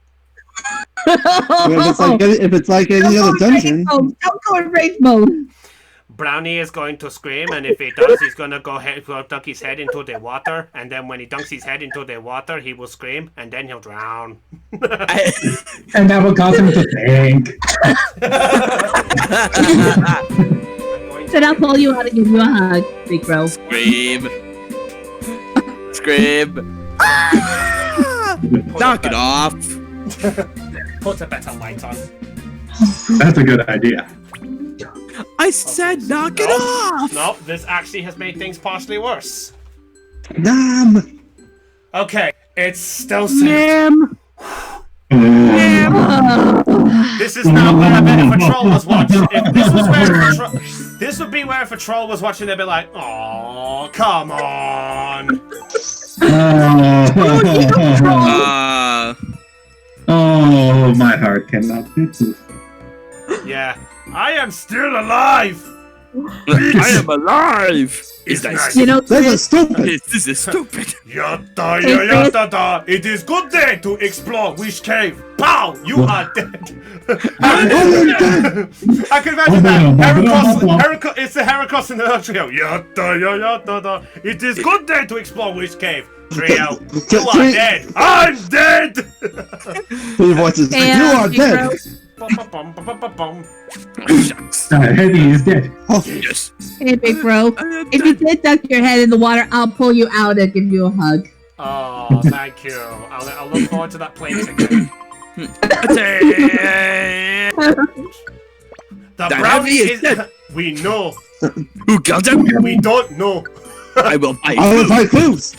If it's like any other dungeon. Don't go in rage mode. Brownie is going to scream, and if he does, he's gonna dunk his head into the water, and then when he dunks his head into the water, he will scream, and then he'll drown. And that will cause him to think. Then I'll pull you out and give you a hug, big bro. Scream. Scream. Knock it off. Put a better light on. That's a good idea. I said knock it off! No, this actually has made things partially worse. Nam! Okay, it's still safe. Nam! This is not where I bet if a troll was watching. If this was where this would be where if a troll was watching, they'd be like, "Oh, come on." Oh, my heart cannot take this. Yeah, I am still alive. I am alive. Is that nice. You know, This is stupid! This is stupid. Yatta yatta da! It is good day to explore Wish Cave. Pow! You are dead. I can imagine that. It's the Heracross in the trio. Yatta yatta da! It is good day to explore Wish Cave. Trio, you are dead. I'm dead. Your voices. You are dead. Heavy is dead. Oh, Yes. Hey, big bro. If you did duck your head in the water, I'll pull you out and give you a hug. Oh, thank you. I'll look forward to that plane ticket. The brownie is dead. We know. Who killed him? We don't know. I will fight. I will find clues.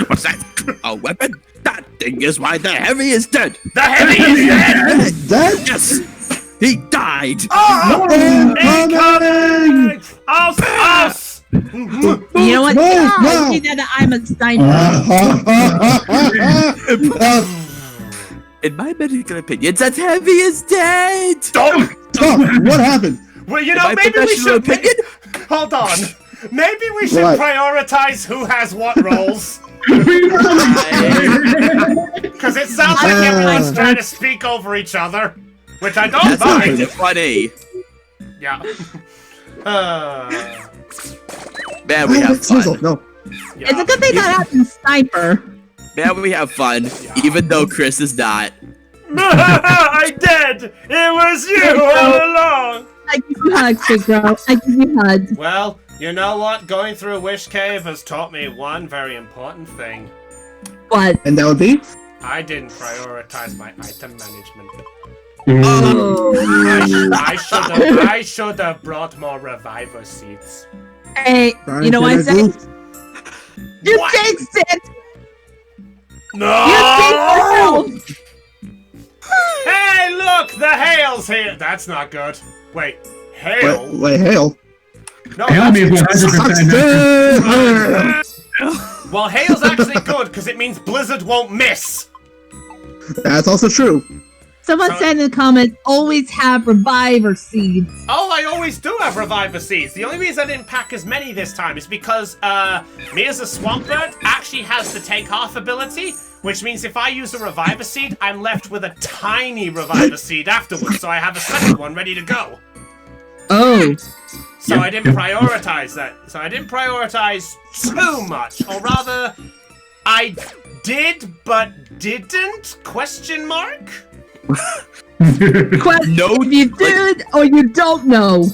What's that? A weapon? That thing is why the heavy is dead. The heavy is dead. Dead? Yes, he died. Oh, incoming! Us! You know what? No, I no. see that I'm a sniper. In my medical opinion, that heavy is dead. Don't! What happened? Well, you In know, my maybe we professional should... opinion, Hold on. Maybe we should What? prioritize who has what roles. Because it sounds like everyone's trying to speak over each other. Which I don't that's kind mind. of funny. Yeah. Man, we have Sizzle, fun. no. Yeah. It's a good thing that I'm a sniper. Man, we have fun, even though Chris is not. I did! It was you all along! I give you hugs, big bro. I give you hugs. Well, you know what? Going through Wish Cave has taught me one very important thing. What? And that would be? I didn't prioritize my item management. Oh. I should have brought more reviver seeds. Hey, you know what I say? You What? jinxed it! No! You jinxed yourself! Hey, look! The hail's here! That's not good. Wait, hail? Wait, hail. No, Hail me that's- 100%. well, hail's actually good because it means Blizzard won't miss. That's also true. Someone So- said in the comments, always have reviver seeds. Oh, I always do have reviver seeds. The only reason I didn't pack as many this time is because me as a swamp bird actually has the take off ability, which means if I use a reviver seed, I'm left with a tiny reviver seed afterwards, so I have a second one ready to go. Oh. So I didn't prioritize that. So I didn't prioritize too much, or rather, I did but didn't? Question mark? Question, No, if you did or you don't know.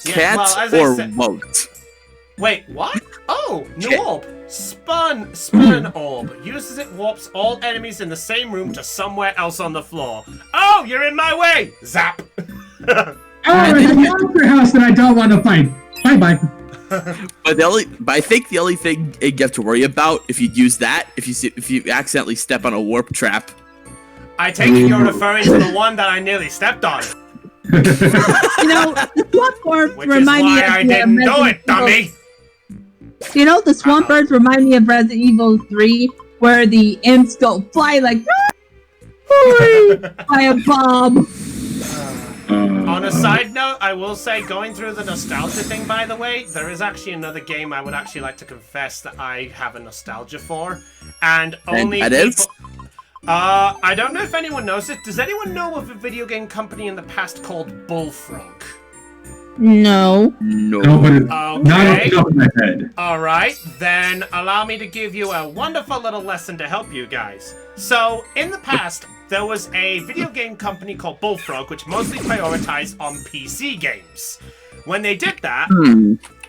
Yeah, Can't well, as I or said- won't. Wait, what? Oh, new Shit. orb. Spun orb. Uses it, warps all enemies in the same room to somewhere else on the floor. Oh, you're in my way! Zap! Oh, it's a monster house that I don't want to fight. Bye-bye. But I think the only thing you have to worry about if you use that, if you accidentally step on a warp trap. I take it you're referring to the one that I nearly stepped on. You know, the swamp birds Which is remind me why of I the, didn't do Resident it, dummy! Evil. You know, the swamp birds remind me of Resident Evil 3, where the imps go fly like by a bomb. On a side note, I will say, going through the nostalgia thing, by the way, there is actually another game I would actually like to confess that I have a nostalgia for. And only that people... is? I don't know if anyone knows it. Does anyone know of a video game company in the past called Bullfrog? No. No. No, but it's not off Okay. the top of my head. Alright, then allow me to give you a wonderful little lesson to help you guys. So, in the past, there was a video game company called Bullfrog, which mostly prioritized on PC games. When they did that,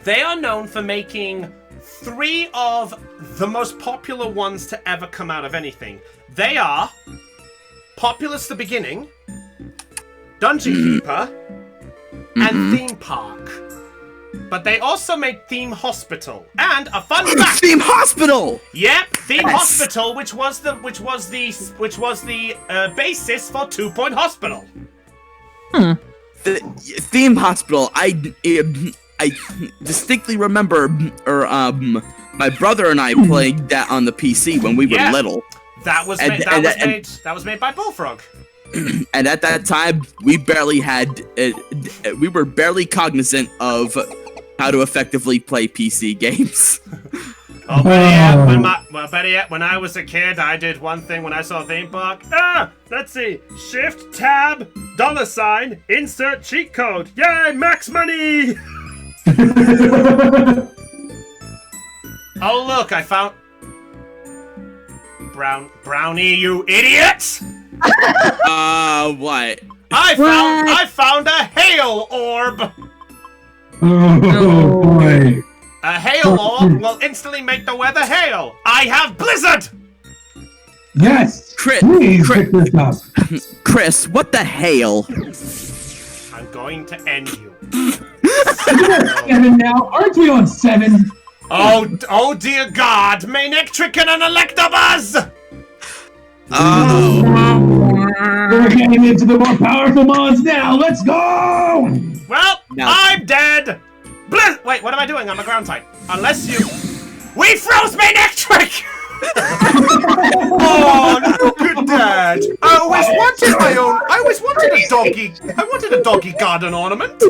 they are known for making 3 of the most popular ones to ever come out of anything. They are Populous the Beginning, Dungeon Keeper, and Theme Park. But they also made Theme Hospital. And a fun fact. Theme Hospital. Yep, Theme Yes. Hospital, which was the basis for 2 Point Hospital. The Theme Hospital. I distinctly remember, my brother and I playing that on the PC when we were Yeah. little. That was made by Bullfrog. And at that time, we barely had, we were barely cognizant of how to effectively play PC games. Oh, better yet, when I was a kid, I did one thing when I saw Theme Park. Let's see. Shift, tab, $, insert cheat code. Yay, max money! Oh, look, I found... Brownie, you idiot! What? I found a hail orb! Oh boy. A hail orb will instantly make the weather hail. I have blizzard. Yes. Please pick this up. Chris, what the hail? I'm going to end you. 7 now. Aren't we on 7? Oh dear God! May Nectrican and Electabuzz! Oh. We're getting into the more powerful mons now. Let's go. Well, No. I'm dead. Wait, what am I doing? I'm a ground type. Unless you... We froze Manectric! Oh, look at that! I always wanted a doggy. I wanted a doggy garden ornament.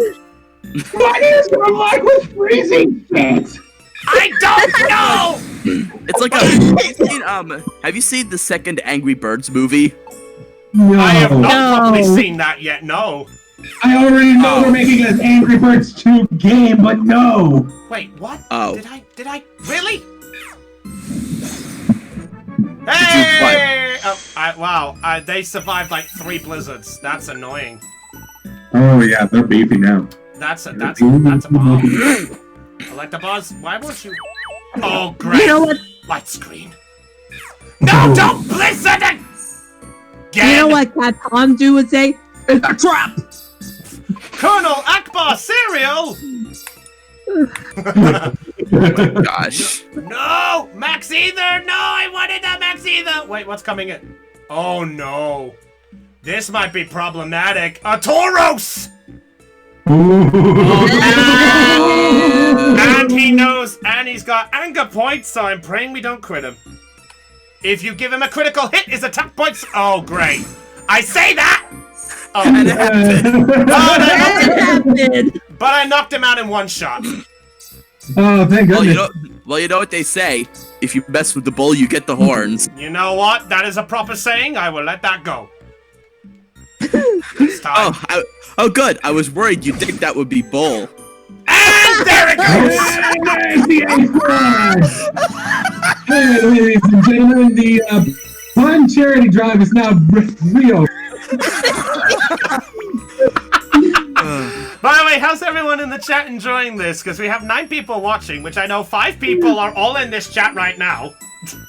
What is your luck with freezing shit? I don't know! It's like have you seen the second Angry Birds movie? No. I have not probably seen that yet, no. I already know we're making an Angry Birds 2 game, but no. Wait, what? Oh. Did I really? Hey! Wow, they survived like 3 blizzards. That's annoying. Oh yeah, they're beefy now. That's a bomb. I like the buzz. Why won't you? Oh, great. You know what? Light screen. No, don't blizzard again! You know what Cat Pondu would say? It's a trap! Colonel Akbar cereal! Oh my gosh. No! Max Ether! No, I wanted that Max Ether! Wait, what's coming in? Oh no. This might be problematic. A Tauros! And he knows, and he's got anger points, so I'm praying we don't crit him. If you give him a critical hit, his attack points... Oh, great. I say that! Oh, And it happened. but I knocked him out in one shot. Oh, thank Well, goodness. you know what they say. If you mess with the bull, you get the horns. You know what? That is a proper saying. I will let that go. It's time. Oh, good. I was worried you'd think that would be bull. And there it goes! There's the A-Flag! Hey, ladies and gentlemen, the Fun Charity Drive is now real. By the way, how's everyone in the chat enjoying this? Because we have 9 people watching, which I know 5 people are all in this chat right now.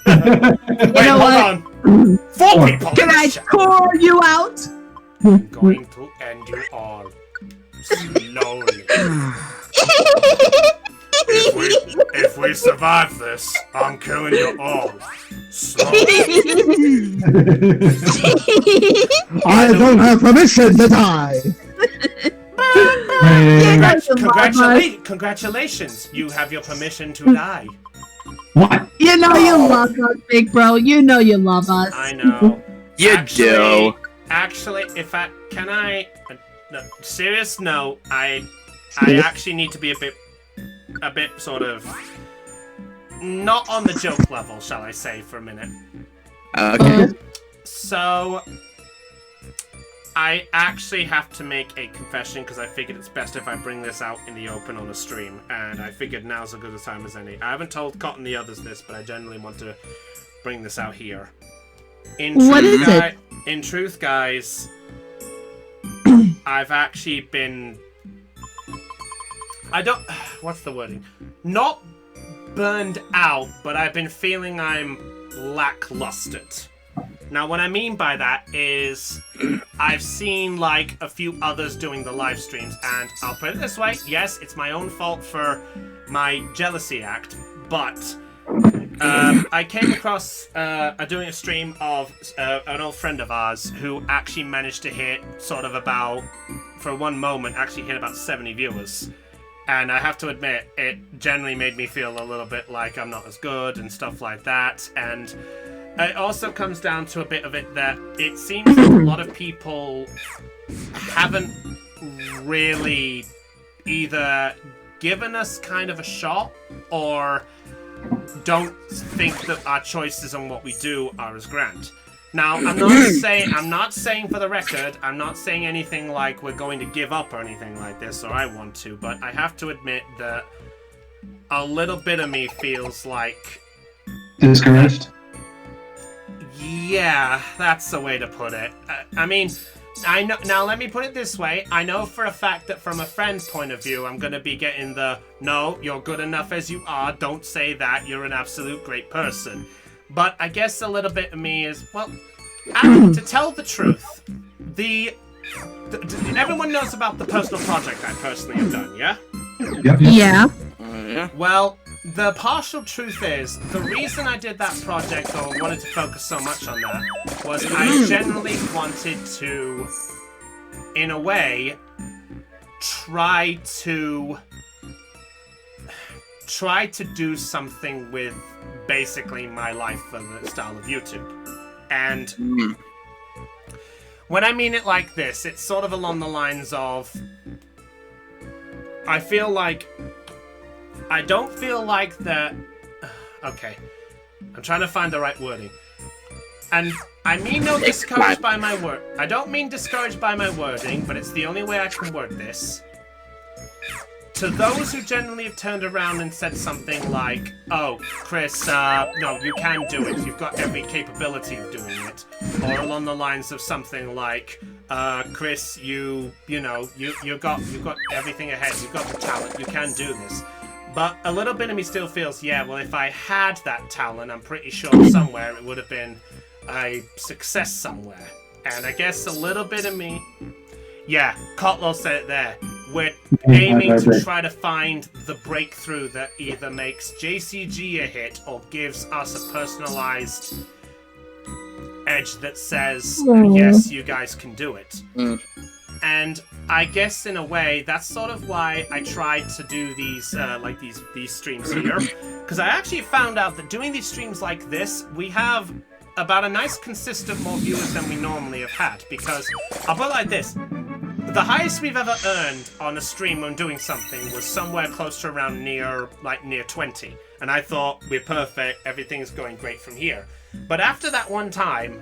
Wait, know hold what? on. 4 people Can in I this chat. pour you out? I'm going to end you all. Slowly. If we survive this, I'm killing you all. Slowly. I don't have permission to die. Congratulations! You have your permission to die. What? You know you love us, big bro. You know you love us. I know. You do. Actually, no, serious note, I actually need to be a bit sort of not on the joke level, shall I say, for a minute. Okay. So I actually have to make a confession because I figured it's best if I bring this out in the open on a stream, and I figured now's as good a time as any. I haven't told Cotton the others this, but I generally want to bring this out here. What is it? In truth, guys, I've actually been... what's the wording? Not burned out, but I've been feeling I'm lacklustered. Now, what I mean by that is I've seen, like, a few others doing the live streams, and I'll put it this way, yes, it's my own fault for my jealousy act, but I came across doing a stream of an old friend of ours who actually managed to hit sort of about, for one moment, actually hit about 70 viewers. And I have to admit, it generally made me feel a little bit like I'm not as good and stuff like that. And it also comes down to a bit of it that it seems that a lot of people haven't really either given us kind of a shot or don't think that our choices on what we do are as grand. Now, I'm not saying for the record, I'm not saying anything like we're going to give up or anything like this, or I want to, but I have to admit that a little bit of me feels like... Discouraged? Yeah, that's the way to put it. I mean, I know. Now let me put it this way. I know for a fact that from a friend's point of view, I'm gonna be getting the no, you're good enough as you are. Don't say that. You're an absolute great person. But I guess a little bit of me is well, to tell the truth, everyone knows about the personal project I personally have done. Yeah. Yep. Yeah. Yeah. Well, the partial truth is, the reason I did that project or wanted to focus so much on that was I generally wanted to, in a way, try to do something with basically my life and the style of YouTube. And when I mean it like this, it's sort of along the lines of, I don't feel like that. Okay, I'm trying to find the right wording, and I mean no discouraged by my word. I don't mean discouraged by my wording, but it's the only way I can word this. To those who generally have turned around and said something like, "Oh, Chris, no, you can do it. You've got every capability of doing it," or along the lines of something like, "Chris, you got everything ahead. You've got the talent. You can do this." But a little bit of me still feels, yeah, well, if I had that talent, I'm pretty sure somewhere it would have been a success somewhere. And I guess a little bit of me, yeah, Kotlo said it there. We're aiming to try to find the breakthrough that either makes JCG a hit or gives us a personalized edge that says, yes, you guys can do it. And I guess in a way, that's sort of why I tried to do these these streams here, because I actually found out that doing these streams like this, we have about a nice consistent more viewers than we normally have had. Because I'll put it like this: the highest we've ever earned on a stream when doing something was somewhere close to around near 20, and I thought we're perfect, everything's going great from here. But after that one time,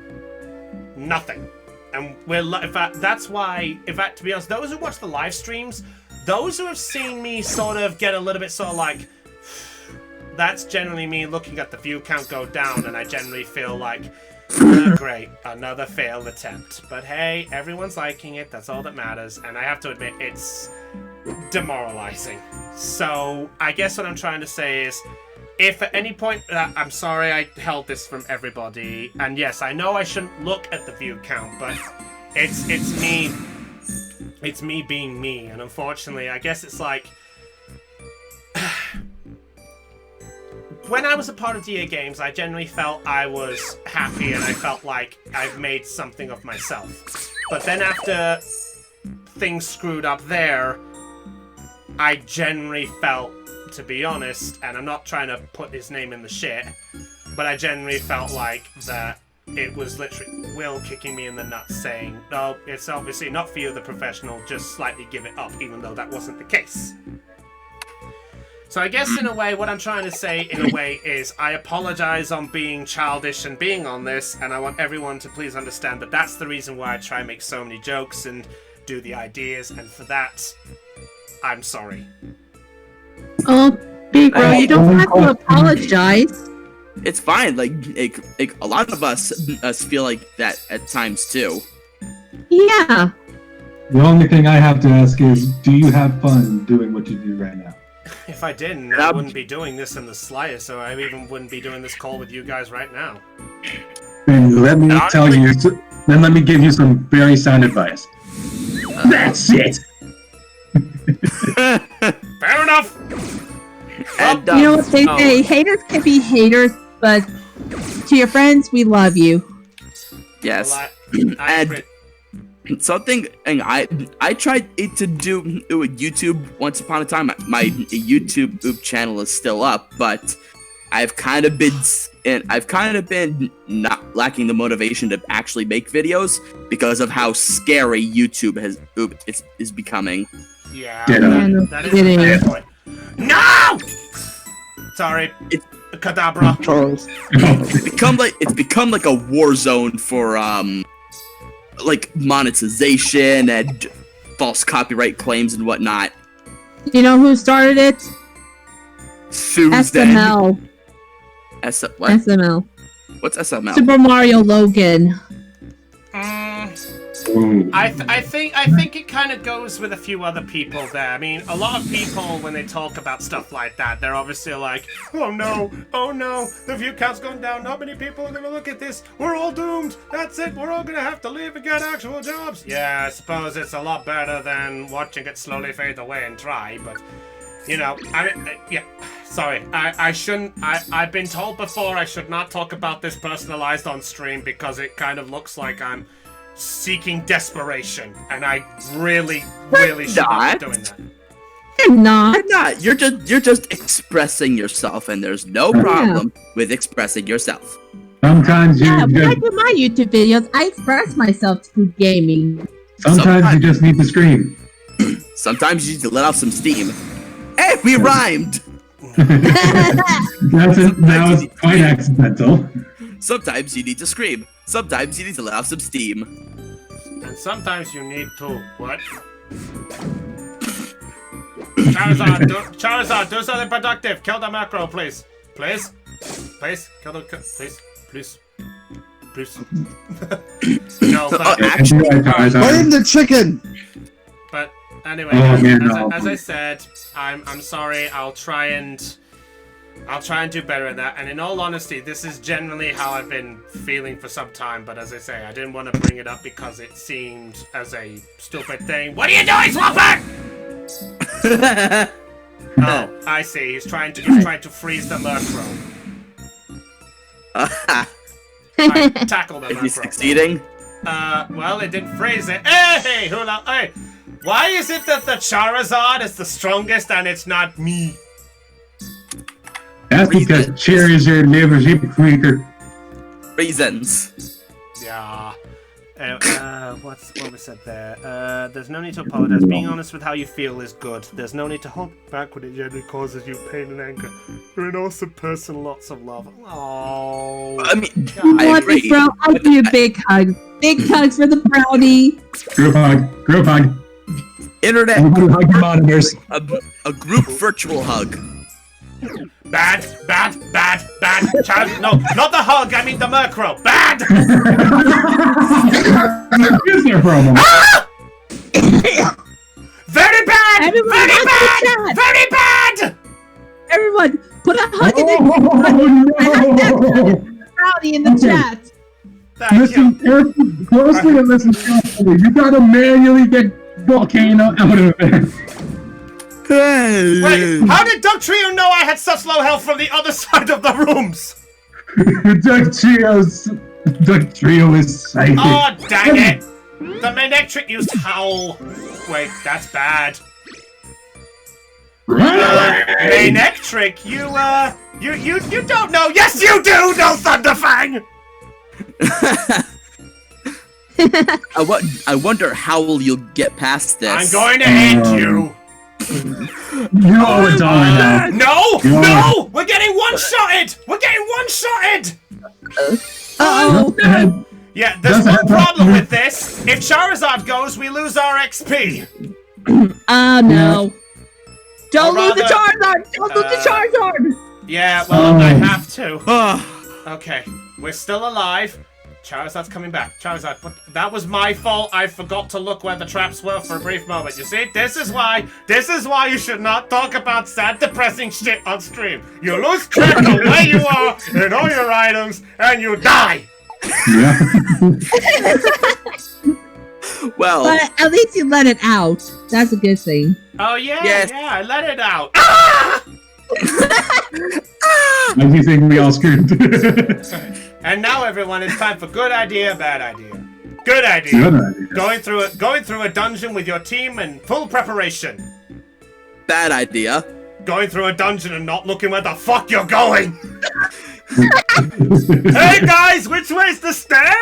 nothing. And in fact, that's why, to be honest, those who watch the live streams, those who have seen me sort of get a little bit sort of like, that's generally me looking at the view count go down, and I generally feel like, great, another failed attempt. But hey, everyone's liking it, that's all that matters, and I have to admit, it's demoralizing. So, I guess what I'm trying to say is, if at any point, I'm sorry I held this from everybody, and yes, I know I shouldn't look at the view count, but it's me being me, and unfortunately, I guess it's like, when I was a part of DA Games, I generally felt I was happy, and I felt like I've made something of myself. But then after things screwed up there, I generally felt, to be honest, and I'm not trying to put his name in the shit, but I generally felt like that it was literally Will kicking me in the nuts saying, no, it's obviously not for you, the professional, just slightly give it up, even though that wasn't the case. So I guess in a way, what I'm trying to say in a way is I apologize on being childish and being on this, and I want everyone to please understand that that's the reason why I try and make so many jokes and do the ideas, and for that, I'm sorry. Oh, big bro, you don't have to apologize. It's fine. Like a lot of us feel like that at times too. Yeah. The only thing I have to ask is, do you have fun doing what you do right now? If I didn't, I wouldn't be doing this in the slightest, so I even wouldn't be doing this call with you guys right now. Then let me tell you, then let me give you some very sound advice. That's it! Fair enough! And, you know what they say, haters can be haters, but to your friends, we love you. Yes. Well, and something I tried to do with YouTube once upon a time. My YouTube channel is still up, but I've kind of been not lacking the motivation to actually make videos because of how scary YouTube is becoming. Yeah, Ditto. that is a fair point. No! Sorry, It's Kadabra. Charles. it's become like a war zone for like monetization and false copyright claims and whatnot. You know who started it? Susan. SML. What? SML. What's SML? Super Mario Logan. I think it kind of goes with a few other people there. I mean, a lot of people, when they talk about stuff like that, they're obviously like, oh no, the view count's gone down, not many people are gonna look at this, we're all doomed, that's it, we're all gonna have to leave and get actual jobs. Yeah, I suppose it's a lot better than watching it slowly fade away and try, but, you know, yeah, sorry, I shouldn't, I've been told before I should not talk about this personalized on stream because it kind of looks like I'm seeking desperation, and I really should not be doing that. You're not. You're not. You're just expressing yourself, and there's no problem with expressing yourself. Sometimes you When I just, do my YouTube videos, I express myself through gaming. sometimes you just need to scream. Sometimes you need to let off some steam. Hey, we rhymed! That was quite accidental. Sometimes you need to scream. Sometimes you need to let off some steam. And sometimes you need to, what? Charizard, do something productive. Kill the macro, please. Please? Please? Kill the... Please? No, but... Actually, Burn the chicken! But anyway, Oh, as I said, I'm sorry. I'll try and do better at that. And in all honesty, this is generally how I've been feeling for some time. But as I say, I didn't want to bring it up because it seemed as a stupid thing. What are you doing, Swamper? Oh, I see. He's trying to freeze the Murkrow. Tackle the Is he Murkrow. succeeding? Well, it didn't freeze it. Hey, hula, hey! Why is it that the Charizard is the strongest and it's not me? That's because Cherry is your neighbor's weaker. Reasons. Yeah. What was said there? There's no need to apologize. Being honest with how you feel is good. There's no need to hold back when it generally causes you pain and anger. You're an awesome person, lots of love. Oh. I mean, You I want me, agree. bro? I'll give you a big hug. Big hugs for the Brownie. Group hug. Group hug. Internet. Everybody hug your monitors. A group virtual hug. Bad. Child, no, not the hug. I mean the Murkrow. Bad. Excuse me for a moment. Very bad. Everyone, Very hug bad. in the chat. Very bad. Everyone, put a hug in the Brownie in the chat. Thank Listen you. carefully, closely and listen carefully. You gotta manually get Volcano out of there. Wait, how did Doug Trio know I had such low health from the other side of the rooms? Doug Trio is psychic. Oh, dang it! The Manectric used Howl. Wait, that's bad. Manectric, you don't know. Yes, you do know Thunderfang! I wonder how you'll get past this. I'm going to end you. You owe $1 now. No! No! We're getting one-shotted! We're getting one-shotted! Uh-oh. Yeah, there's one problem with this. If Charizard goes, we lose our XP. No. Don't lose the rather- Charizard! Don't lose the Charizard! Yeah, well, I have to. Okay, we're still alive. Charizard's coming back. Charizard, that was my fault. I forgot to look where the traps were for a brief moment. You see, this is why you should not talk about sad, depressing shit on stream. You lose track of where you are and all your items, and you die. Yeah. Well, But at least you let it out. That's a good thing. Oh yeah, Yes. yeah, I let it out. Ah! I do think we all screwed. And now, everyone, it's time for good idea, bad idea. Good idea. Good idea. Going through a dungeon with your team in full preparation. bad idea. Going through a dungeon and not looking where the fuck you're going. Hey guys, which way's the stairs?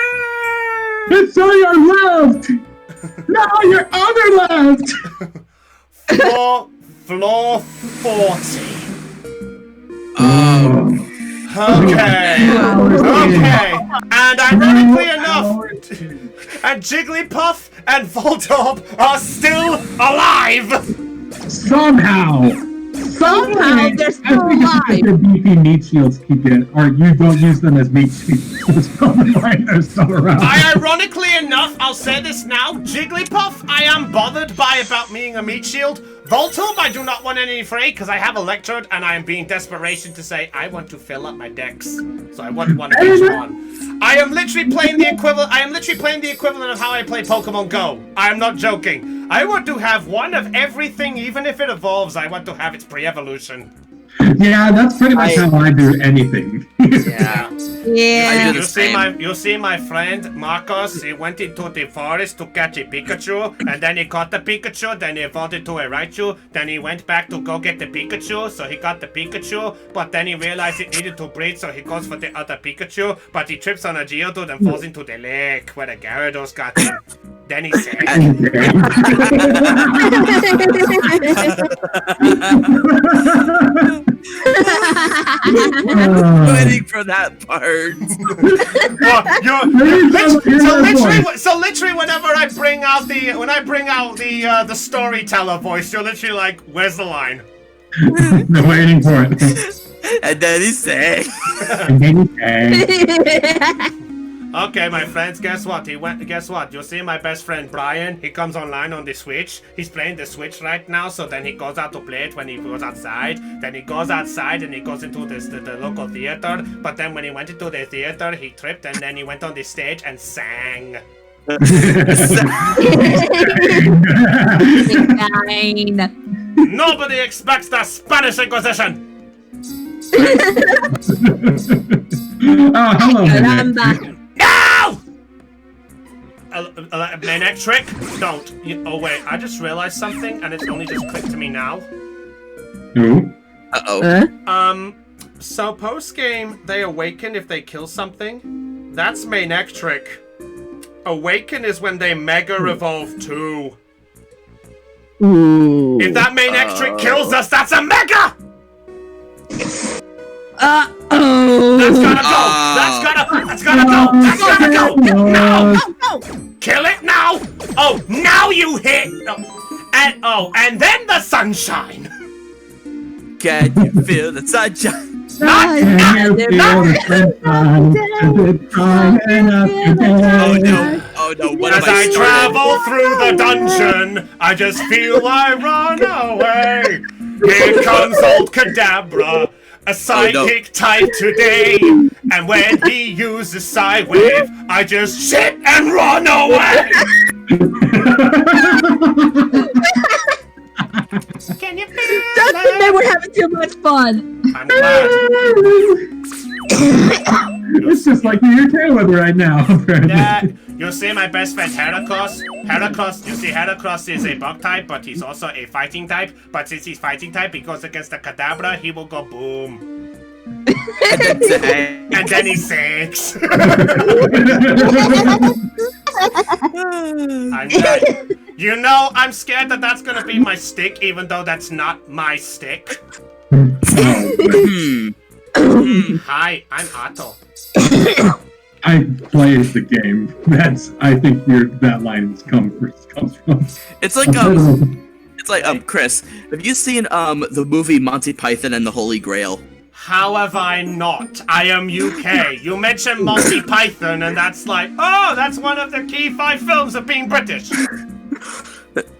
It's on your left! No, your other left! Floor 40. Okay. And ironically enough, and Jigglypuff and Voltorb are still alive! Somehow! Somehow they're still I think it's alive. the beefy meat shields keep it, or you don't use them as meat shields. It's probably why they're still around. Ironically enough, I'll say this now, Jigglypuff, I am bothered by about being a meat shield. Voltorb, I do not want any fray because I have Electrode and I am being desperation to say I want to fill up my decks. So I want one of each one. I am literally playing the equivalent. I am literally playing the equivalent of how I play Pokemon Go. I am not joking. I want to have one of everything, even if it evolves. I want to have its pre-evolution. Yeah, that's pretty much how I do anything. Yeah. Yeah. You see my friend Marcos, he went into the forest to catch a Pikachu, and then he caught the Pikachu, then he evolved it to a Raichu, then he went back to go get the Pikachu, so he got the Pikachu, but then he realized it needed to breed, so he goes for the other Pikachu, but he trips on a Geodude and falls into the lake where the Gyarados got him. Then he said... Waiting for that part. So literally, whenever I bring out the storyteller voice, you're literally like, "Where's the line?" I'm waiting for it. And then he said, Okay, my friends, guess what? Guess what? You see my best friend Brian? He comes online on the Switch. He's playing the Switch right now, so then he goes out to play it when he goes outside. Then he goes outside and he goes into the local theater. But then when he went into the theater, he tripped and then he went on the stage and sang. Nobody expects the Spanish Inquisition! Oh, hello. No! Maniac trick? Don't. Oh wait, I just realized something and it's only just clicked to me now. Who? uh-oh. So post-game, they awaken if they kill something. That's Maniac trick. Awaken is when they Mega Evolve too. Ooh. If that Maniac trick kills us, that's a Mega! Uh-oh. That's gotta go! That's gotta go! That's gotta go! No! Kill it now! Oh, now you hit! And then the sunshine! Can you feel the sunshine? Not Oh no, what As am I starting? travel through the dungeon, I just feel I run away. Here comes old Kadabra, a psychic type today. And when he uses Psywave, I just shit and run away. Can you feel Justin, they were having too much fun. I'm glad. It's just like the UK weather right now. Yeah, you see my best friend Heracross? You see Heracross is a bug type, but he's also a fighting type. But since he's fighting type, he goes against the Kadabra, he will go boom. And then he sinks. You know, I'm scared that that's gonna be my stick, even though that's not my stick. Hi, I'm Otto. I played the game. I think that line comes from. It's like Chris, have you seen the movie Monty Python and the Holy Grail? How have I not? I am UK. You mentioned Monty Python, and that's like, oh, that's one of the key 5 films of being British.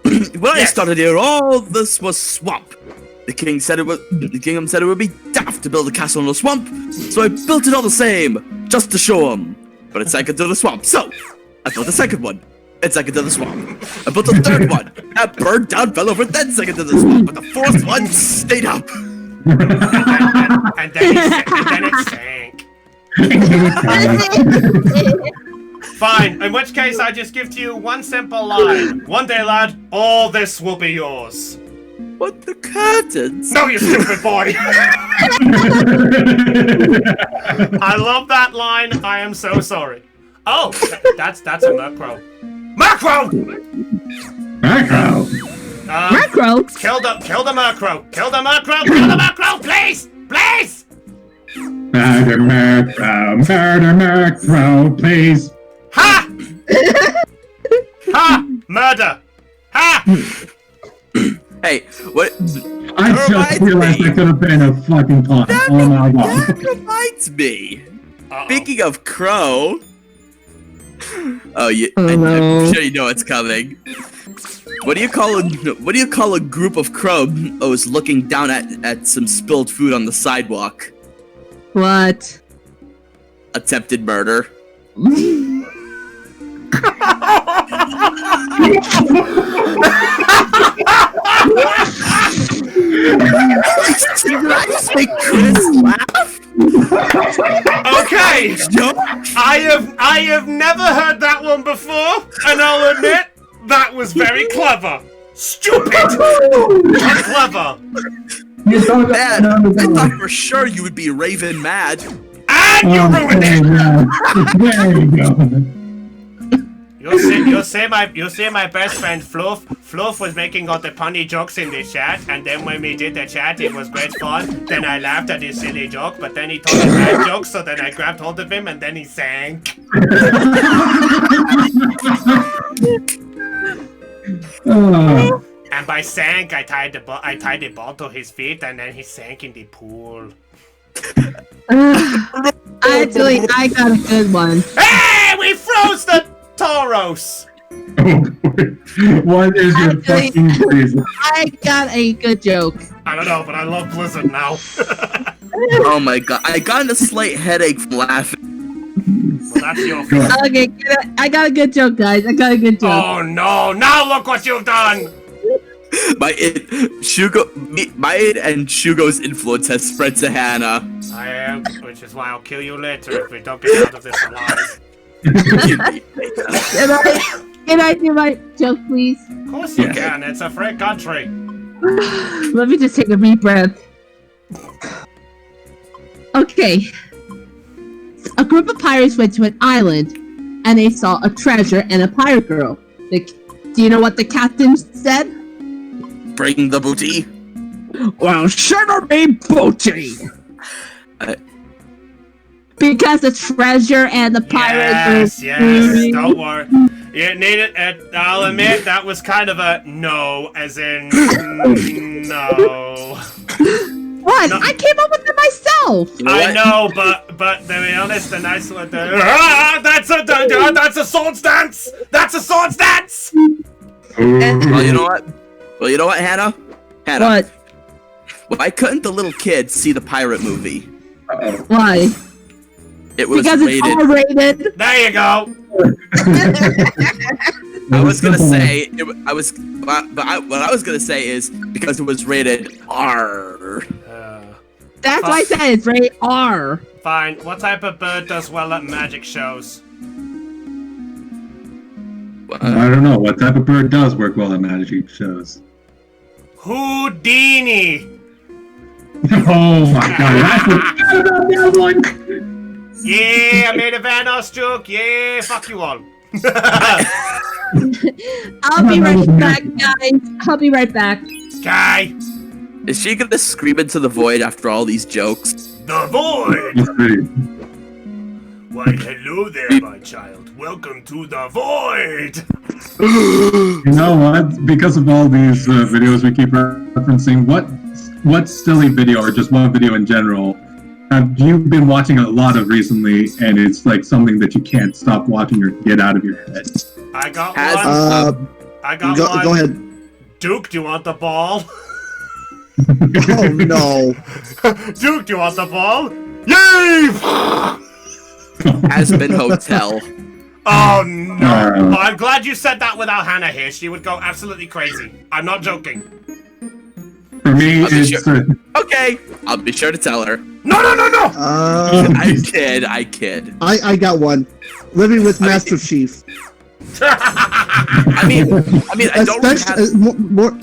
When I started here, all this was swamp. The kingdom said it would be daft to build a castle in a swamp, so I built it all the same, just to show him. But it sank into the swamp, so I built a second one. It sank into the swamp. I built a third one. That burned down, fell over, then sank into the swamp. But the fourth one stayed up. and then it sank. Fine, in which case I just give to you one simple line. One day, lad, all this will be yours. What, the curtains? No, you stupid boy! I love that line. I am so sorry. Oh, that's a Murkrow. Murkrow! Macro! Macro? Kill the Murkrow! Kill the Murkrow, please! Please! Murder Macro, please! Ha! Ha! Murder! Ha! Hey, what? I just realized I could have been a fucking pawn. Oh my god. That reminds me. Uh-oh. Speaking of Crow. Oh, Oh, I'm no. sure you know what's coming. What do you call a group of crows looking down at some spilled food on the sidewalk? What? Attempted murder. Did I just make Chris laugh? Okay, I have never heard that one before, and I'll admit that was very clever. Stupid, but clever. Man, I thought for sure you would be Raven mad. And you ruined it. There you go. You'll say my best friend Fluff was making all the punny jokes in the chat, and then when we did the chat, it was great fun. Then I laughed at his silly joke, but then he told a bad joke, so then I grabbed hold of him, and then he sank. And by sank, I tied the ball to his feet, and then he sank in the pool. Actually, I got a good one. Hey, we froze the Tauros. What is your fucking reason? I got a good joke. I don't know, but I love Blizzard now. Oh my god, I got a slight headache from laughing. Well, that's your fault. Okay, I got a good joke, guys. I got a good joke. Oh no! Now look what you've done. My and Shugo's influence has spread to Hannah. I am, which is why I'll kill you later if we don't get out of this alive. Can I do my joke, please? Of course you can. It's a free country. Let me just take a deep breath. Okay. A group of pirates went to an island, and they saw a treasure and a pirate girl. Do you know what the captain said? Bring the booty. Well, shiver me booty! Because the treasure and the pirate Yes, don't worry. You need it. I'll admit that was kind of a no, as in no. What? No. I came up with it myself. You know I know, but to be honest, the nice one. That's a sword stance. That's a sword stance. Well, you know what? Hannah? What? Why couldn't the little kid see the pirate movie? Why? It was because rated. It's R-rated. There you go. I was gonna say what I was gonna say is because it was rated R. That's why I said it's rated R. Fine. What type of bird does well at magic shows? I don't know. What type of bird does work well at magic shows? Houdini. Oh my god! I forgot about that one. Yeah, I made a Vanos joke. Yeah, fuck you all. I'll be right back, guys. I'll be right back. Guy. Is she gonna scream into the void after all these jokes? The void. Why, hello there, my child. Welcome to the void. You know what? Because of all these videos we keep referencing, what silly video or just one video in general have you been watching a lot of recently, and it's like something that you can't stop watching or get out of your head? I got one. Go ahead. Duke, do you want the ball? Oh no. Duke, do you want the ball? Yay! Has been hotel. Oh no! Oh, I'm glad you said that without Hannah here. She would go absolutely crazy. I'm not joking. For me, it's okay. I'll be sure to tell her. No! I kid. I got one. Living with Master Chief. I mean, I don't really have...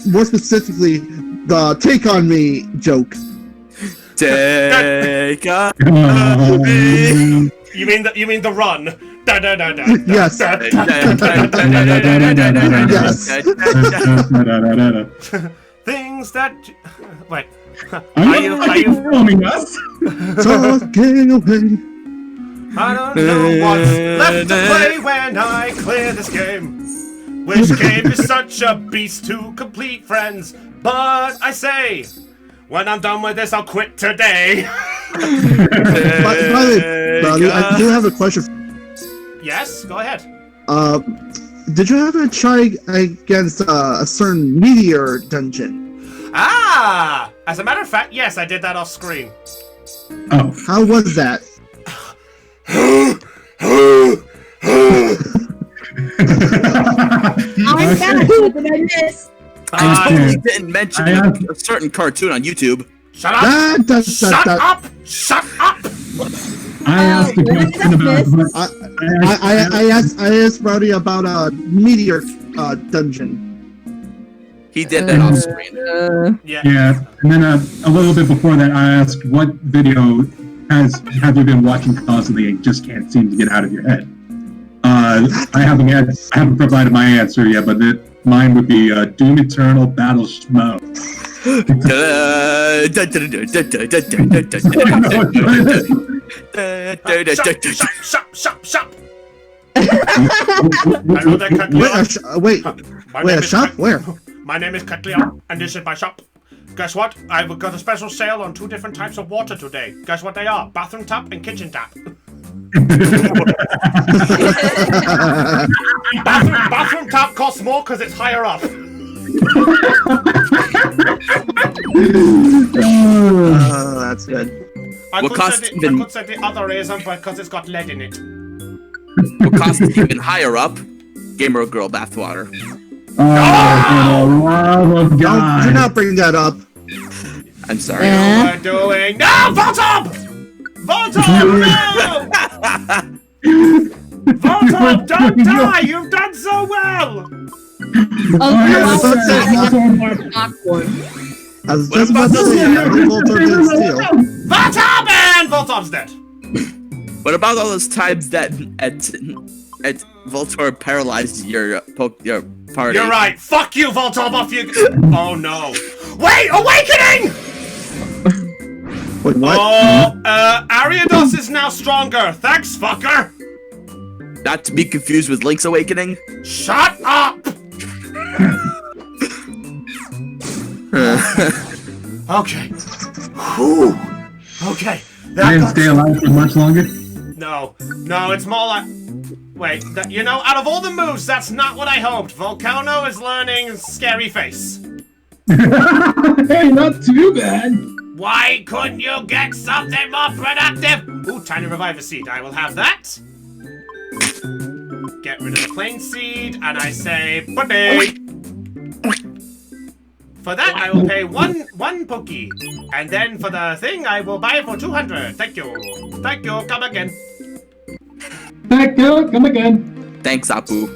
more specifically, the "Take on Me" joke. Take on me. You mean the run? Da, da, da, da, Yes. Yes. Things that. Wait. Are you filming us? Talking away. I don't know what's left to play when I clear this game. Which cave is such a beast to complete, friends? But I say, when I'm done with this, I'll quit today. By the way, Brownie, I do have a question. Yes, go ahead. Did you ever try against a certain meteor dungeon? Ah! As a matter of fact, yes, I did that off screen. Oh. How was that? I'm back. What did I miss? I totally didn't mention a certain cartoon on YouTube. Shut up! Shut up! Shut up! I asked a question about. I asked Brownie about a meteor dungeon. He did that off screen. Yeah, and then a little bit before that, I asked what video have you been watching constantly and just can't seem to get out of your head. I haven't provided my answer yet, but mine would be Doom Eternal Battle Schmo. Shop! I know that Cutleon. Wait, a shop? Where? My name is Cutleon, and this is my shop. Guess what? I've got a special sale on 2 different types of water today. Guess what they are? Bathroom tap and kitchen tap. bathroom tap costs more because it's higher up. Oh, that's good. I could say the other reason because it's got lead in it. What costs even higher up? Gamer Girl bathwater. Oh, God. Do not bring that up. I'm sorry. We're doing no Voltop! No! Voltop, don't die! You've done so well! I was just about to say, Voltop did steal. Voltop and Voltop's dead. What about all those times that at Voltor paralyzed your party? You're right. Fuck you, Voltop. Off you. Oh no. Wait, awakening! Wait, what? Oh, Ariados is now stronger. Thanks, fucker. Not to be confused with Link's Awakening. Shut up. Okay. Whew. Okay. I didn't stay alive for much longer. No, it's more like. Wait, out of all the moves, that's not what I hoped. Volcano is learning Scary Face. Hey, not too bad. Why couldn't you get something more productive? Ooh, tiny reviver seed. I will have that. Get rid of the plain seed, and I say, buddy. For that, I will pay one pokey, and then for the thing, I will buy it for 200. Thank you. Come again. Thank you. Come again. Thanks, Apu.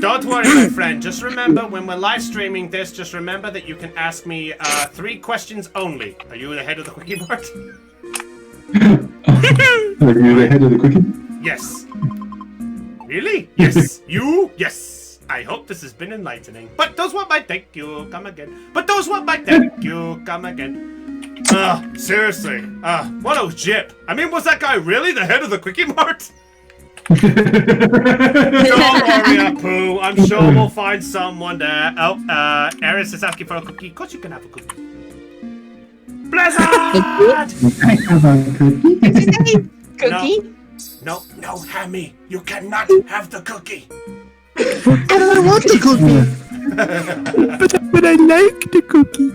Don't worry, my friend. Just remember, when we're live streaming this, just remember that you can ask me 3 questions only. Are you the head of the Quickie Mart? Are you the head of the Quickie? Yes. Really? Yes. You? Yes. I hope this has been enlightening. But those were my thank you. Come again. But those were my thank you. Come again. Seriously. What a jip. I mean, was that guy really the head of the Quickie Mart? Don't worry, Apu. I'm sure we'll find someone there. Oh, Eris is asking for a cookie. Of course you can have a cookie. Blizzard! I have a cookie. Cookie? No, Hammy. You cannot have the cookie. I don't want the cookie. But I like the cookie.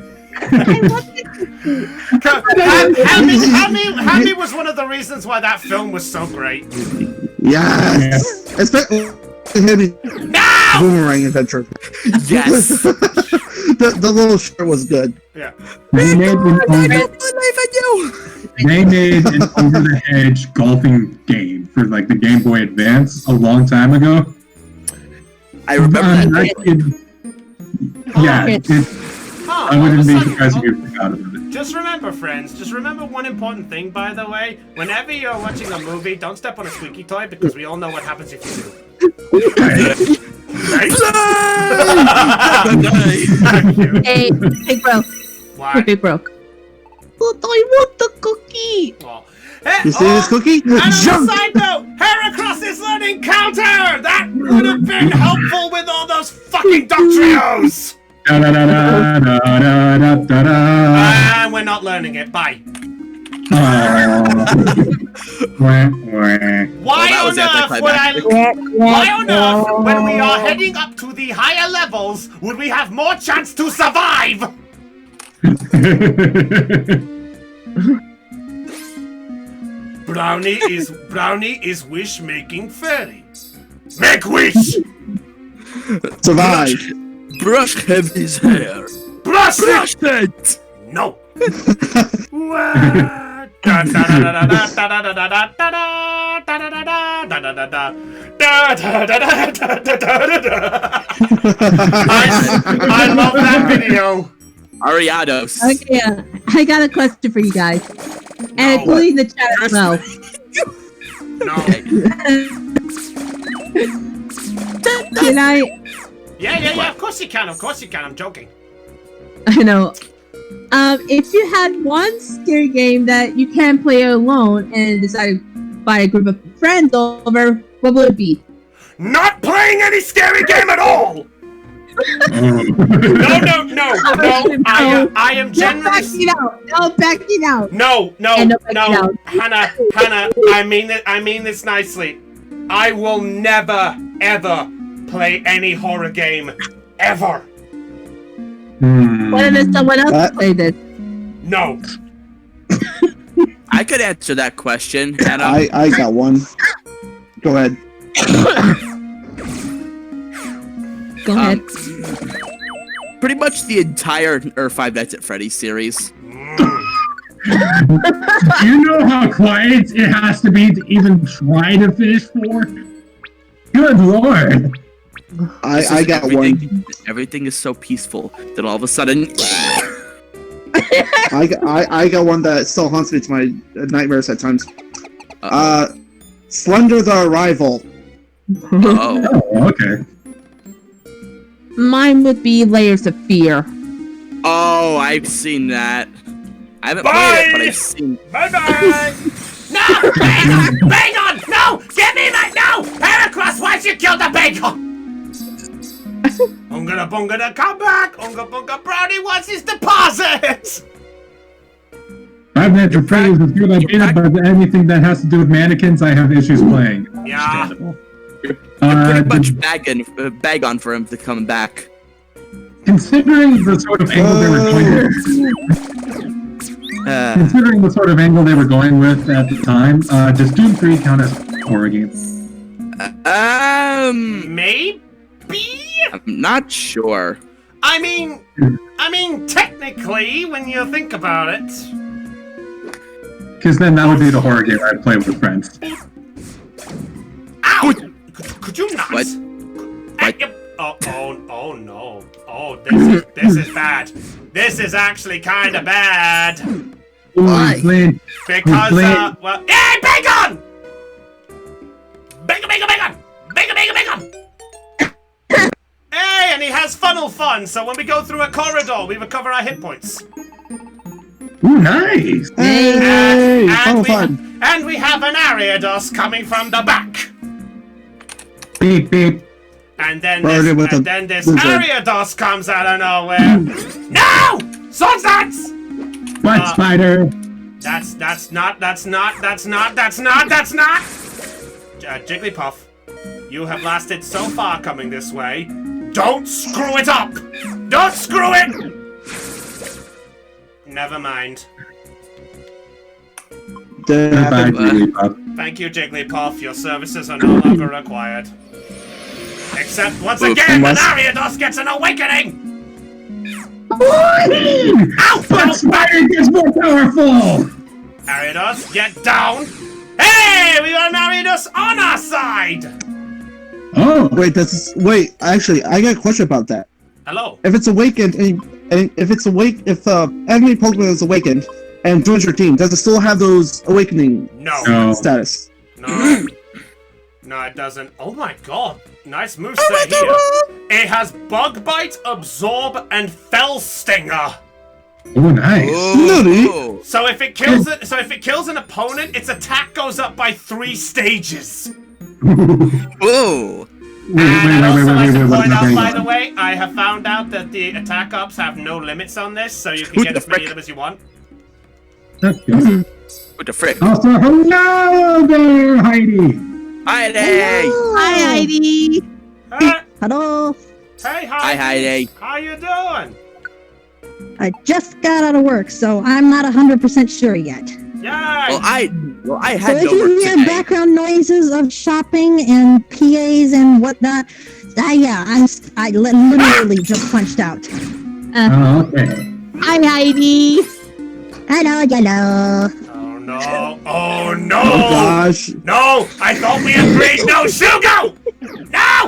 Hammy was one of the reasons why that film was so great. Yes. Especially Hammy. No! Boomerang Adventure. Yes. the little shirt was good. Yeah. They made an over-the-hedge golfing game for like the Game Boy Advance a long time ago. I remember that. I wouldn't be surprised if you forgot about it. Just remember, friends, one important thing, by the way. Whenever you're watching a movie, don't step on a squeaky toy, because we all know what happens if you do. Right? Hey, bro. Why? Hey, bro. But I want the cookie. Oh. You see this cookie? And on a side note, Heracross is learning counter! That being helpful with all those fucking Doctrios! And we're not learning it. Bye. Why on earth, when we are heading up to the higher levels, would we have more chance to survive? Brownie is wish-making fairy. Make wish! Survive. Brush Heavy's hair. Brush it! No. I love that video. Ariados. Okay, I got a question for you guys. And including the chat as well. No. Can I? Yeah, of course you can, I'm joking. I know. If you had one scary game that you can't play alone and decided by a group of friends over, what would it be? Not playing any scary game at all! No. I am generally. No backing out. No. Hannah, I mean this nicely. I will never, ever play any horror game. Ever. Why does someone else play this? No. I could answer that question, Hannah. I got one. Go ahead. Go ahead. Pretty much the entire Five Nights at Freddy's series. Do you know how quiet it has to be to even try to finish 4? Good lord! I got one. Everything is so peaceful that all of a sudden. I got one that still haunts me to my nightmares at times. Slender the Arrival. Oh, okay. Mine would be Layers of Fear. Oh, I've seen that. I haven't played it, but I've seen. Bye. No, Bacon! No, give me my no. Heracross, why'd you kill the bacon? Unga bunga come back. Unga bunga Brownie wants his deposit. Five Nights at Freddy's is good idea, but anything that has to do with mannequins, I have issues playing. Yeah. Understandable. You're pretty much bag on for him to come back. Considering the sort of angle they were going with at the time, does Doom 3 count as horror game? Maybe. I'm not sure. I mean, technically, when you think about it. Because then that would be the horror game I'd play with friends. Ow! Could you not? What? Oh no. Oh, this is bad. This is actually kind of bad. Why? Because, well, hey, bacon! Bacon! Hey, and he has funnel fun, so when we go through a corridor, we recover our hit points. Ooh, nice! Hey, fun. And we have an Ariados coming from the back. Beep, beep. And then this Ariados comes out of nowhere. No! Sword Dance! What, Spider? That's not. Jigglypuff, you have lasted so far coming this way. Don't screw it up! Don't screw it! Never mind. Thank you, Jigglypuff. Your services are no longer required. Except once again, the Ariados gets an awakening! Ow! But Spider gets more powerful! Ariados, get down! Hey! We got an Ariados on our side! Oh! Wait, actually, I got a question about that. Hello? If it's awakened, and if enemy Pokemon is awakened and joins your team, does it still have those awakening status? No. No, it doesn't. Oh my god. Nice moveset here. It has Bug Bite, Absorb, and Fell Stinger. Oh, nice. Oh. So if it kills an opponent, its attack goes up by 3 stages. Oh. And I'd also like to wait, point out, wait. by the way, I have found out that the attack ops have no limits on this, so you can get as many of them as you want. Okay. What the frick? Also, hello there, Heidi. Heidi! Hi, Heidi. Hey, Hello. hey, Hi, Heidi. How you doing? I just got out of work, so I'm not 100% sure yet. Yeah. Well, I So had if no you work hear today. background noises of shopping and PAs and whatnot, yeah, I literally just punched out. Oh, okay. Hi, Heidi. Hello, hello. Oh no! Oh no! Oh gosh. No! I thought we agreed. No, Shugo! No!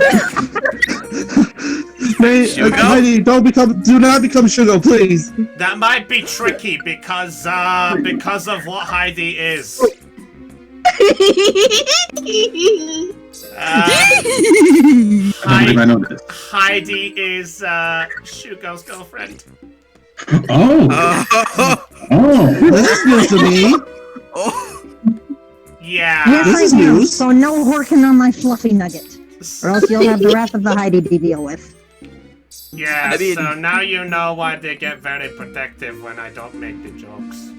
Shugo? Heidi, do not become Shugo, please. That might be tricky because of what Heidi is. I don't think I know this. Heidi is Shugo's girlfriend. Oh. Oh. This is news to me. Yeah. Yes, This I is do. news. So no horking on my fluffy nugget, or else you'll have the wrath of the Heidi to deal with. Yeah, I mean- so now you know why they get very protective when I don't make the jokes.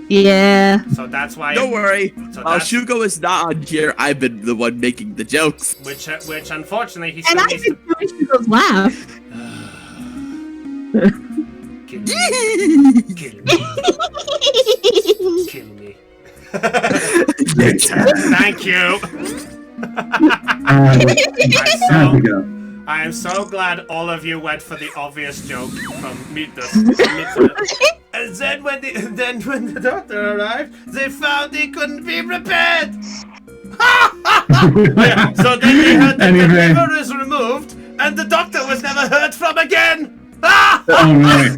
Yeah. So that's why. Don't worry. So While that's, Shugo is not on here, I've been the one making the jokes. which unfortunately he And still I needs can to. finish those laugh. Kill me. Kill me. Thank you. Time to go. I am so glad all of you went for the obvious joke from Meet the. And then when the doctor arrived, they found he couldn't be repaired. Yeah, so then they heard that the Anyway. liver is removed, and the doctor was never heard from again. All right.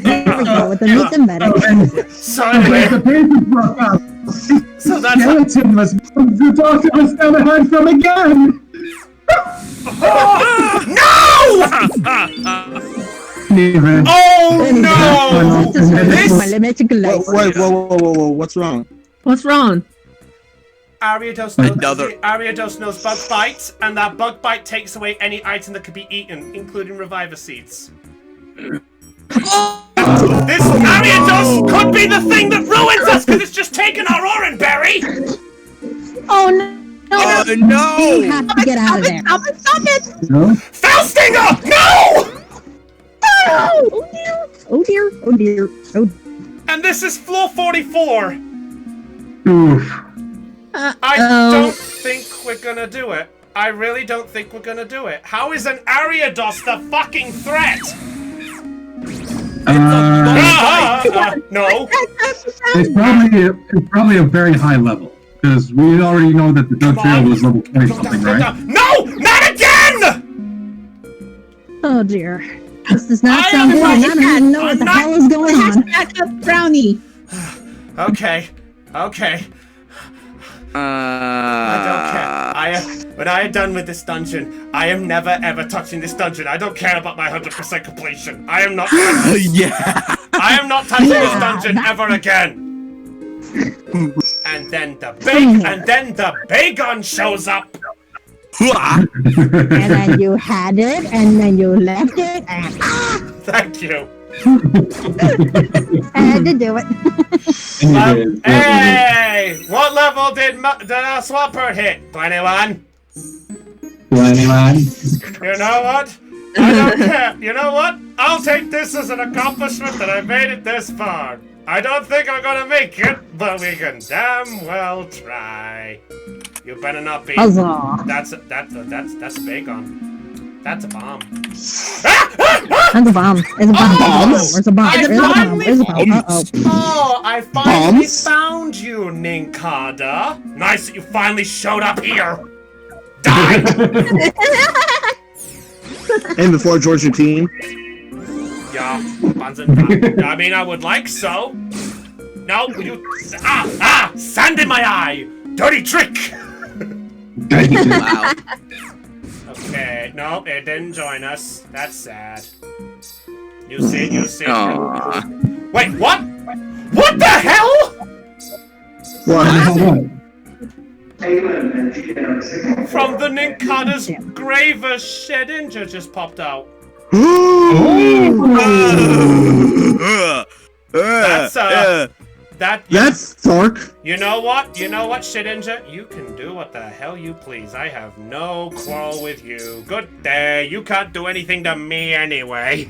There we go with the meet the medic. So anyway, The patient broke up. so that's Skeleton was the doctor was never heard from again. Even. oh no! This This my limit to glaze. Whoa, what's wrong? What's wrong? Ariados knows bug bites, and that bug bite takes away any item that could be eaten, including reviver seeds. This Ariados could be the thing that ruins us because it's just taken our orange berry. Oh no! Oh You no! have to get out of there. Stop it! No? Felstinger, no! Oh dear! Oh dear! Oh dear! Oh. And this is floor 44. Oof. I don't think we're gonna do it. I really don't think we're gonna do it. How is an Ariados the fucking threat? No. It's probably a very high level because we already know that the Dug Trail was level 20 something, right? No, not again! Oh dear. This does not I sound am good, and I don't even know what the not- hell is going on. Hashtag Brownie. Okay. I don't care. When I am done with this dungeon, I am never ever touching this dungeon. I don't care about my 100% completion. I am not. Yeah. I am not touching this dungeon ever again. And then the Bagon shows up. And then you had it, and then you left it, and Thank you. I had to do it. Hey, what level did our Swampert hit? 21. 21. You know what? I don't care. You know what? I'll take this as an accomplishment that I made it this far. I don't think I'm gonna make it, but we can damn well try. You better not be. Huzzah. That's a Bagon. That's a bomb. That's a bomb. It's a bomb. Where's a bomb? I Where's a bomb? finally- Where's a bomb? Uh-oh. Oh, I finally Bombs? found you, Ninkada. Nice that you finally showed up here. Die! And before Georgia Team. Yeah, I mean, I would like so. No, you. Sand in my eye! Dirty trick! Wow. Okay, no, it didn't join us. That's sad. You see. Aww. Wait, what? What the hell? What? From the Ninkana's grave, a Shedinja just popped out. That's dark. You know what? You know what, Shedinja? You can do what the hell you please. I have no quarrel with you. Good day. You can't do anything to me anyway.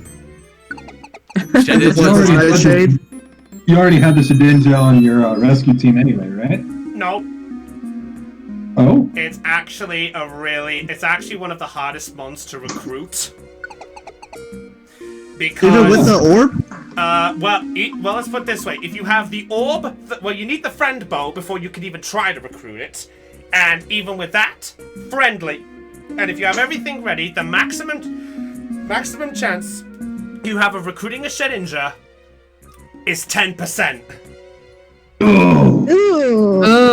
Shade. You already had the Shedinja on your rescue team anyway, right? Nope. Oh? It's actually it's actually one of the hardest mons to recruit. Because even with the orb? Well, let's put it this way. If you have the orb, you need the friend bow before you can even try to recruit it. And even with that, friendly. And if you have everything ready, the maximum chance you have of recruiting a Shedinja is 10%. Ooh.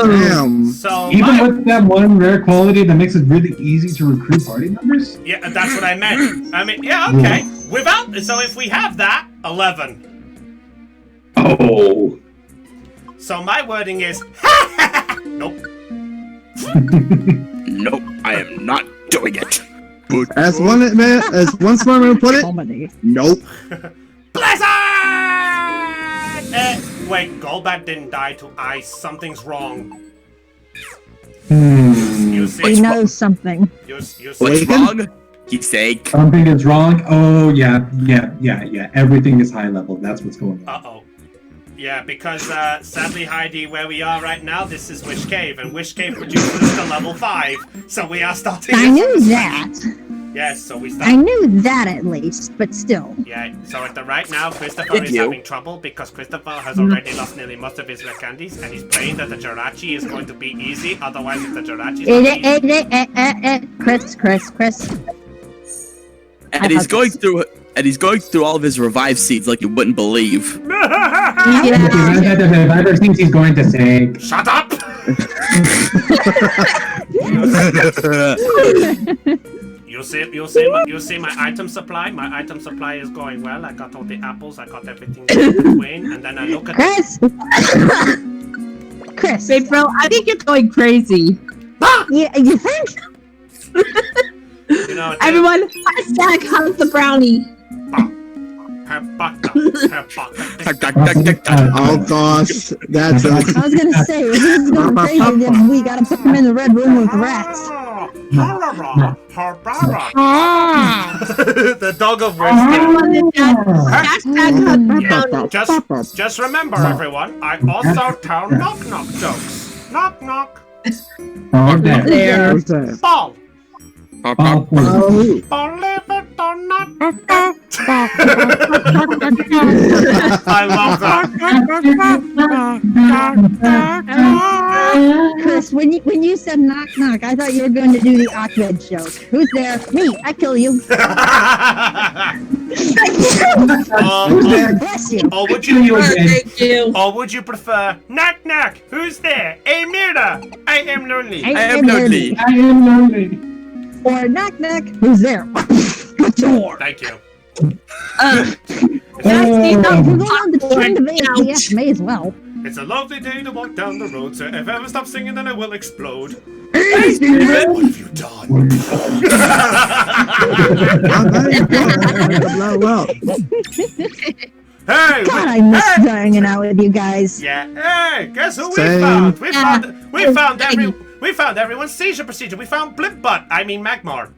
Damn. So even with that one rare quality that makes it really easy to recruit party members? Yeah, that's what I meant. I mean, yeah, okay. So if we have that, 11. Oh. So my wording is, nope. Nope, I am not doing it. As one smart man put it, nope. Blizzard! Wait, Golbat didn't die to ice. Something's wrong. You see? He knows something. You see? What's wrong? He's saying something is wrong. Oh yeah. Everything is high level. That's what's going on. Uh-oh. Yeah, because sadly, Heidi, where we are right now, this is Wish Cave, and Wish Cave produces to level 5, so we are starting. I knew that. Yes, so we start. I knew that at least, but still. Yeah, so at the right now, Christopher is having trouble because Christopher has already lost nearly most of his red candies, and he's praying that the Jirachi is going to be easy. Otherwise, if the Jirachi is Chris. And he's going through all of his revive seeds like you wouldn't believe. Other things he's going to say. Shut up! You'll see my item supply. My item supply is going well. I got all the apples. I got everything in between. And then I look at Chris. Hey, bro, I think you're going crazy. Yeah, you think? You know, everyone, hashtag hug the brownie. Oh gosh, that's I was gonna say, if he's going crazy, then we gotta put him in the red room with rats. The dog of wisdom. Everyone in chat, hashtag hug the brownie. Just remember, everyone, I also tell knock-knock jokes. Knock-knock. There. Ball. Believe it or not. I love that. Chris, when you said knock knock, I thought you were going to do the Ahmed joke. Who's there? Me. I kill you. Bless you. Or would you prefer knock knock? Who's there? Hey Mira. I am lonely. I am lonely. Or knock knock, who's there? The door. Thank you. You're going on the trend of ATF, may as well. It's a lovely day to walk down the road, so if I ever stop singing, then I will explode. Hey, Steven! What have you done? Hey! God, I miss hanging out with you guys. Yeah. Hey, guess who we found? We found everyone's seizure procedure. We found Blip Butt. I mean Magmar.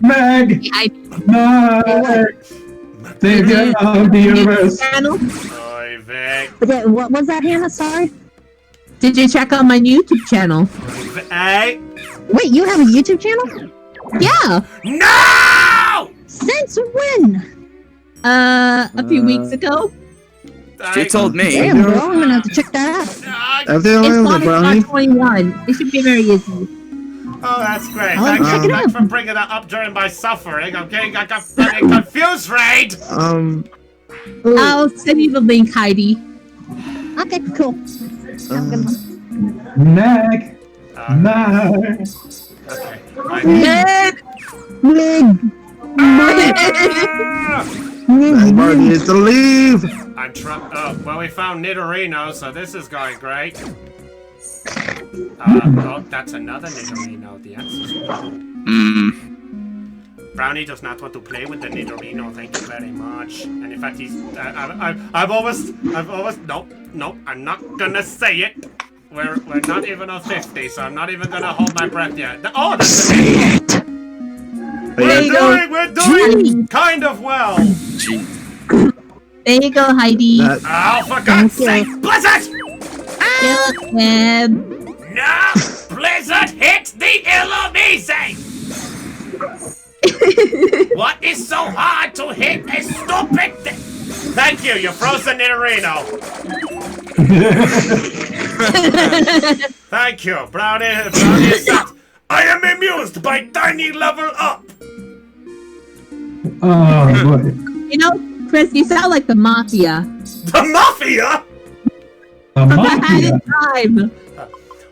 Mag! Savior of the universe. Oi, Vic. What was that, Hannah? Sorry? Did you check out my YouTube channel? Hey. Wait, you have a YouTube channel? Yeah. No! Since when? A few weeks ago. She told me. Damn, bro, I'm gonna have to check that out. It's on 21. It should be very easy. Oh, that's great. Thanks for bringing that up during my suffering. Okay, I got confused, Raid. I'll send you the link, Heidi. Okay, cool. Mag. Magmar needs to leave. Well, we found Nidorino, so this is going great. Oh, that's another Nidorino. The answer's no. Brownie does not want to play with the Nidorino. Thank you very much. And in fact, he's. I've always. No, I'm not gonna say it. We're not even on 50, so I'm not even gonna hold my breath yet. Oh, that's it. We're doing kind of well. There you go, Heidi. Oh, for God's sake, Blizzard! Kill him. No! Blizzard hit the Illumise! What is so hard to hit a stupid thing? Thank you, you're frozen Nidorino. Thank you, Brownie said, I am amused by tiny level up. Oh boy. You know, Chris, you sound like the Mafia. The Mafia? The Mafia. Time.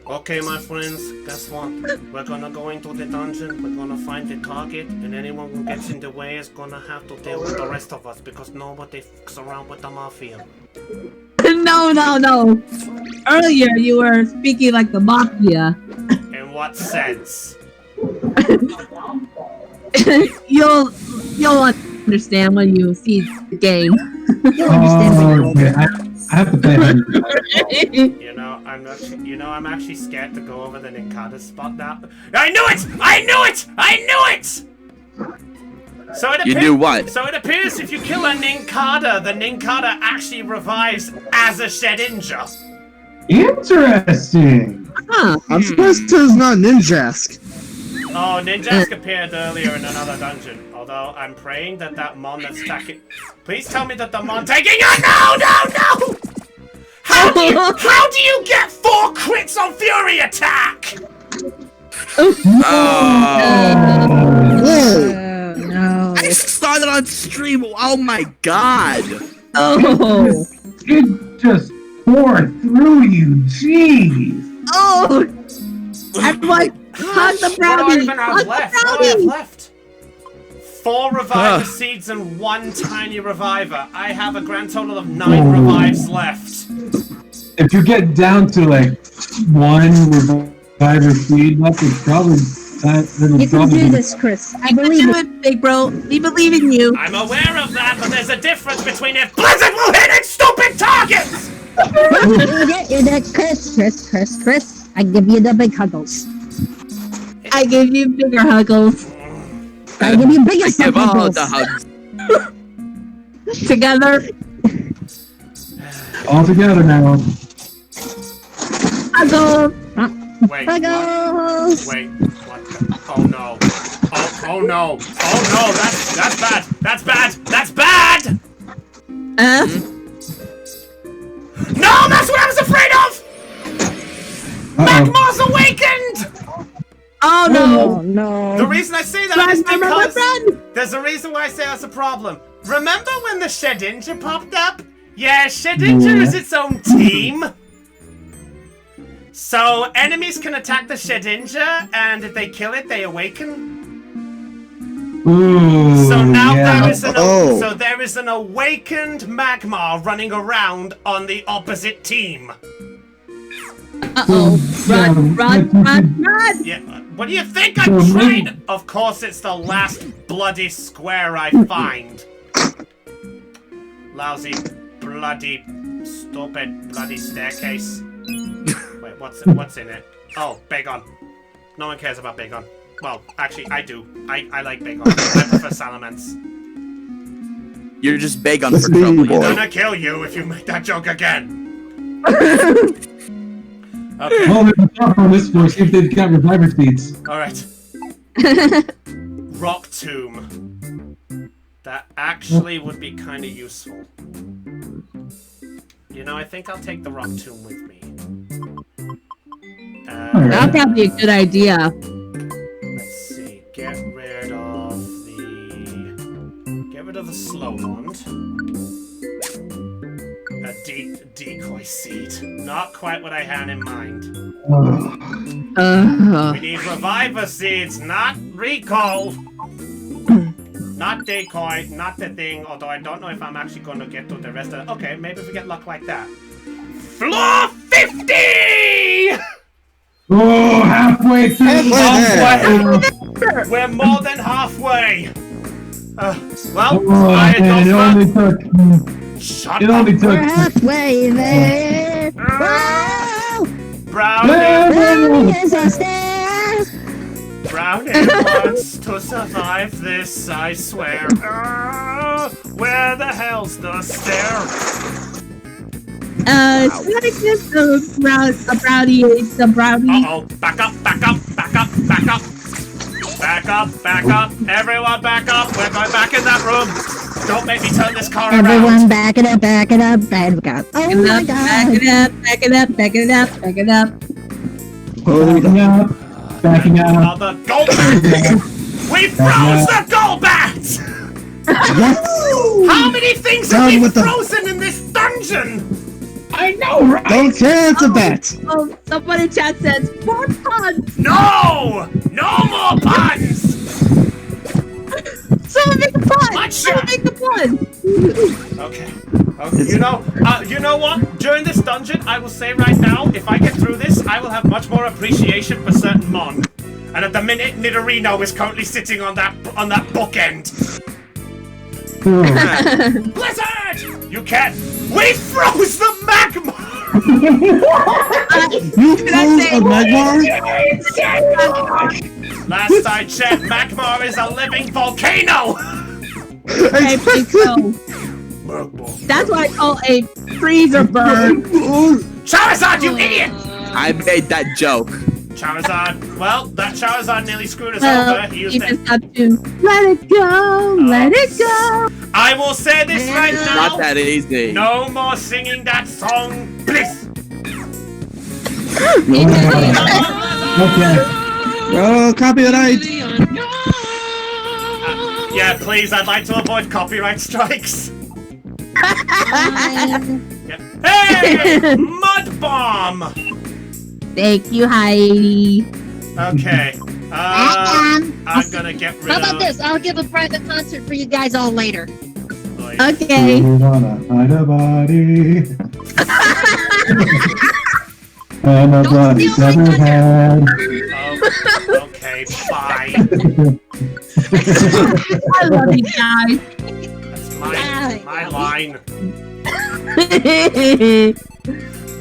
Okay, my friends, guess what? We're gonna go into the dungeon, we're gonna find the target, and anyone who gets in the way is gonna have to deal with the rest of us, because nobody fucks around with the Mafia. No. Earlier, you were speaking like the Mafia. In what sense? You'll understand when you see the game. You'll understand when Okay. I have to play it. I'm actually scared to go over the Ninkata spot now. I knew it! So it You knew what? So it appears if you kill a Ninkata, the Ninkata actually revives as a Shedinja. Interesting. I'm surprised there's not Ninjask. Oh, Ninjask appeared earlier in another dungeon. Although I'm praying that mon that's attacking. Please tell me that the mon taking. No! How do you get 4 crits on Fury Attack? No. I started on stream. Oh my god. Oh. It just tore through you. Jeez. Oh. Everyone, hug the Brownie. What do I have left? 4 reviver seeds and 1 tiny reviver. I have a grand total of 9 revives left. If you get down to like 1 reviver seed left, it's probably You can do this, Chris. I believe do it. it, big bro. We believe in you. I'm aware of that, but there's a difference between if Blizzard will hit its stupid targets! You're that Chris. I give you the big huggles. I give you bigger huggles. I give you biggest Give all huggles. the hugs. Together. all together now. Huggles. Wait, Huggles. Wait, what the? Oh no. Oh no. That's bad! No, that's what I was afraid of! Magmar's awakened! Oh no. Oh no. The reason I say that is because there's a reason why I say that's a problem. Remember when the Shedinja popped up? Yeah, Shedinja is its own team. So enemies can attack the Shedinja, and if they kill it, they awaken. Ooh, So now yeah. there is an awakened Magmar running around on the opposite team. Uh-oh. Run. Yeah, what do you think I'm trying? Of course it's the last bloody square I find. Lousy, bloody, stupid, bloody staircase. Wait, what's in it? Oh, Bagon. No one cares about Bagon. Well, actually, I do. I like Bagon. I prefer Salamence. You're just big on That's for trouble. me, You boy. know? I'm gonna kill you if you make that joke again. Okay. Well, there's a talk on this for see if they've got reviver seeds. Alright. Rock Tomb. That actually would be kind of useful. You know, I think I'll take the Rock Tomb with me. That'd probably be a good idea. Let's see. Get rid of the slow wand. A decoy seed. Not quite what I had in mind. We need reviver seeds, not recall. Not decoy, not the thing, although I don't know if I'm actually going to get to the rest of it. Okay, maybe if we get luck like that. Floor 50! Oh, halfway through. Halfway. We're more than halfway. Well, I And it only took. Shut It up. only took. We're halfway there. Whoa! Brownie. Brownie is upstairs. Brownie wants to survive this, I swear. Where the hell's the stair? Should I get the brownie? The brownie. Uh-oh. Back up, back up, back up, back up. Back up, back up. Everyone back up. We're going back in that room. Don't make me turn this car Everyone around. back it up, back it up, back it up. Oh my Back god. it up, back it up, back it up, back it up. Backing out. Oh, the gold bat! We froze the gold bat! How many things have we frozen in this dungeon? I know, right? Don't care, it's a bat. Oh, somebody in chat says, more puns! No! No more puns! Someone make a pun! Much Someone make a pun! Okay. You know what? During this dungeon, I will say right now, if I get through this, I will have much more appreciation for certain Mon. And at the minute, Nidorino is currently sitting on that bookend. Blizzard! You can't. We froze the magma. You froze a magmar? Last I checked, magma is a living volcano. I think so. That's what I call a freezer burn. Charizard, you idiot! I made that joke. Charizard. Well, that Charizard nearly screwed us Well, over. He you used just it. have to let it go, let it go. I will say this right now. Not that easy. No more singing that song, please. Okay. Oh, copyright. Yeah, please. I'd like to avoid copyright strikes. Yep. Hey, mud bomb. Thank you, Heidi. Okay. I'm gonna get rid How of. about this? I'll give a private concert for you guys all later. Okay. We wanna hide a body. And a body's never had. Oh, okay, bye. I love you guys. That's my line.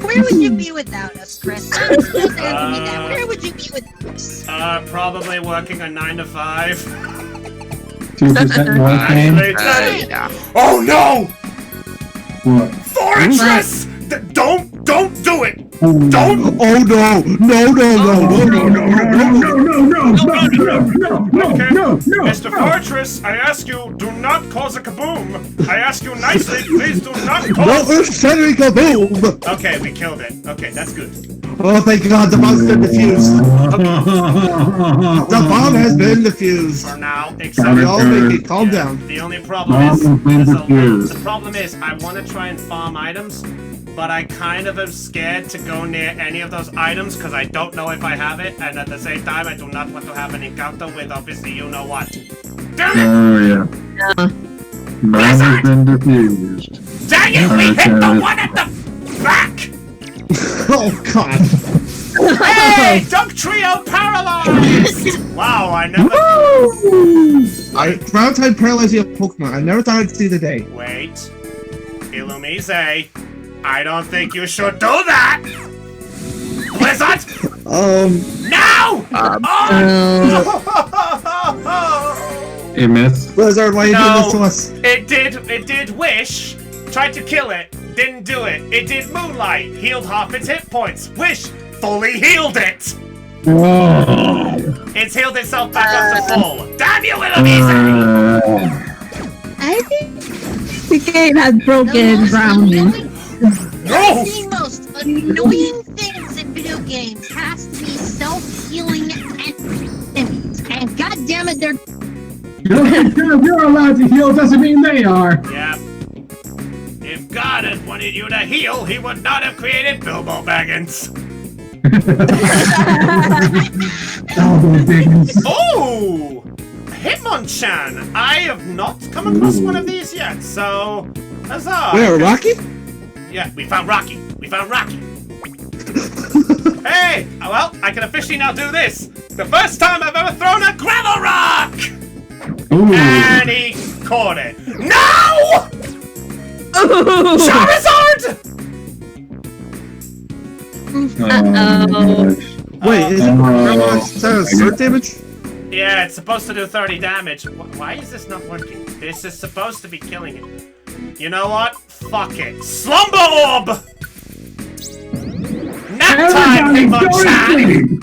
Where would you be without us, Chris? Just answer me that. Where would you be without us? Probably working a 9 to 5. 2% more pain. Yeah. Oh no! What? Fortress! Don't do it! Don't! Oh no! No! Mr. Fortress, I ask you, do not cause a kaboom. I ask you nicely, please do not No cause. earth-shattering kaboom! Okay, we killed it. Okay, that's good. Oh, thank God, the bomb's been defused. The bomb has been defused. For now, except Y'all make it calm down. the only problem is, the problem is, I want to try and farm items, but I kind of am scared to go near any of those items because I don't know if I have it, and at the same time, I do not want to have an encounter with obviously you know what. Damn it! Oh yeah. Bomb has been defused. Dang it! We hit the one at the back. Oh God! Hey, Dunk Trio paralyzed! Wow, I never. Round time paralyzing a Pokemon. I never thought I'd see the day. Wait, Illumise, I don't think you should do that. Blizzard, now! It missed. Blizzard, why are you doing this to us? It did wish. Tried to kill it. Didn't do it. It did Moonlight. Healed half its hit points. Wish fully healed it. Whoa. It's healed itself back up to full. Damn you, Illumise! I think the game has broken Brownie. No! The most annoying things in video games has to be self-healing enemies. And goddammit, they're You're allowed to heal doesn't mean they are. Yeah. If God had wanted you to heal, he would not have created Bilbo Baggins. Oh! Hitmonchan! I have not come across one of these yet, so... Huzzah! Where, Rocky? Yeah, we found Rocky. Hey! well, I can officially now do this. The first time I've ever thrown a gravel rock! Ooh. And he caught it. No! Charizard! Uh-oh. Wait, is it sword damage? Yeah, it's supposed to do 30 damage. Why is this not working? This is supposed to be killing it. You know what? Fuck it. Slumber Orb! Nap time, Hitmonchan!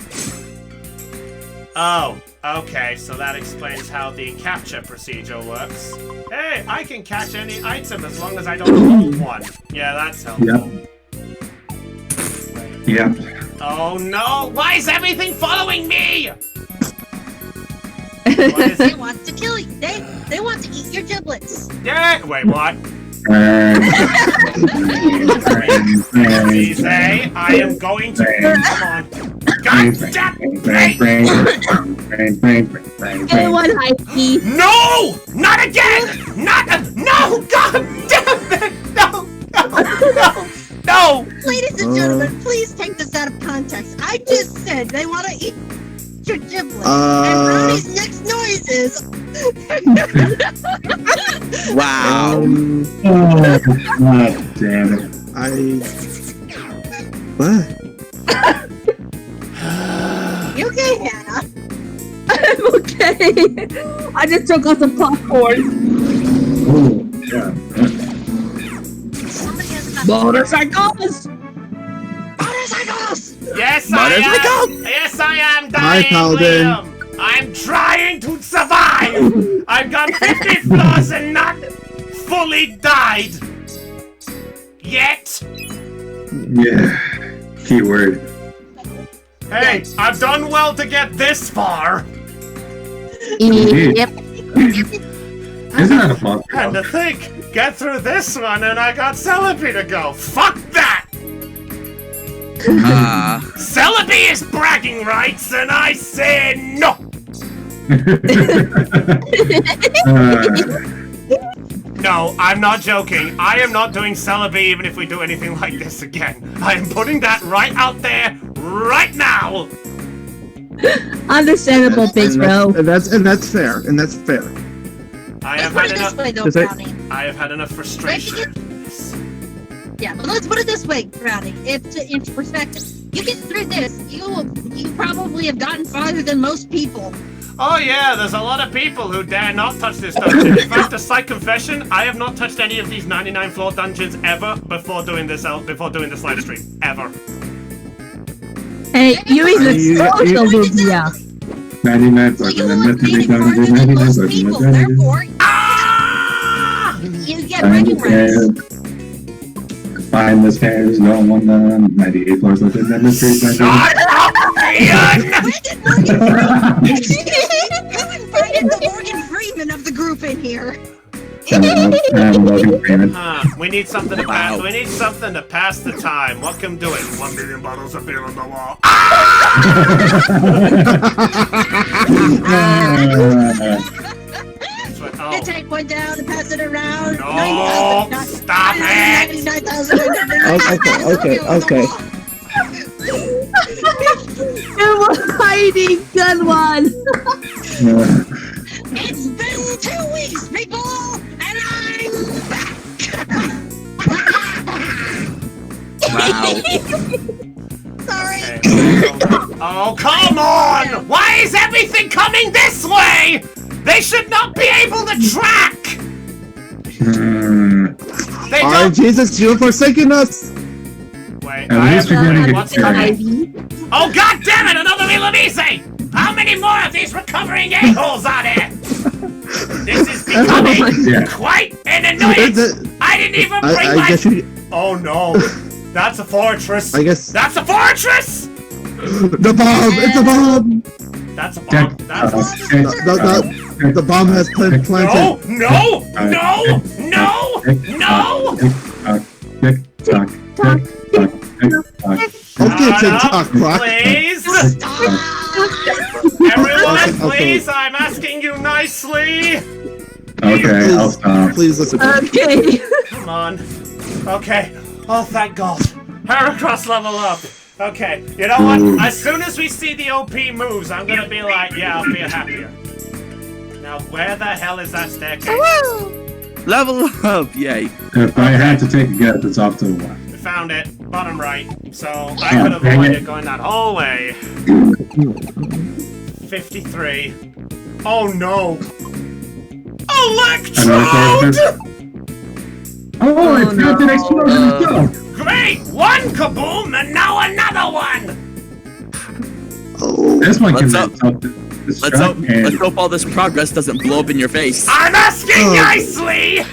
Oh, okay, so that explains how the capture procedure works. Hey, I can catch any item as long as I don't hold one. Yeah, that's helpful. Yep. Oh no! Why is everything following me? They want to kill you. They want to eat your giblets. Yeah. Wait, what? Easy. I am going to. Come on. God damn it! Hey, one Heike. No! Not again! No! God damn it! No! No! Ladies and gentlemen, please take this out of context. I just said they want to eat your giblets. And Brownie's next noise is. Wow. Oh, God damn it. What? You okay, Hannah? I'm okay. I just took out some popcorn. Oh, yeah. Somebody has enough. Motorcycles! Motorcycles! Yes, I am! Yes, I am dying, Hi, Paladin. Liam! I'm trying to survive! I've got 50 floors and not fully died! Yet! Yeah. Keyword. Hey, I've done well to get this far! Indeed. Yep. Isn't that a fun? And to think, get through this one and I got Celebi to go. Fuck that! Celebi is bragging rights and I say no! No, I'm not joking. I am not doing Celebi even if we do anything like this again. I am putting that right out there, right now! Understandable, Big Bro. And that's fair. And that's fair. I Let's have put had it this enough. way, though, Is it- Brownie. I have had enough frustration. Yeah, but let's put it this way, Brownie. Into perspective, you get through this, you probably have gotten farther than most people. Oh yeah, there's a lot of people who dare not touch this dungeon. In fact, a slight confession, I have not touched any of these 99 floor dungeons ever before doing this live stream. Ever. Hey, you even social media. 99 So you have made it farther than most people, therefore, you get bragging rights. Find the stairs, no one 98 floors within the street. Shut up, Ian! You invited the Morgan Freeman of the group in here. We need something to pass. We need something to pass the time. What can do it? 1 million bottles of beer on the wall. You take one down and pass it around. No, stop it! 99,000. Okay. You were hiding, good one. It's been 2 weeks, people, and I'm back. Wow. Sorry. Oh, come on! Why is everything coming this way? They should not be able to track! They Our don't... Jesus, you have forsaken us! Wait, At least you're getting what's it. coming? Oh, god damn it, another Milanese! How many more of these recovering a-holes are there? This is becoming quite an annoyance! I didn't even bring I guess you... Oh no, that's a fortress! I guess... That's a fortress! The bomb! It's a bomb! That's a bomb. That's The bomb has planted. No! Okay, TikTok clock. Please! Everyone, please, I'm asking you nicely! Okay, I'll stop. Please listen. Okay. Come on. Okay. Oh, thank God. Heracross level up. Okay, you know what? As soon as we see the OP moves, I'm gonna be like, yeah, I'll feel happier. Now, where the hell is that staircase? Level up, yay. If I had to take a guess, it's off to the left. We found it, bottom right. So I could have avoided going that whole way. 53. Oh no! Electrode! Oh, it's got an explosion itself! Great! One kaboom and now another one! This one can Let's hope all this progress doesn't blow up in your face. I'm asking nicely!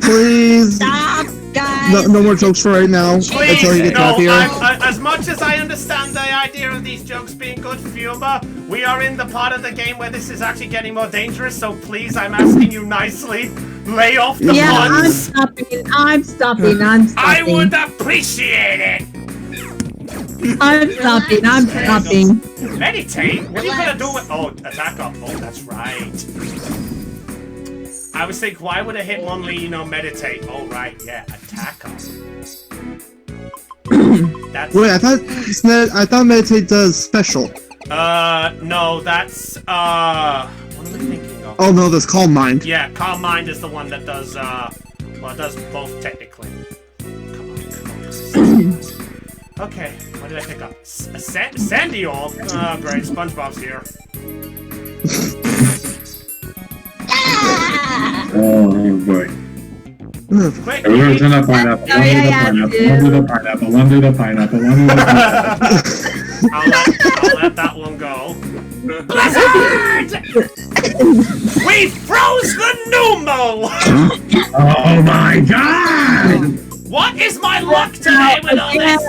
Please. Stop, guys. No more jokes for right now. Until you get out here. As much as I understand the idea of these jokes being good humor, we are in the part of the game where this is actually getting more dangerous, so please, I'm asking you nicely, lay off the puns. I'm stopping. I would appreciate it! I'm stopping. Meditate? What are you gonna do with... Oh, attack up. Oh, that's right. I was thinking, why would a hit only, meditate? Oh, right, yeah, attack up. That's... Wait, I thought meditate does special. No, that's, what am I thinking of? Oh, no, that's Calm Mind. Yeah, Calm Mind is the one that does, well, it does both technically. Come on. Okay, what did I pick up? Sandy Orb? Oh, great, SpongeBob's here. Oh boy. Quick, We're going to turn that pineapple. One do the pineapple. I'll let that one go. Blizzard! We froze the Numo! Oh my god! What is my luck today with all this?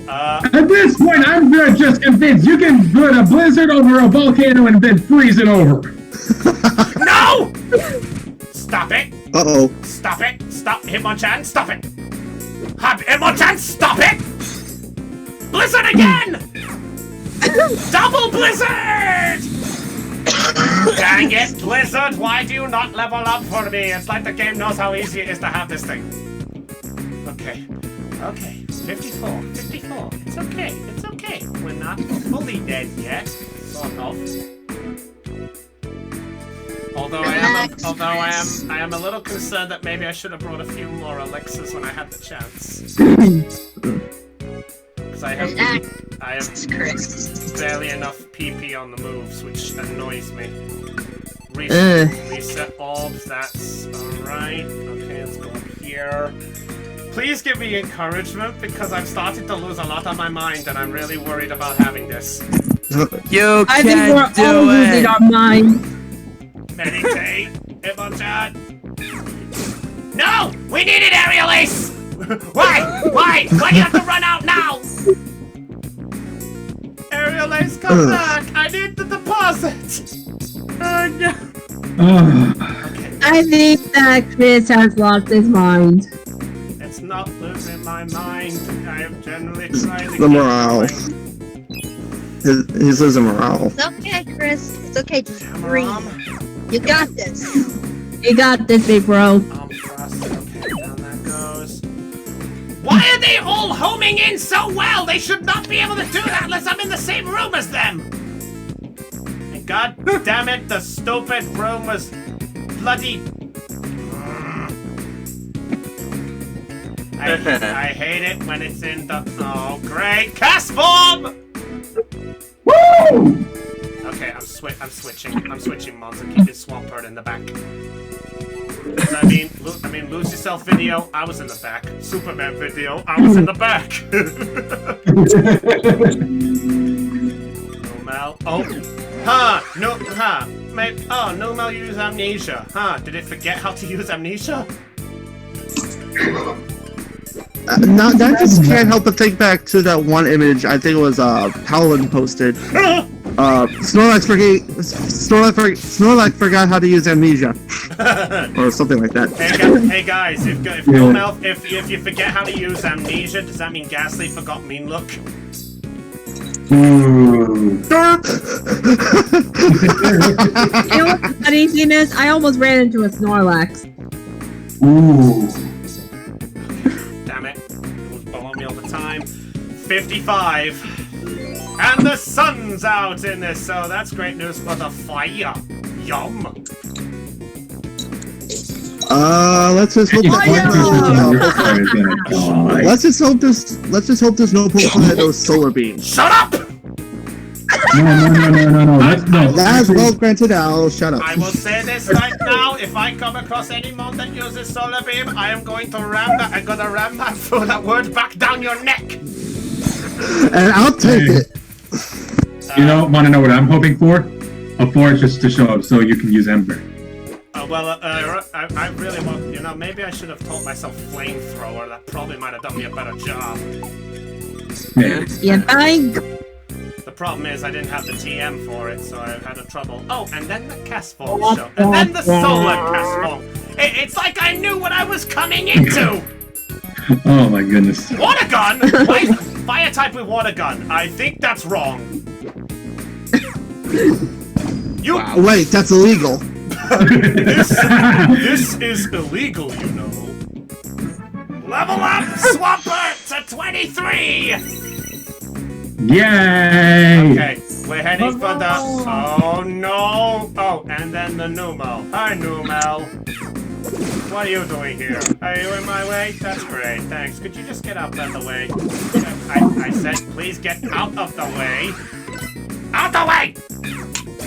At this point, I'm just convinced you can put a blizzard over a volcano and then freeze it over. No! Stop it! Uh-oh. Stop it! Stop! Hitmonchan, stop it! Hitmonchan, stop it! Blizzard again! Double blizzard! Dang it, Blizzard! Why do you not level up for me? It's like the game knows how easy it is to have this thing. Okay. 54. It's okay. We're not fully dead yet. Sort of. Although I am a little concerned that maybe I should have brought a few more elixirs when I had the chance. Because I have barely enough PP on the moves, which annoys me. Reset orbs, that's alright. Okay, let's go up here. Please give me encouragement, because I'm starting to lose a lot on my mind, and I'm really worried about having this. You I think we're all losing our minds. Meditate, Hitmonchan. No! We need it, Aerial Ace! Why? Why do you have to run out now? Aerial Ace, come back! I need the deposit! Oh no! Okay. I think that Chris has lost his mind. It's not losing my mind. I am generally trying to The morale. He's losing morale. It's okay, Chris. It's okay. Just breathe. You got this. You got this, big bro. Okay, down that goes. Why are they all homing in so well? They should not be able to do that unless I'm in the same room as them. And god damn it, the stupid room was bloody... I hate it when it's in the... Oh, great! Cast bomb! Woo! Okay, I'm switching mods and keeping Swampert in the back. I mean, Lose Yourself video, I was in the back. Superman video, I was in the back. No Mal. Oh. No Mal used amnesia. Did it forget how to use amnesia? That just can't help but think back to that one image. I think it was Paladin posted. Snorlax forgot how to use amnesia, or something like that. Hey guys, if you forget how to use amnesia, does that mean Ghastly forgot Mean Look? You know what the funny thing is? I almost ran into a Snorlax. Ooh. Damn it. It was below me all the time. 55. And the sun's out in this, so that's great news for the fire. Yum. Let's just hope let's just hope there's no those solar beams. Shut up! No. That's well granted. I'll shut up. I will say this right now: if I come across any mod that uses solar beam, I am going to ram that. I'm gonna ram that through that word back down your neck. And I'll take it. You want to know what I'm hoping for? A fortress to show up so you can use Ember. I really want. Maybe I should have taught myself flamethrower. That probably might have done me a better job. Maybe. Yeah, bye. The problem is I didn't have the TM for it, so I had a trouble. Oh, and then the Castform show. And then the Solar Castform. It's like I knew what I was coming into! Oh my goodness. Water gun? Fire type with water gun. I think that's wrong. Wait, that's illegal. This is illegal, you know. Level up Swampert to 23! Yay! Okay, we're heading for the... Oh no! Oh, and then the Numel. Hi, Numel. What are you doing here? Are you in my way? That's great, thanks. Could you just get out of the way? I said please get out of the way. Out the way!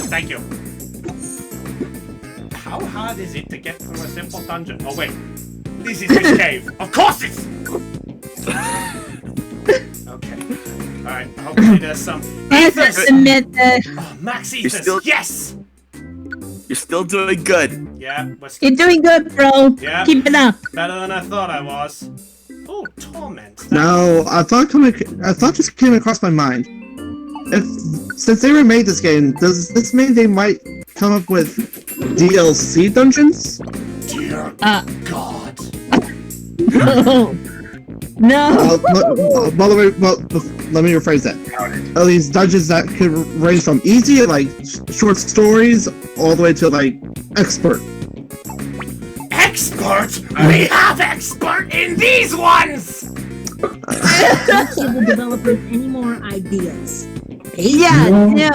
Thank you. How hard is it to get through a simple dungeon? Oh wait, this is his cave. Of course it's... Okay. Alright, hopefully there's some... Oh, Max Ethers, yes! You're still doing good. Yeah, you're doing good, bro. Yeah. Keep it up. Better than I thought I was. Oh, Torment. Now, I thought this came across my mind. Since they remade this game, does this mean they might come up with DLC dungeons? Dear God. No. Let me rephrase that. Are these dungeons that could range from easy, like short stories, all the way to like expert? Expert? We have expert in these ones! Don't give the developers any more ideas. Yeah, no.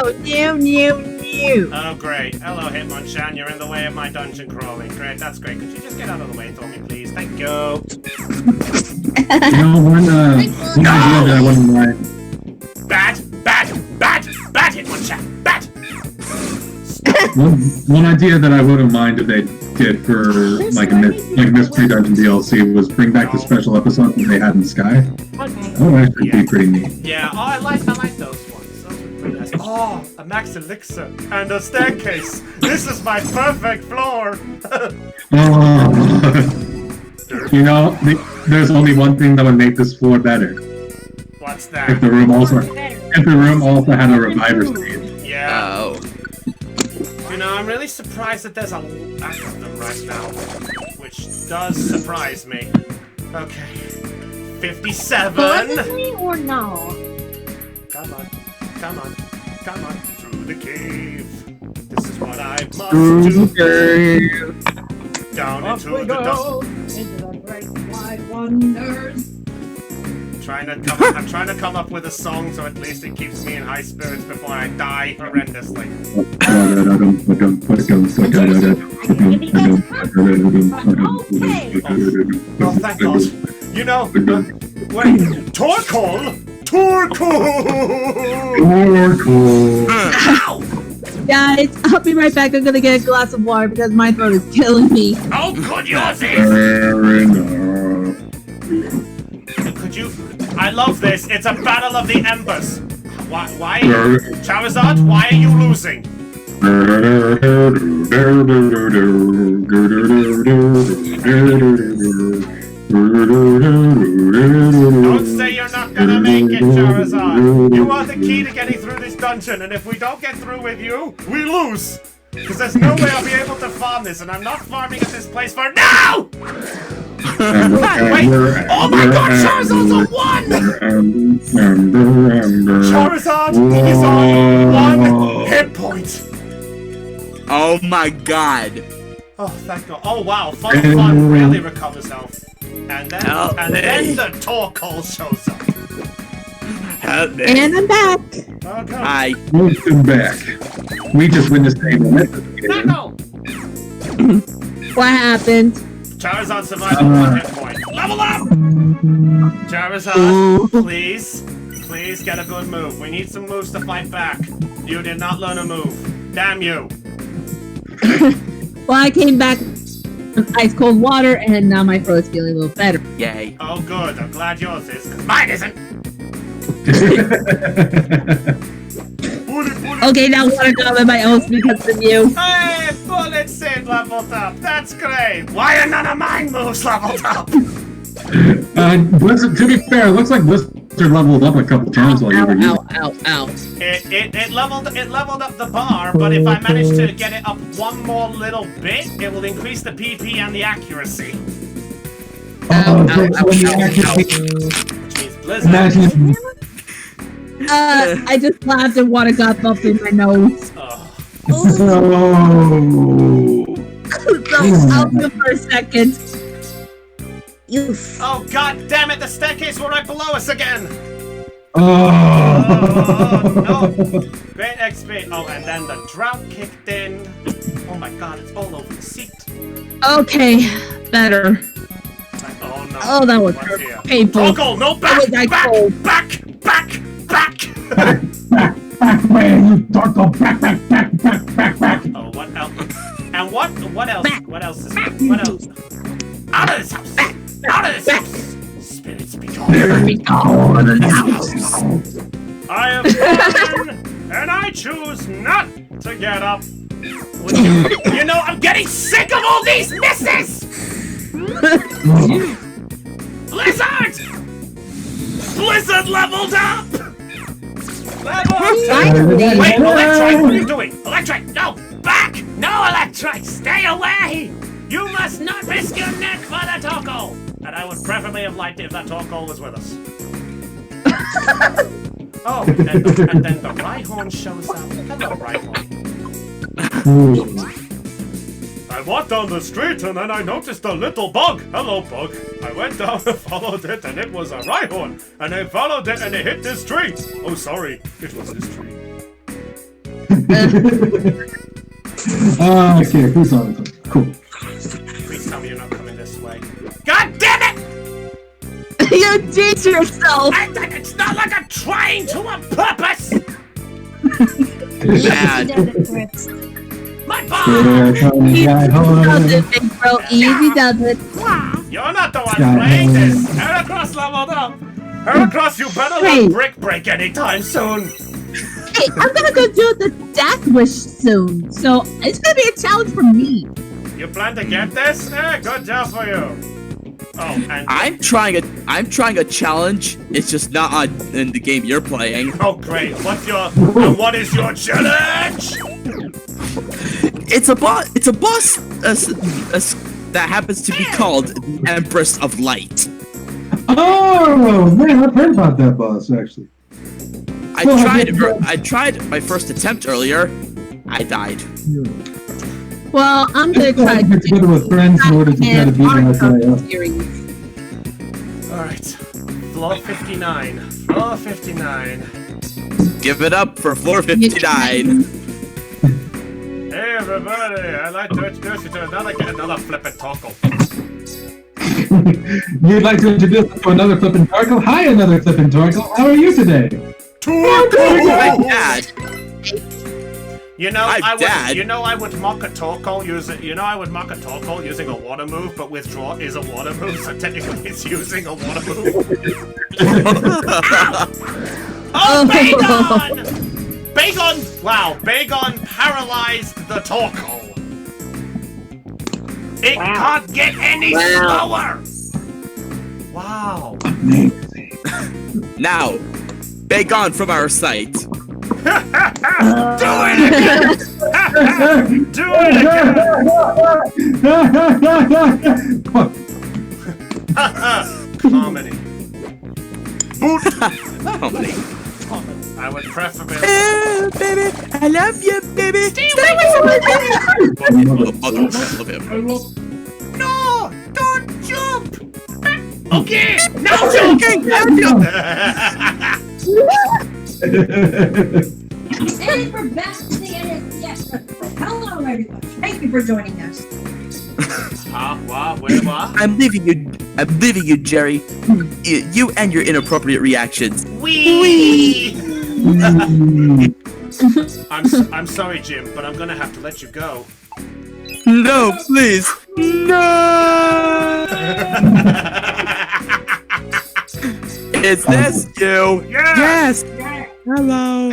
Oh, great. Hello, Hitmonchan. You're in the way of my dungeon crawling. Great, that's great. Could you just get out of the way for me, please? Thank you. One idea that I wouldn't mind. Bad, Hitmonchan. Bad. One idea that I wouldn't mind if they did for like Mystery Dungeon DLC was bring back the special episodes that they had in Sky. That would actually be pretty neat. Yeah, oh, I like those ones. Those were pretty nice. Oh, a max elixir and a staircase. This is my perfect floor. There's only one thing that would make this floor better. What's that? If the room also had a reviver stage. Yeah. Oh. I'm really surprised that there's a lack of them right now, which does surprise me. Okay. 57. Honestly or no? Come on. Through the cave. This is what I must do. Down into the dust. Into the great wide wonders. I'm trying to come up with a song so at least it keeps me in high spirits before I die horrendously. Oh, thank God. Wait, Torkoal? Ow! Guys, I'll be right back. I'm gonna get a glass of water because my throat is killing me. Oh, good yours is! Could you... I love this. It's a battle of the embers. Why? Charizard, why are you losing? Don't say you're not gonna make it, Charizard. You are the key to getting through this dungeon, and if we don't get through with you, we lose. Because there's no way I'll be able to farm this, and I'm not farming at this place for now! Wait! Oh my God, Charizard's on 1! Charizard is on 1 hit point! Oh my God! Oh, thank God. Oh wow, Fun really recovers health. And then the Torkoal shows up. Help me. And I'm back. Oh, God. Hi. Welcome back. We just witnessed a momentum. No! What happened? Charizard survived on 1 hit point. Level up! Charizard, please. Please get a good move. We need some moves to fight back. You did not learn a move. Damn you. Well, I came back with ice cold water, and now my throat's feeling a little better. Yay. Oh, good. I'm glad yours is, because mine isn't. Okay, now water got in my oats because of you. Hey, Bullet Sid leveled up. That's great. Why are none of mine moves leveled up? Blizzard, to be fair, it looks like Blizzard leveled up a couple times while you were here. Ow. It leveled up the bar, but if I manage to get it up one more little bit, it will increase the PP and the accuracy. Jeez, Blizzard. Imagine. I just laughed and water got bumped in my nose. Oh. So I'll do it for a second. Oh, god damn it, the staircase were right below us again! Oh. No! Great XP. Oh, and then the drought kicked in. Oh my god, it's all over the seat. Okay, better. Oh no. Oh, that was What's here? painful. Toggle, no, back! Back! Back, man, you turtle, back. Oh, what else? And what else? What else is what else? Out of this house! Out of this house! Spirits be gone. I am born, and I choose not to get up. You know, I'm getting sick of all these misses! Blizzard! Blizzard leveled up! Leveled up! Wait, Electrite, what are you doing? Electrite, no! Back! No, Electrite, stay away! You must not risk your neck for the Torkoal! And I would preferably have liked it if that Torkoal was with us. Oh, and then the Rhyhorn shows up. Hello, Rhyhorn. I walked down the street and then I noticed a little bug. Hello, bug. I went down and followed it and it was a Rhyhorn. And I followed it and it hit this tree. Oh, sorry. It was this tree. Okay, who's on it? Cool. Please tell me you're not coming this way. God damn it! You did yourself! It's not like I'm trying to on purpose! Bad. My bomb! Easy does it, big bro. Easy does it. You're not the one playing this! Heracross leveled up! Heracross, you better let Brick break anytime soon! Hey, I'm gonna go do the Death Wish soon, so it's gonna be a challenge for me. You plan to get this? Good job for you. Oh, and I'm trying a challenge. It's just not on in the game you're playing. oh great! What is your challenge? It's a boss. It's a boss that happens to be called the Empress of Light. Oh man, I've heard about that boss actually. I tried my first attempt earlier. I died. Well, I'm gonna try to get together with friends in order to try to beat that guy. Alright. Floor 59. Floor 59. Give it up for floor 59. Hey everybody, I'd like to introduce you to another flippin' Torkoal. You'd like to introduce us to another flippin' Torkoal? Hi, another flippin' Torkoal. How are you today? I'm Dad. You know, I'm Dad. I would mock a Torkoal using a water move, but withdraw is a water move, so technically it's using a water move. Oh, Bagon! Bagon! Wow, Bagon paralyzed the Torkoal. It can't get any slower! Wow. Amazing. Now, Bagon from our site. Do it again! Do it again! Comedy. Boot! Comedy. I would preferably... Baby, I love you, baby. Stay away from my baby! Mother, I love him. No! Don't jump! Okay! Now jump! Okay, now jump! And we're back to the end. Yes. Hello, everyone. Thank you for joining us. What? I'm leaving you, Jerry. You and your inappropriate reactions. Wee! I'm sorry, Jim, but I'm gonna have to let you go. No, please. No! Is this you? Yes! Hello.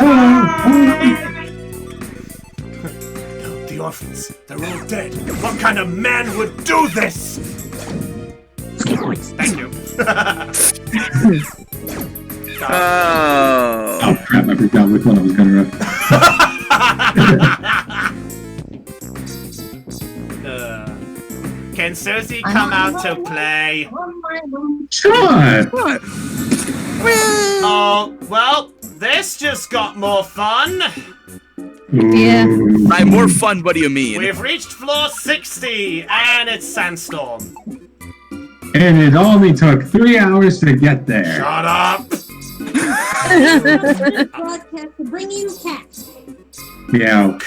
The orphans, they're all dead. What kind of man would do this? Thank you. Oh crap, I forgot which one I was gonna Can Susie come out to play? Sure! Oh, well, this just got more fun. Yeah. By more fun, what do you mean? We've reached floor 60, and it's Sandstorm. And it only took 3 hours to get there. Shut up! Broadcast to bring you cats. Meow.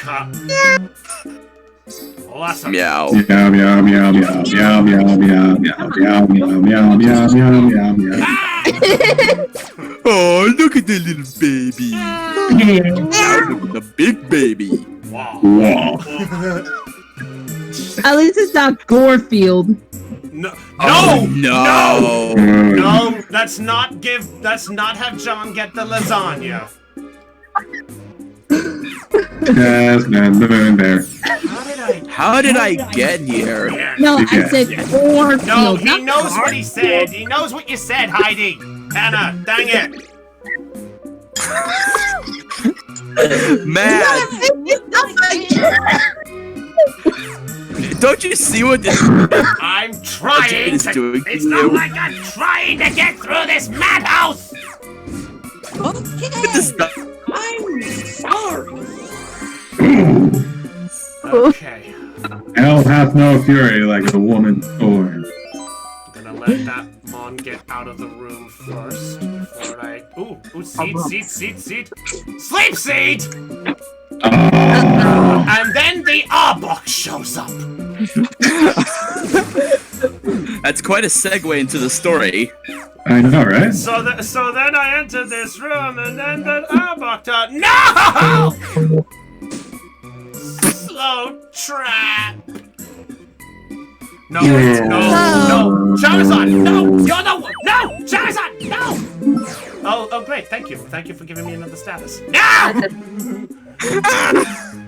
Awesome. Meow. Meow, meow, meow, meow, meow, meow, meow, meow, meow, meow, meow, meow, meow, meow, meow. Oh, look at the little baby. Now look at the big baby. Wow. Wow. At least it's not Gorefield. No, Oh, no, no. no! Let's not have John get the lasagna. Yes, man, there. How did I get here? No, I said Gorefield. No, he not knows Gar- what he said. He knows what you said, Heidi. Hannah, dang it. Man, don't you see what this I'm trying is doing to. to It's not you? like I'm trying to get through this madhouse. This stuff? I'm sorry. Okay, Hell hath no fury like a woman scorned. I'm gonna let that mon get out of the room first before I. Ooh, seed. Sleep seed. And then the Arbok shows up. That's quite a segue into the story. I know, right? So then I entered this room, and then the Arbok No! Slow trap. No, Charizard, no, you're the one. No, Charizard, no. Oh, great, thank you for giving me another status. No!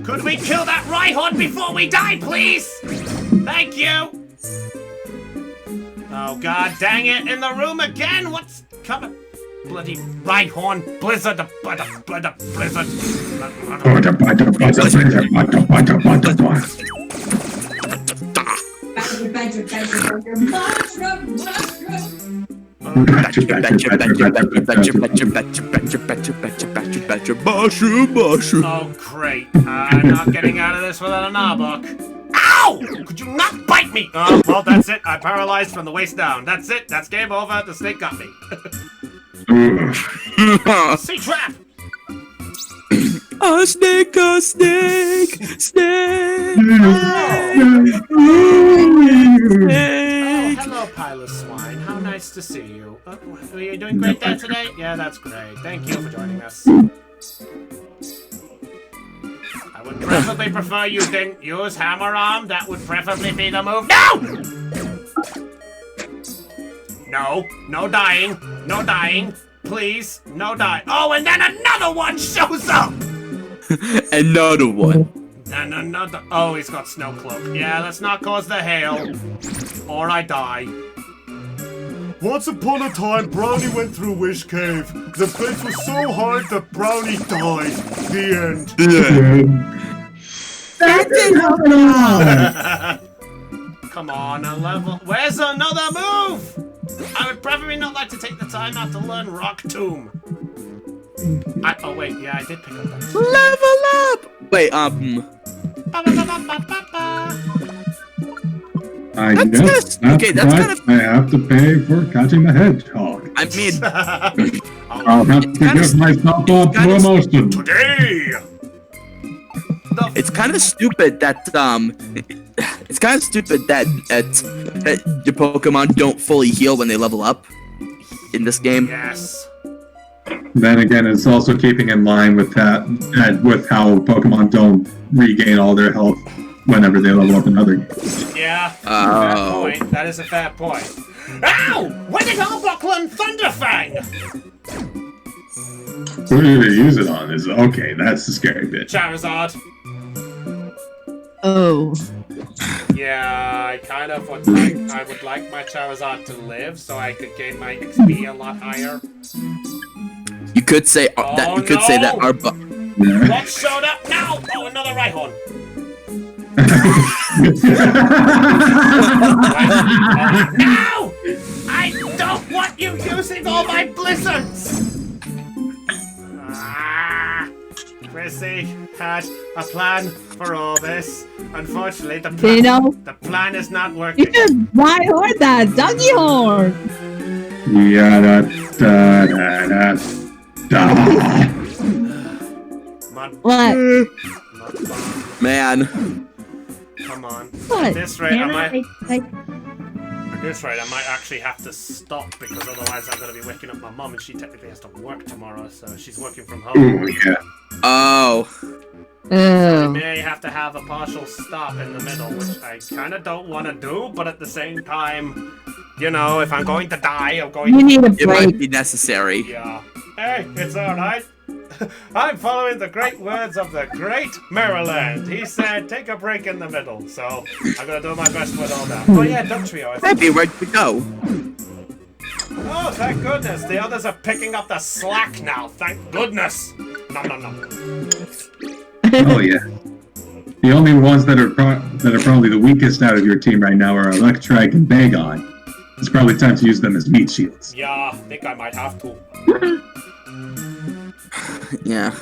Could we kill that Rhyhorn before we die, please? Thank you. Oh god, dang it! In the room again. What's coming? Bloody Rhyhorn blizzard, blizzard. Oh great! I'm not getting out of this without an Arbok. Ow! Could you not bite me? Oh, well, that's it. I'm paralyzed from the waist down. That's it. That's game over. The snake got me. Sea trap! A snake, snake. Oh, hello, pile of swine. How nice to see you. Are you doing great there today? Yeah, that's great. Thank you for joining us. I would preferably prefer you didn't use hammer arm. That would preferably be the move. No! No dying. No dying. Please, no die. Oh, and then another one shows up! Another one. And another. Oh, he's got snow cloak. Yeah, let's not cause the hail. Or I die. Once upon a time, Brownie went through Wish Cave. The place was so hard that Brownie died. The end. That didn't happen at all! Come on, a level. Where's another move? I would preferably not like to take the time out to learn Rock Tomb. Oh wait, yeah, I did pick up that. Level up! Wait, I That's guess okay, that's I have to pay for catching the hedgehog. I mean, I'll have to give myself a promotion. Today! It's kind of stupid that your Pokemon don't fully heal when they level up in this game. Yes. Then again, it's also keeping in line with that, with how Pokemon don't regain all their health whenever they level up in other games. Yeah. Fair point. That is a fair point. Ow! Where did Arbuckle Thunderfang? Who did they use it on? Okay, that's the scary bit. Charizard. Oh. Yeah, I kind of would like my Charizard to live so I could gain my XP a lot higher. You could say that. You could say that What showed up now? Oh, another Rhyhorn. No! I don't want you using all my blizzards! Chrissy had a plan for all this. Unfortunately, the plan is not working. You should Rhyhorn that doggy horn. Yeah, What? Man. Come on. What? At this rate, At this rate, I might actually have to stop because otherwise I'm going to be waking up my mom and she technically has to work tomorrow, so she's working from home. Ooh, yeah. Oh. I may have to have a partial stop in the middle, which I kind of don't want to do, but at the same time, you know, if I'm going to die, I'm going to... need a break. It might be necessary. Yeah. Hey, it's alright. I'm following the great words of the great Maryland. He said, take a break in the middle. So, I'm going to do my best with all that. Oh yeah, Duck Trio. That'd be right to go. Oh, thank goodness. The others are picking up the slack now. Thank goodness. Nom nom nom. Oh yeah. The only ones that are probably the weakest out of your team right now are Electrike and Bagon. It's probably time to use them as meat shields. Yeah, I think I might have to. Yeah.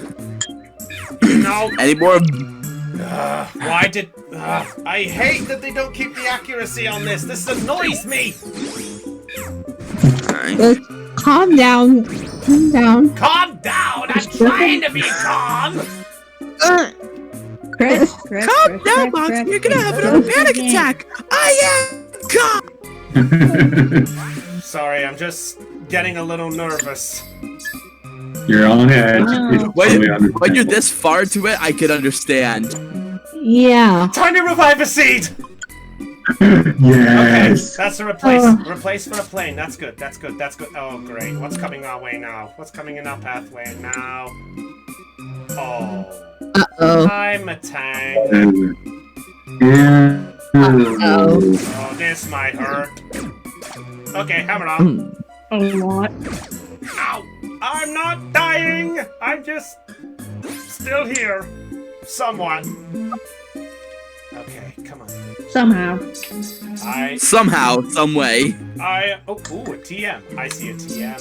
No. Any more? Why did... I hate that they don't keep the accuracy on this. This annoys me. Calm down. Calm down. Calm down. I'm trying to be calm. Chris, Calm down, Monster. You're gonna have another panic attack. I am calm. Sorry, I'm just getting a little nervous. You're on edge. When you're this far to it, I could understand. Yeah. Time to revive a seed. Yes. Okay, that's a replace for a plane. That's good. That's good. That's good. Oh, great. What's coming our way now? What's coming in our pathway now? Oh. Uh-oh. I'm a tank. Yeah. Uh-oh. Oh, this might hurt. Okay, hammer on. A lot. Ow! I'm not dying! I'm just still here. Somewhat. Okay, come on. Somehow. Somehow, some way. Oh, ooh, a TM. I see a TM.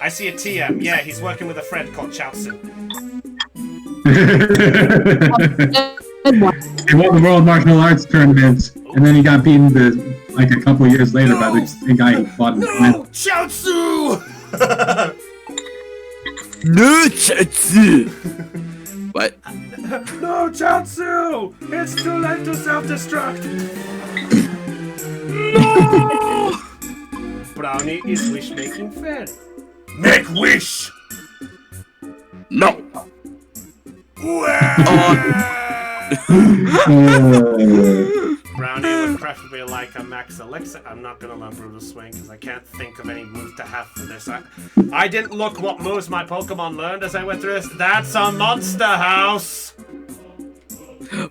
I see a TM. Yeah, he's working with a friend called Chowson. He won the World Martial Arts Tournament, and then he got beaten like a couple years later by the same guy who fought in the No! Chaozu! No, Chatsu! What? No, Chaozu! It's too late to self-destruct! No! Brownie is wish-making fairy. Make wish! No! Brownie would preferably like a max elixir. I'm not gonna learn Brutal Swing because I can't think of any moves to have for this. I didn't look what moves my Pokemon learned as I went through this. That's a Monster House!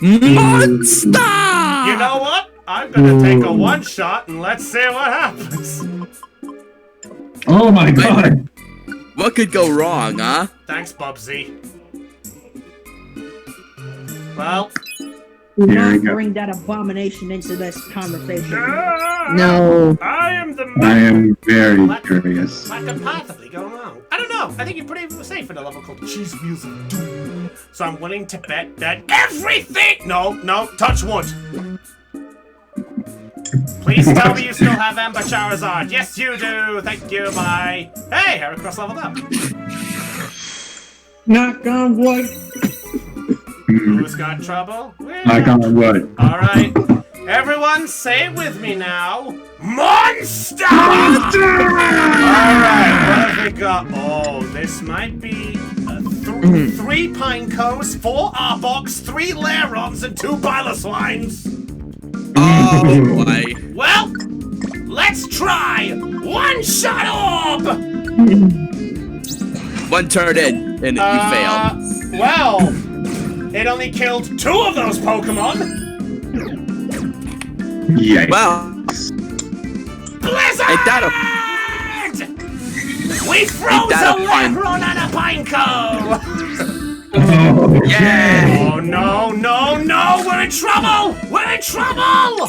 Monster! You know what? I'm gonna take a one-shot and let's see what happens. Oh my god! What could go wrong, huh? Thanks, Bubsy. Well... Do not bring that abomination into this conversation. No. I am the man. I am very curious. What could possibly go wrong? I don't know. I think you're pretty safe in a level called Cheese Wheels of Doom. So I'm willing to bet that everything... No, touch wood. Please tell me you still have Ember Charizard. Yes, you do. Thank you. Bye. Hey, Heracross leveled up. Knock on wood. Who's got trouble? Knock on wood. All right. Everyone, say it with me now. Monster! Monster! Alright, what have we got? Oh, this might be 3 Pinecos, 4 Arboks, 3 Lairons, and 2 Byloswines. Oh boy. Well, let's try One Shot Orb! One turn in, and you fail. Well, it only killed 2 of those Pokemon. Yeah. Well, Blizzard! ain't that We froze a Lehron and a Pineco! Oh, yeah! Oh no, no, no! We're in trouble! We're in trouble!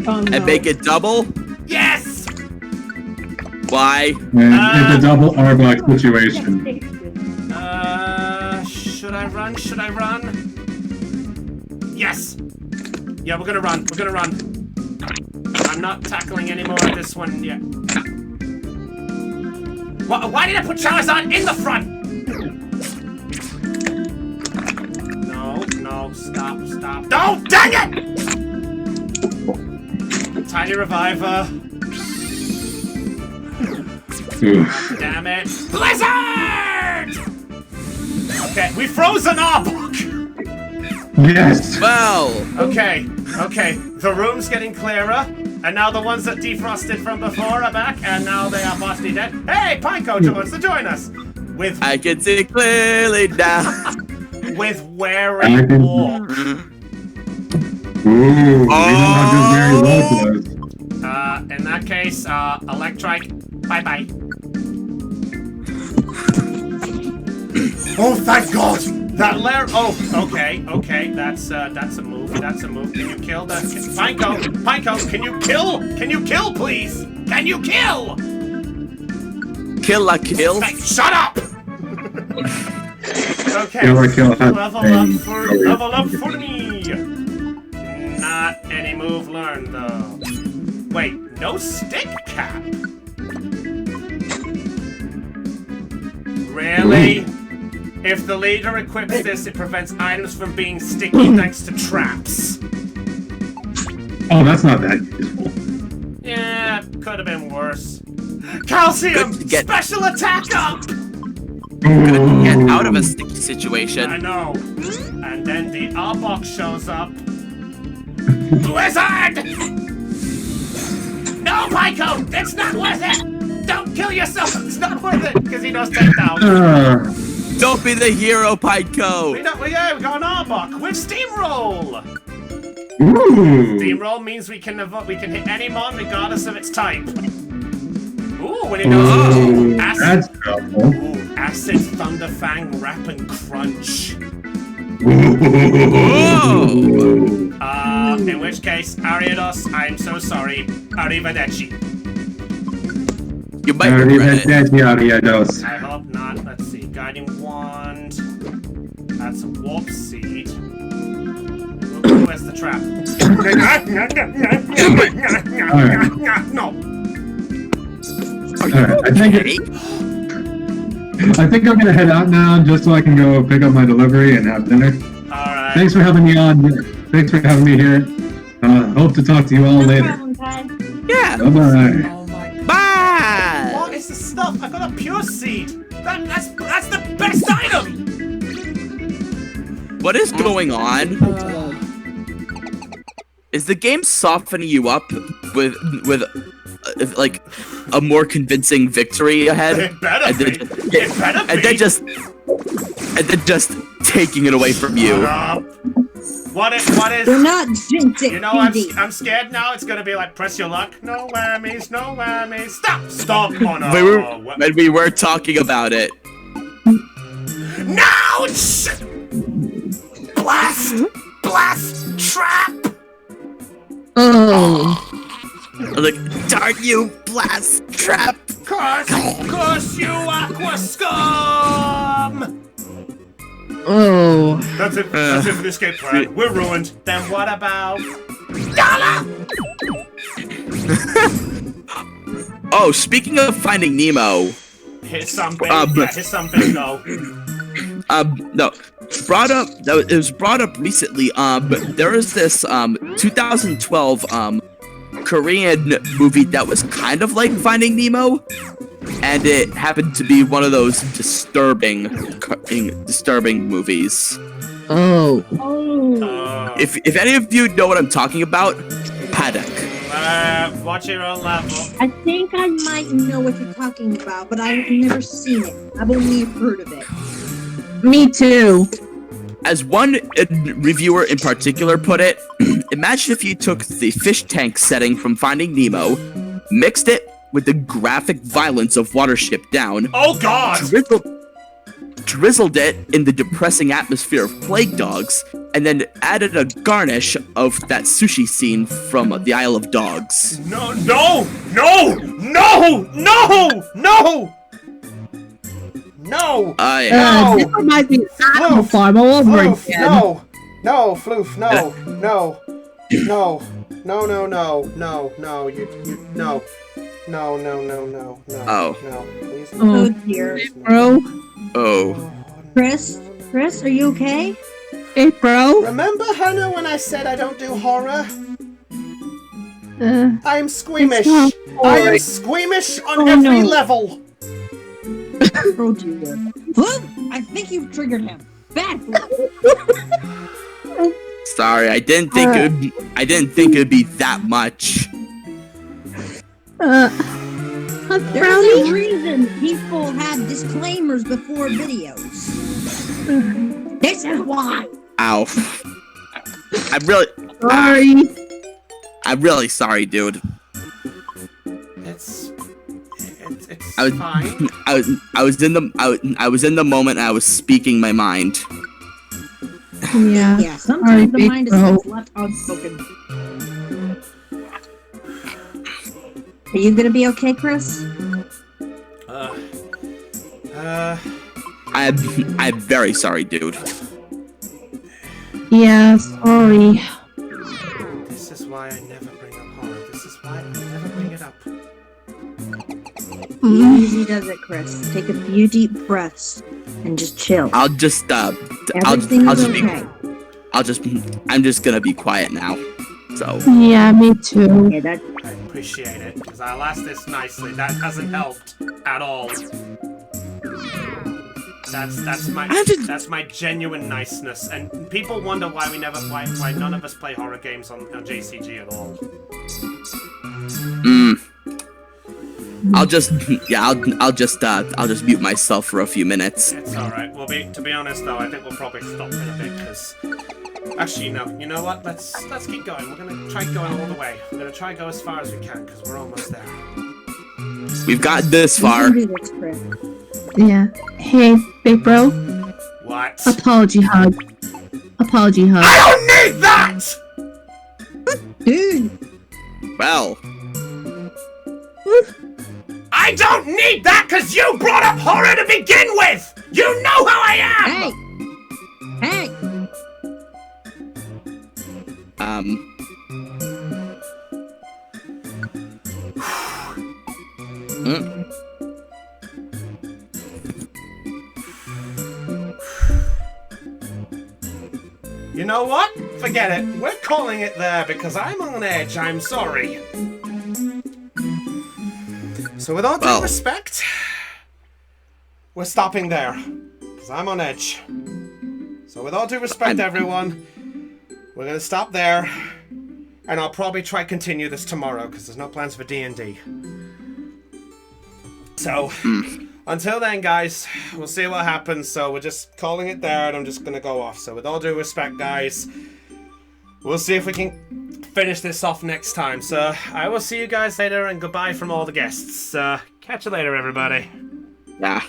Oh, no. And make it double? Yes! Why? It's a double Arbok situation. Should I run? Should I run? Yes! Yeah, we're gonna run. We're gonna run. I'm not tackling any more of this one yet. Why did I put Charizard in the front? No, no, stop, stop. No, dang it! Tiny Reviver. Damn it. Blizzard! Okay, we froze an Arbok! Yes! Well! Okay, okay. The room's getting clearer, and now the ones that defrosted from before are back, and now they are mostly dead. Hey, Pineco wants to join us! With I can see clearly now. with wearing war. Ooh, these are just very low blows. In that case, Electrike, bye-bye. Oh, thank God! That lair. Oh, okay, okay. That's a move. That's a move. Can you kill the Pineco? Pineco, can you kill? Can you kill, please? Can you kill? Kill a kill. Hey, shut up! Okay. Kill or kill. Level up for me. Not any move learned though. Wait, no stick cap. Really? If the leader equips this, it prevents items from being sticky thanks to traps. Oh, that's not that useful. Yeah, could have been worse. Calcium! Special attack up! Good. Get out of a sticky situation. I know. And then the Arbok shows up. Blizzard! No, Pineco! It's not worth it! Don't kill yourself! It's not worth it! Because he does take down. Don't be the hero, Pineco! We got an Arbok with Steamroll! Ooh. Steamroll means we can hit any mon regardless of its type. Ooh, when he does That's helpful. Acid, Thunderfang, Wrap, and Crunch. In which case, Ariados, I'm so sorry. Arrivederci. You might regret it. Ariados. I hope not. Let's see. Guiding Wand. That's a Warp Seed. Where's the trap? No. I think I'm gonna head out now just so I can go pick up my delivery and have dinner. Alright. Thanks for having me on. Thanks for having me here. Hope to talk to you all later. Yeah. Oh Bye-bye. my God. Bye. What is this stuff? I got a Pure Seed. That's the best item. What is going on? Is the game softening you up with like a more convincing victory ahead? It better be. It better be. And then just taking it away from you. What is? We're not jinxing. You know, I'm scared now. It's gonna be like press your luck. No whammies, no whammies. Stop. Oh no. When we were talking about it. No! Blast! Trap! Oh. Like, darn you, blast trap! Curse you, Aqua Scum! Oh. That's it for the escape plan. We're ruined. Then what about... Dollar! Oh, speaking of Finding Nemo. Hit something. Hit something. Go. No. It was brought up recently. There was this 2012 Korean movie that was kind of like Finding Nemo, and it happened to be one of those disturbing movies. Oh. If any of you know what I'm talking about, Paddock. Watch your own level. I think I might know what you're talking about, but I've never seen it. I've only heard of it. Me too. As one reviewer in particular put it, imagine if you took the fish tank setting from Finding Nemo, mixed it with the graphic violence of Watership Down. Oh God! Drizzled it in the depressing atmosphere of Plague Dogs, and then added a garnish of that sushi scene from the Isle of Dogs. No! This reminds me of Animal Farm all over again. No, Floof, no, Oh. Please. Oh dear. Bro. Oh. Chris, are you okay? Hey, bro. Remember, Hannah, when I said I don't do horror? I am squeamish. It's not I am squeamish on every level. Oh dear. Look, I think you've triggered him. Bad. Sorry, I didn't think it'd be that much. There's a reason people have disclaimers before videos. This is why. Ow. I'm really sorry, dude. It's I fine. I was in the moment and I was speaking my mind. Yeah. Sometimes the mind is left unspoken. Are you gonna be okay, Chris? I'm very sorry, dude. Yeah, sorry. This is why I never bring up horror. This is why I never bring it up. Easy does it, Chris. Take a few deep breaths and just chill. I'm just gonna be quiet now. So. Yeah, me too. Yeah, I appreciate it, because I'll ask this nicely. That hasn't helped at all. That's my genuine niceness, and people wonder why why none of us play horror games on JCG at all. I'll just mute myself for a few minutes. It's all right. To be honest though, I think we'll probably stop in a bit because. Actually, no. You know what? Let's keep going. We're gonna try going all the way. We're gonna try go as far as we can because we're almost there. We've got this far. Yeah. Hey, big bro. What? Apology hug. Apology hug. I don't need that! Dude. Well. I don't need that because you brought up horror to begin with! You know how I am! Hey! You know what? Forget it. We're calling it there because I'm on edge. I'm sorry. So with all due respect, we're stopping there because I'm on edge. So with all due respect, everyone, we're going to stop there. And I'll probably try continue this tomorrow because there's no plans for D&D. So, until then, guys, we'll see what happens. So we're just calling it there, and I'm just gonna go off. So with all due respect, guys, we'll see if we can finish this off next time. So I will see you guys later, and goodbye from all the guests. Catch you later, everybody. Yeah.